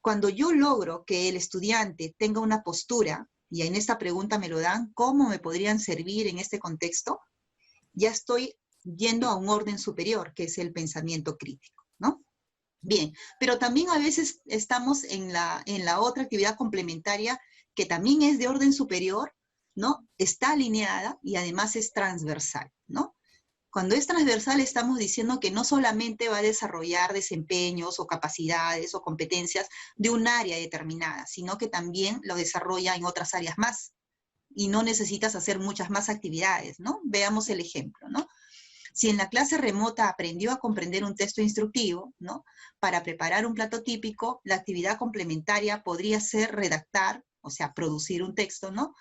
Cuando yo logro que el estudiante tenga una postura, y en esta pregunta me lo dan, ¿cómo me podrían servir en este contexto? Ya estoy yendo a un orden superior, que es el pensamiento crítico, ¿no? Bien, pero también a veces estamos en la otra actividad complementaria que también es de orden superior, ¿no? Está alineada y además es transversal, ¿no? Cuando es transversal estamos diciendo que no solamente va a desarrollar desempeños o capacidades o competencias de un área determinada, sino que también lo desarrolla en otras áreas más. Y no necesitas hacer muchas más actividades, ¿no? Veamos el ejemplo, ¿no? Si en la clase remota aprendió a comprender un texto instructivo, ¿no? Para preparar un plato típico, la actividad complementaria podría ser redactar, o sea, producir un texto, ¿no?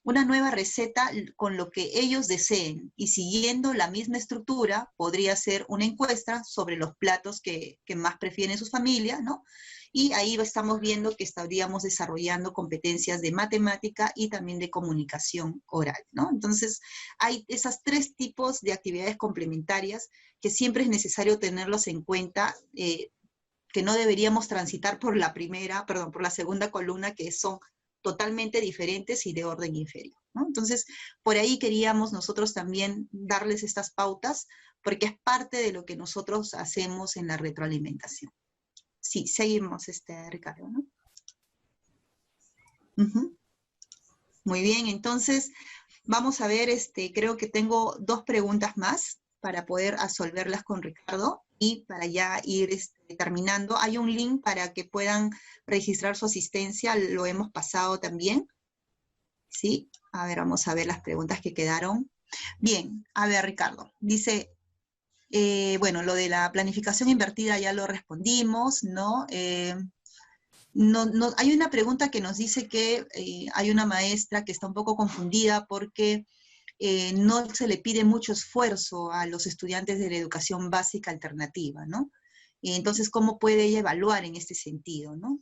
Una nueva receta con lo que ellos deseen, y siguiendo la misma estructura, podría ser una encuesta sobre los platos que más prefieren sus familias, ¿no? Y ahí estamos viendo que estaríamos desarrollando competencias de matemática y también de comunicación oral, ¿no? Entonces, hay esos 3 tipos de actividades complementarias que siempre es necesario tenerlos en cuenta, que no deberíamos transitar por por la segunda columna, que son totalmente diferentes y de orden inferior, ¿no? Entonces, por ahí queríamos nosotros también darles estas pautas, porque es parte de lo que nosotros hacemos en la retroalimentación. Sí, seguimos, Ricardo, ¿no? Muy bien, entonces, vamos a ver, creo que tengo 2 preguntas más para poder resolverlas con Ricardo, y para ya ir terminando, hay un link para que puedan registrar su asistencia, lo hemos pasado también, ¿sí? A ver, vamos a ver las preguntas que quedaron. Bien, a ver, Ricardo, dice, bueno, lo de la planificación invertida ya lo respondimos, ¿no? Hay una pregunta que nos dice que hay una maestra que está un poco confundida porque no se le pide mucho esfuerzo a los estudiantes de la educación básica alternativa, ¿no? Entonces, ¿cómo puede ella evaluar en este sentido, ¿no?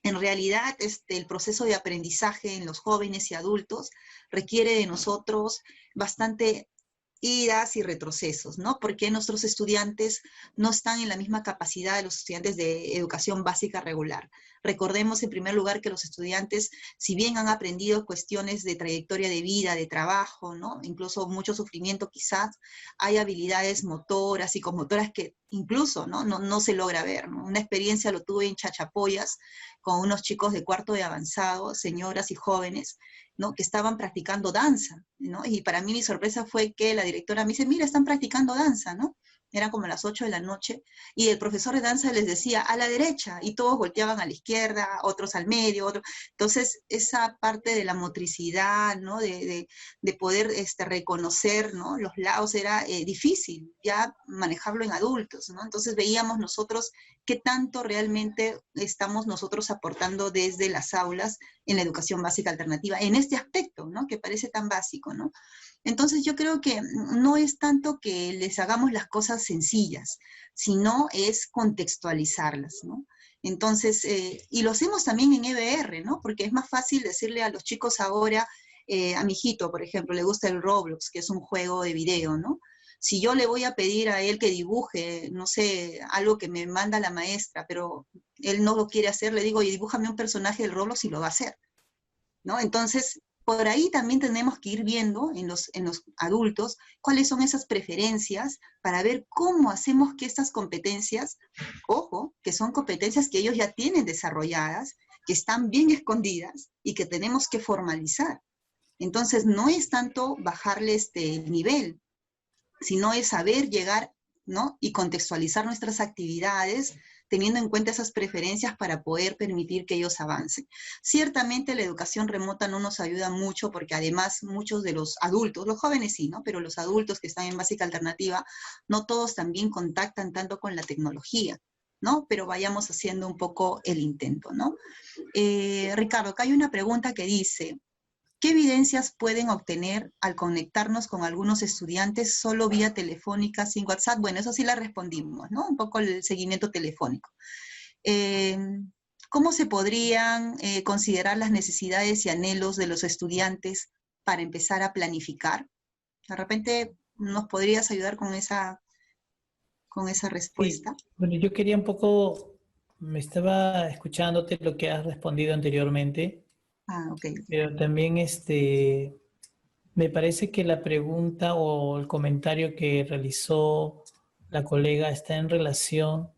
En realidad, el proceso de aprendizaje en los jóvenes y adultos requiere de nosotros bastante idas y retrocesos, ¿no? Porque nuestros estudiantes no están en la misma capacidad de los estudiantes de educación básica regular. Recordemos en primer lugar que los estudiantes, si bien han aprendido cuestiones de trayectoria de vida, de trabajo, ¿no? Incluso mucho sufrimiento quizás, hay habilidades motoras, psicomotoras que incluso no se logra ver, ¿no? Una experiencia lo tuve en Chachapoyas con unos chicos de cuarto de avanzado, señoras y jóvenes, ¿no? Que estaban practicando danza, ¿no? Y para mí mi sorpresa fue que la directora me dice, mira, están practicando danza, ¿no? eran como las 8 de la noche, y el profesor de danza les decía a la derecha, y todos volteaban a la izquierda, otros al medio, otros. Entonces, esa parte de la motricidad, ¿no? De poder reconocer, ¿no? Los lados era difícil, ya manejarlo en adultos, ¿no? Entonces veíamos nosotros qué tanto realmente estamos nosotros aportando desde las aulas en la educación básica alternativa, en este aspecto, ¿no? Que parece tan básico, ¿no? Entonces yo creo que no es tanto que les hagamos las cosas sencillas, sino es contextualizarlas, ¿no? Entonces, y lo hacemos también en EBR, ¿no? Porque es más fácil decirle a los chicos ahora, a mi hijito, por ejemplo, le gusta el Roblox, que es un juego de video, ¿no? Si yo le voy a pedir a él que dibuje, no sé, algo que me manda la maestra, pero él no lo quiere hacer, le digo, y dibújame un personaje del Roblox y lo va a hacer, ¿no? Entonces, por ahí también tenemos que ir viendo en los adultos cuáles son esas preferencias para ver cómo hacemos que estas competencias, ojo, que son competencias que ellos ya tienen desarrolladas, que están bien escondidas y que tenemos que formalizar. Entonces, no es tanto bajarle el nivel, sino es saber llegar, ¿no? Y contextualizar nuestras actividades teniendo en cuenta esas preferencias para poder permitir que ellos avancen. Ciertamente la educación remota no nos ayuda mucho porque además muchos de los adultos, los jóvenes sí, ¿no? Pero los adultos que están en básica alternativa, no todos también contactan tanto con la tecnología, ¿no? Pero vayamos haciendo un poco el intento, ¿no? Ricardo, acá hay una pregunta que dice, ¿qué evidencias pueden obtener al conectarnos con algunos estudiantes solo vía telefónica, sin WhatsApp? Bueno, eso sí la respondimos, ¿no? Un poco el seguimiento telefónico. ¿Cómo se podrían considerar las necesidades y anhelos de los estudiantes para empezar a planificar? De repente, ¿nos podrías ayudar con esa respuesta? Sí. Bueno, yo quería un poco, me estaba escuchándote lo que has respondido anteriormente. Ah, ok. Pero también me parece que la pregunta o el comentario que realizó la colega está en relación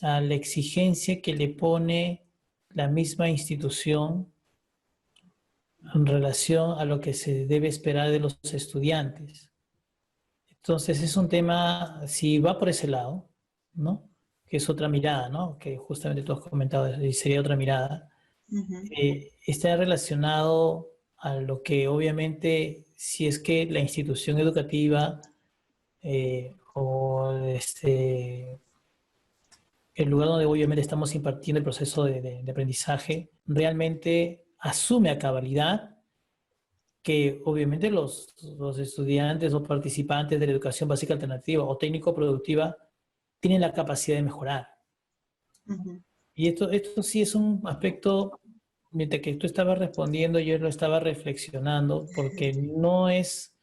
a la exigencia que le pone la misma institución en relación a lo que se debe esperar de los estudiantes. Entonces es un tema, si va por ese lado, ¿no? Que es otra mirada, ¿no? Que justamente tú has comentado, y sería otra mirada. Está relacionado a lo que obviamente, si es que la institución educativa o el lugar donde obviamente estamos impartiendo el proceso de aprendizaje, realmente asume a cabalidad que obviamente los estudiantes o participantes de la educación básica alternativa o técnico-productiva tienen la capacidad de mejorar. Y esto sí es un aspecto, mientras que tú estabas respondiendo, yo lo estaba reflexionando, porque no es...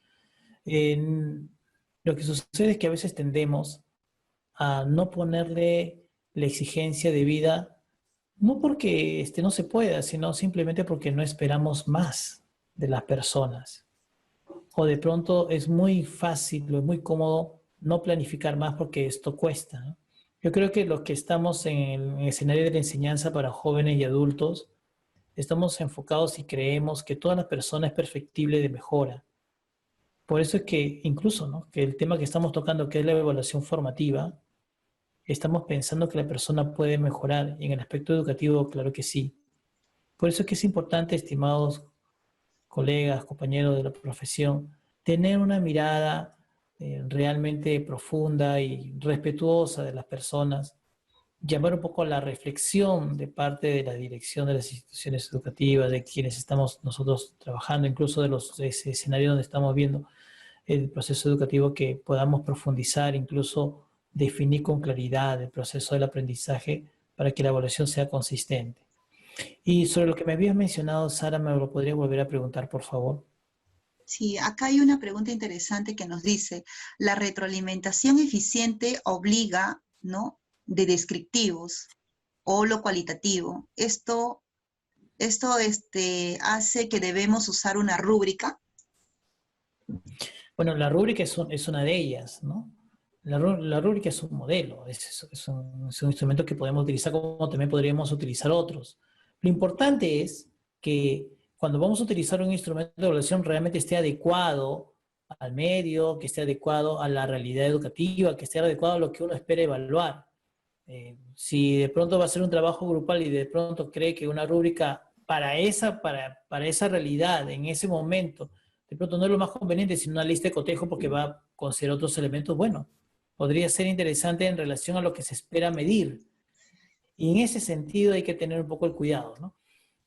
lo que sucede es que a veces tendemos a no ponerle la exigencia debida, no porque no se pueda, sino simplemente porque no esperamos más de las personas. O de pronto es muy fácil o es muy cómodo no planificar más porque esto cuesta, ¿no? Yo creo que los que estamos en el escenario de la enseñanza para jóvenes y adultos, estamos enfocados y creemos que toda la persona es perfectible de mejora. Por eso es que incluso, ¿no? Que el tema que estamos tocando, que es la evaluación formativa, estamos pensando que la persona puede mejorar. Y en el aspecto educativo, claro que sí. Por eso es que es importante, estimados colegas, compañeros de la profesión, tener una mirada realmente profunda y respetuosa de las personas, llamar un poco a la reflexión de parte de la dirección de las instituciones educativas, de quienes estamos nosotros trabajando, incluso de ese escenario donde estamos viendo el proceso educativo, que podamos profundizar, incluso definir con claridad el proceso del aprendizaje para que la evaluación sea consistente. Y sobre lo que me habías mencionado, Sara, ¿me lo podría volver a preguntar, por favor? Sí, acá hay una pregunta interesante que nos dice, ¿la retroalimentación eficiente obliga, ¿no?, de descriptivos o lo cualitativo? ¿Esto hace que debemos usar una rúbrica? Bueno, la rúbrica es una de ellas, ¿no? La rúbrica es un modelo, es un instrumento que podemos utilizar como también podríamos utilizar otros. Lo importante es que cuando vamos a utilizar un instrumento de evaluación realmente esté adecuado al medio, que esté adecuado a la realidad educativa, que esté adecuado a lo que uno espera evaluar. Si de pronto va a ser un trabajo grupal y de pronto cree que una rúbrica para esa realidad, en ese momento, de pronto no es lo más conveniente, sino una lista de cotejo porque va a considerar otros elementos, bueno, podría ser interesante en relación a lo que se espera medir. Y en ese sentido hay que tener un poco el cuidado, ¿no?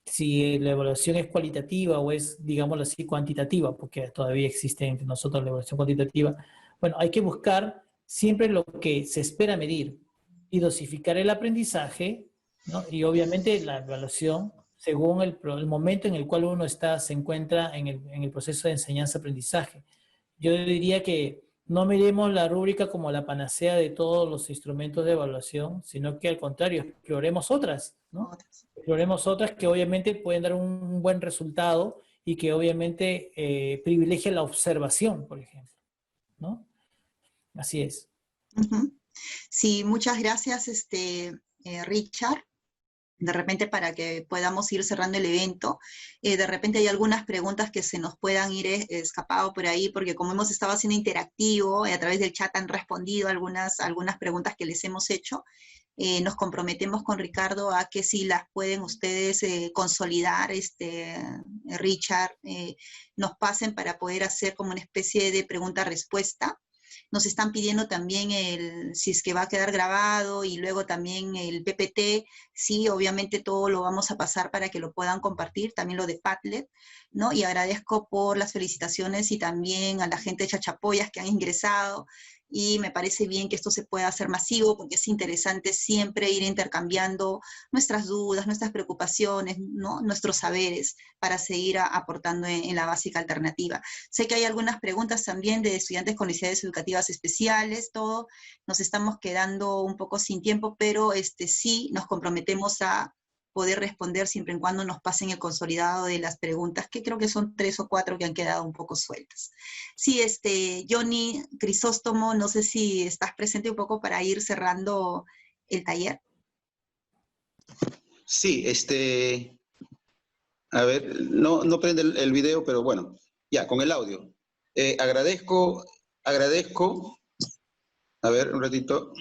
Si la evaluación es cualitativa o es, digámoslo así, cuantitativa, porque todavía existe entre nosotros la evaluación cuantitativa, bueno, hay que buscar siempre lo que se espera medir y dosificar el aprendizaje, ¿no? Y obviamente la evaluación según el momento en el cual uno se encuentra en el proceso de enseñanza-aprendizaje. Yo diría que no miremos la rúbrica como la panacea de todos los instrumentos de evaluación, sino que al contrario, exploremos otras, ¿no? Exploremos otras que obviamente pueden dar un buen resultado y que obviamente privilegian la observación, por ejemplo, ¿no? Así es. Sí, muchas gracias, Richard. De repente para que podamos ir cerrando el evento. De repente hay algunas preguntas que se nos puedan ir escapado por ahí, porque como hemos estado haciendo interactivo, a través del chat han respondido algunas preguntas que les hemos hecho. Nos comprometemos con Ricardo a que si las pueden ustedes consolidar, Richard, nos pasen para poder hacer como una especie de pregunta-respuesta. Nos están pidiendo también si es que va a quedar grabado y luego también el PPT. Sí, obviamente todo lo vamos a pasar para que lo puedan compartir, también lo de Padlet, ¿no? Y agradezco por las felicitaciones y también a la gente de Chachapoyas que han ingresado. Y me parece bien que esto se pueda hacer masivo porque es interesante siempre ir intercambiando nuestras dudas, nuestras preocupaciones, ¿no? Nuestros saberes para seguir aportando en la básica alternativa. Sé que hay algunas preguntas también de estudiantes con necesidades educativas especiales, todo. Nos estamos quedando un poco sin tiempo, pero sí nos comprometemos a poder responder siempre y cuando nos pasen el consolidado de las preguntas, que creo que son 3 o 4 que han quedado un poco sueltas. Sí, Johnny Crisóstomo, no sé si estás presente un poco para ir cerrando el taller. Sí, a ver, no prende el video, pero bueno, ya, con el audio. Agradezco, a ver, un ratito.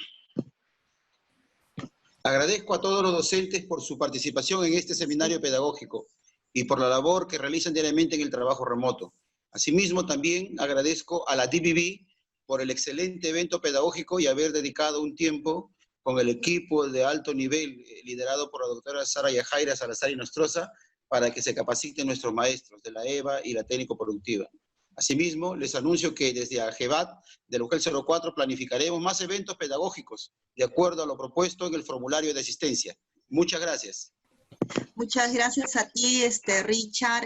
Agradezco a todos los docentes por su participación en este seminario pedagógico y por la labor que realizan diariamente en el trabajo remoto. Asimismo, también agradezco a la DBB por el excelente evento pedagógico y haber dedicado un tiempo con el equipo de alto nivel liderado por la doctora Sara Yajaira Salazar y Nostroza para que se capaciten nuestros maestros de la EVA y la técnico-productiva. Asimismo, les anuncio que desde AGEBAT del UGEL 04 planificaremos más eventos pedagógicos de acuerdo a lo propuesto en el formulario de asistencia. Muchas gracias. Muchas gracias a ti, Richard,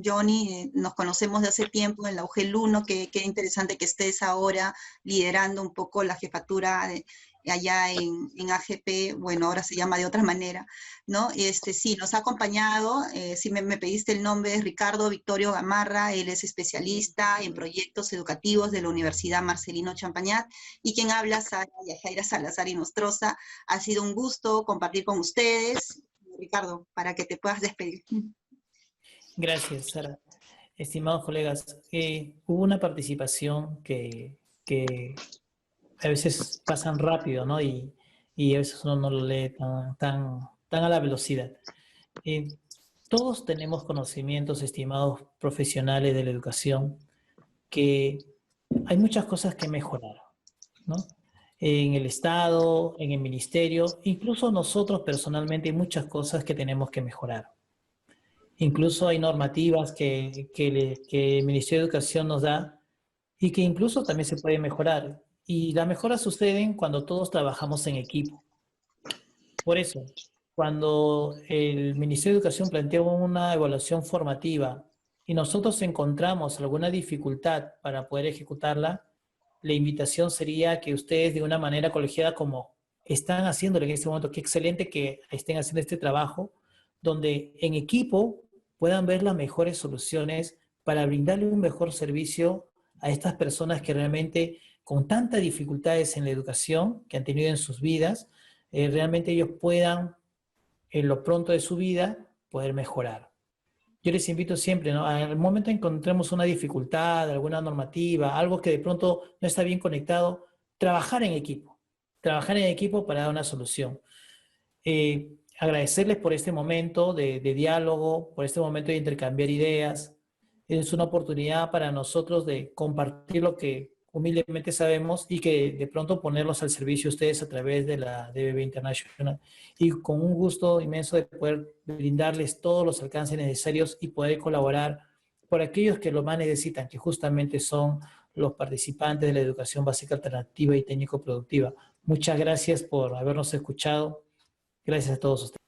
Johnny, nos conocemos de hace tiempo en la UGEL 1, qué interesante que estés ahora liderando un poco la jefatura allá en AGP, bueno, ahora se llama de otra manera, ¿no? Sí, nos ha acompañado, sí me pediste el nombre, es Ricardo Victorio Gamarra, él es especialista en proyectos educativos de la Universidad Marcelino Champagnat, y quien habla, Sara Yajaira Salazar y Nostroza. Ha sido un gusto compartir con ustedes. Ricardo, para que te puedas despedir. Gracias, Sara. Estimados colegas, hubo una participación que a veces pasan rápido, ¿no? Y a veces uno no lo lee tan a la velocidad. Todos tenemos conocimientos, estimados profesionales de la educación, que hay muchas cosas que mejorar, ¿no? En el Estado, en el Ministerio, incluso nosotros personalmente hay muchas cosas que tenemos que mejorar. Incluso hay normativas que el Ministerio de Educación nos da y que incluso también se puede mejorar. Y las mejoras suceden cuando todos trabajamos en equipo. Por eso, cuando el Ministerio de Educación plantea una evaluación formativa y nosotros encontramos alguna dificultad para poder ejecutarla, la invitación sería que ustedes de una manera colegiada como están haciéndolo en este momento, qué excelente que estén haciendo este trabajo, donde en equipo puedan ver las mejores soluciones para brindarle un mejor servicio a estas personas que realmente con tantas dificultades en la educación que han tenido en sus vidas, realmente ellos puedan en lo pronto de su vida poder mejorar. yo les invito siempre, ¿no? Al momento en que encontremos una dificultad, alguna normativa, algo que de pronto no está bien conectado, trabajar en equipo para dar una solución. Agradecerles por este momento de diálogo, por este momento de intercambiar ideas. Es una oportunidad para nosotros de compartir lo que humildemente sabemos y que de pronto ponerlos al servicio de ustedes a través de la DBB International. Y con un gusto inmenso de poder brindarles todos los alcances necesarios y poder colaborar por aquellos que lo más necesitan, que justamente son los participantes de la educación básica alternativa y técnico-productiva. Muchas gracias por habernos escuchado. Gracias a todos ustedes.